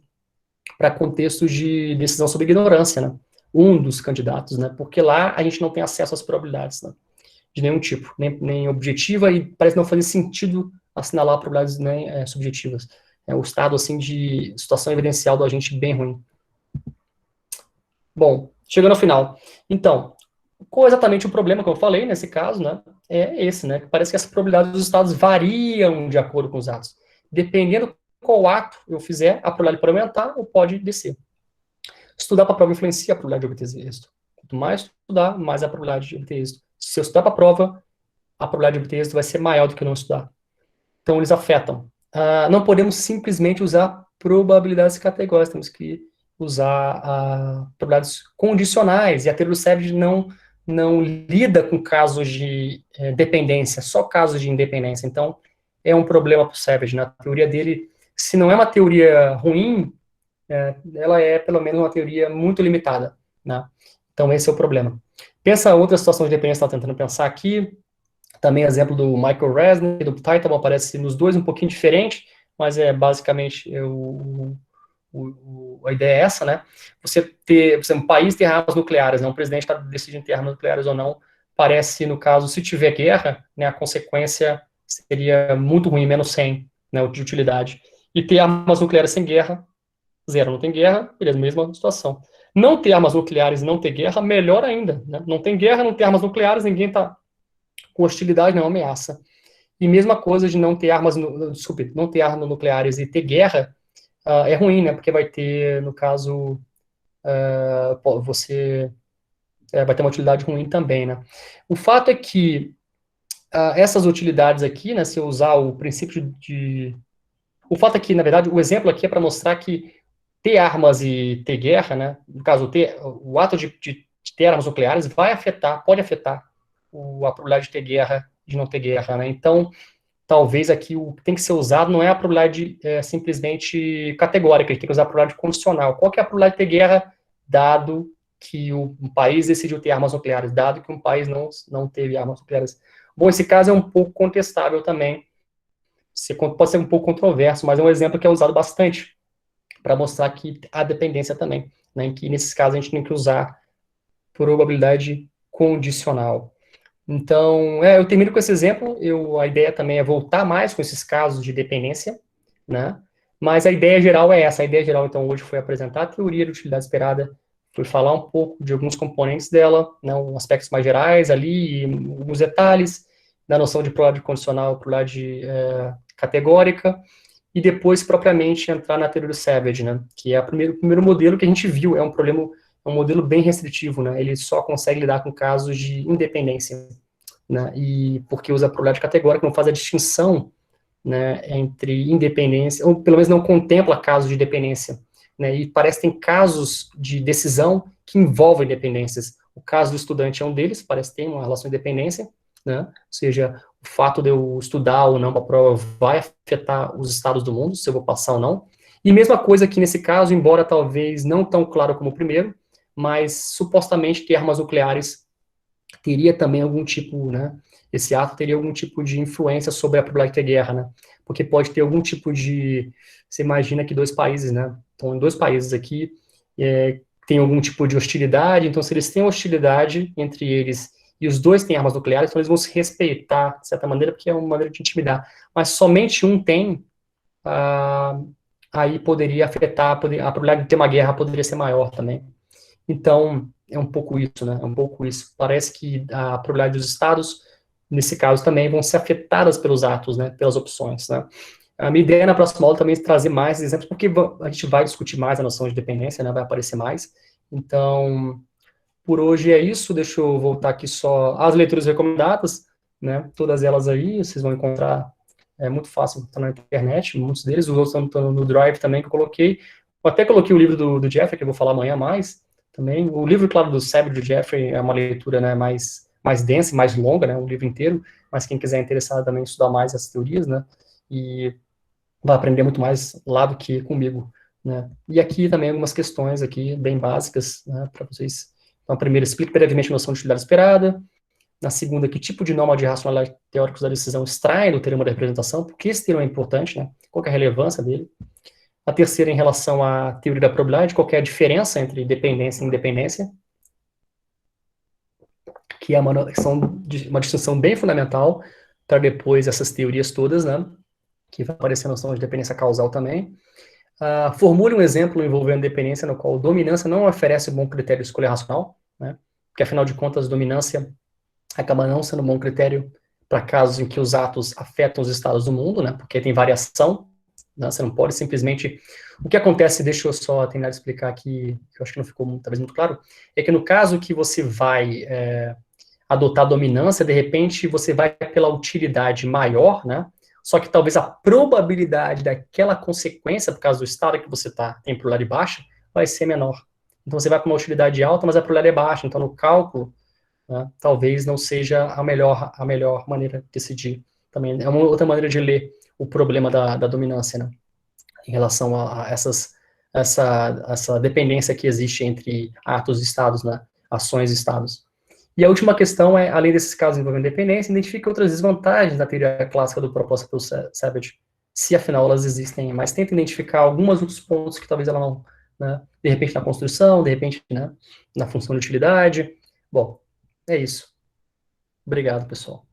para contextos de decisão sobre ignorância, né? Um dos candidatos, né? Porque lá a gente não tem acesso às probabilidades, né? De nenhum tipo, nem objetiva, e parece não fazer sentido assinalar probabilidades nem subjetivas. É o estado, assim, de situação evidencial do agente bem ruim. Bom, chegando ao final. Então, qual exatamente o problema que eu falei nesse caso, né? É esse, né? Que parece que as probabilidades dos estados variam de acordo com os atos. Dependendo qual ato eu fizer, a probabilidade pode aumentar ou pode descer. Estudar para a prova influencia a probabilidade de obter êxito. Quanto mais estudar, mais a probabilidade de obter êxito. Se eu estudar para a prova, a probabilidade de obter êxito vai ser maior do que eu não estudar. Então, eles afetam. Não podemos simplesmente usar probabilidades categóricas, temos que usar probabilidades condicionais, e a teoria do Savage não lida com casos de dependência, só casos de independência. Então, é um problema para o Savage. Na teoria dele, se não é uma teoria ruim, ela é, pelo menos, uma teoria muito limitada, né? Então, esse é o problema. Pensa outra situação de dependência que eu estava tentando pensar aqui, também exemplo do Michael Resnick e do Titan, aparece nos dois um pouquinho diferente, mas é basicamente a ideia é essa, né? Você ter, um país ter armas nucleares, né? Um presidente está decidindo ter armas nucleares ou não, parece, no caso, se tiver guerra, né, a consequência seria muito ruim, menos 100, né, de utilidade. E ter armas nucleares sem guerra, zero, não tem guerra, beleza, mesma situação. Não ter armas nucleares e não ter guerra, melhor ainda, né? Não tem guerra, não tem armas nucleares, ninguém está com hostilidade, não ameaça. E mesma coisa de não ter armas, desculpe, não ter armas nucleares e ter guerra, é ruim, né? Porque vai ter, no caso, você vai ter uma utilidade ruim também, né? O fato é que essas utilidades aqui, né, se eu usar o princípio de... O fato é que, na verdade, o exemplo aqui é para mostrar que ter armas e ter guerra, né, no caso, o ato de ter armas nucleares vai afetar, pode afetar a probabilidade de ter guerra, de não ter guerra, né? Então, talvez aqui o que tem que ser usado não é a probabilidade simplesmente categórica, a gente tem que usar a probabilidade condicional. Qual que é a probabilidade de ter guerra, dado que um país decidiu ter armas nucleares, dado que um país não teve armas nucleares? Bom, esse caso é um pouco contestável também, pode ser um pouco controverso, mas é um exemplo que é usado bastante para mostrar que há dependência também, né, em que nesses casos a gente tem que usar probabilidade condicional. Então, eu termino com esse exemplo, a ideia também é voltar mais com esses casos de dependência, né, mas a ideia geral é essa, a ideia geral, então, hoje foi apresentar a teoria de utilidade esperada, foi falar um pouco de alguns componentes dela, né, aspectos mais gerais ali, e alguns detalhes, da noção de probabilidade condicional, probabilidade categórica, e depois, propriamente, entrar na teoria do Savage, né, que é o primeiro modelo que a gente viu, é um modelo bem restritivo, né, ele só consegue lidar com casos de independência, né, e porque usa a probabilidade categórica, não faz a distinção, né, entre independência, ou pelo menos não contempla casos de dependência, né, e parece que tem casos de decisão que envolvem dependências. O caso do estudante é um deles, parece ter uma relação de dependência, né, ou seja, o fato de eu estudar ou não para a prova vai afetar os estados do mundo, se eu vou passar ou não. E mesma coisa aqui nesse caso, embora talvez não tão claro como o primeiro, mas supostamente ter armas nucleares teria também algum tipo, né, esse ato teria algum tipo de influência sobre a probabilidade de ter guerra, né, porque pode ter algum tipo de, você imagina que dois países, né, então em dois países aqui, tem algum tipo de hostilidade, então se eles têm hostilidade entre eles e os dois têm armas nucleares, então eles vão se respeitar, de certa maneira, porque é uma maneira de intimidar, mas somente um tem, aí poderia afetar, a probabilidade de ter uma guerra poderia ser maior também. Então, é um pouco isso, né? É um pouco isso. Parece que a probabilidade dos estados, nesse caso, também vão ser afetadas pelos atos, né? Pelas opções, né? A minha ideia na próxima aula também é trazer mais exemplos, porque a gente vai discutir mais a noção de dependência, né? Vai aparecer mais. Então, por hoje é isso. Deixa eu voltar aqui só as leituras recomendadas, né? Todas elas aí, vocês vão encontrar, é muito fácil, tá na internet, muitos deles, os outros estão no Drive também que eu coloquei. Eu até coloquei o livro do Jeffrey, que eu vou falar amanhã mais, também. O livro, claro, do Savage do Jeffrey é uma leitura, né, mais densa, mais longa, né, um livro inteiro, mas quem quiser interessado também em estudar mais as teorias, né, e vai aprender muito mais lá do que comigo, né. E aqui também algumas questões aqui bem básicas, né, para vocês. Então, a primeira, explique brevemente a noção de utilidade esperada. Na segunda, que tipo de norma de racionalidade teóricos da decisão extraem do teorema da representação, porque esse termo é importante, né, qual que é a relevância dele. A terceira, em relação à teoria da probabilidade, qual que é a diferença entre dependência e independência, que é uma distinção bem fundamental para depois essas teorias todas, né, que vai aparecer a noção de dependência causal também. Formule um exemplo envolvendo dependência no qual dominância não oferece um bom critério de escolha racional, né, porque afinal de contas dominância acaba não sendo um bom critério para casos em que os atos afetam os estados do mundo, né, porque tem variação, né, você não pode simplesmente... O que acontece, deixa eu só terminar de explicar aqui, que eu acho que não ficou talvez muito claro, é que no caso que você vai adotar dominância, de repente você vai pela utilidade maior, né, só que talvez a probabilidade daquela consequência, por causa do estado que você está, tem probabilidade baixa, vai ser menor. Então você vai para uma utilidade alta, mas a probabilidade é baixa, então no cálculo, né, talvez não seja a melhor maneira de decidir. Também é uma outra maneira de ler o problema da dominância, né, em relação a essa dependência que existe entre atos e estados, né. ações e estados. E a última questão é, além desses casos envolvendo dependência, identifique outras desvantagens da teoria clássica do proposta pelo Savage, se afinal elas existem, mas tenta identificar alguns outros pontos que talvez ela não, né, de repente na construção, de repente, né, na função de utilidade. Bom, é isso. Obrigado, pessoal.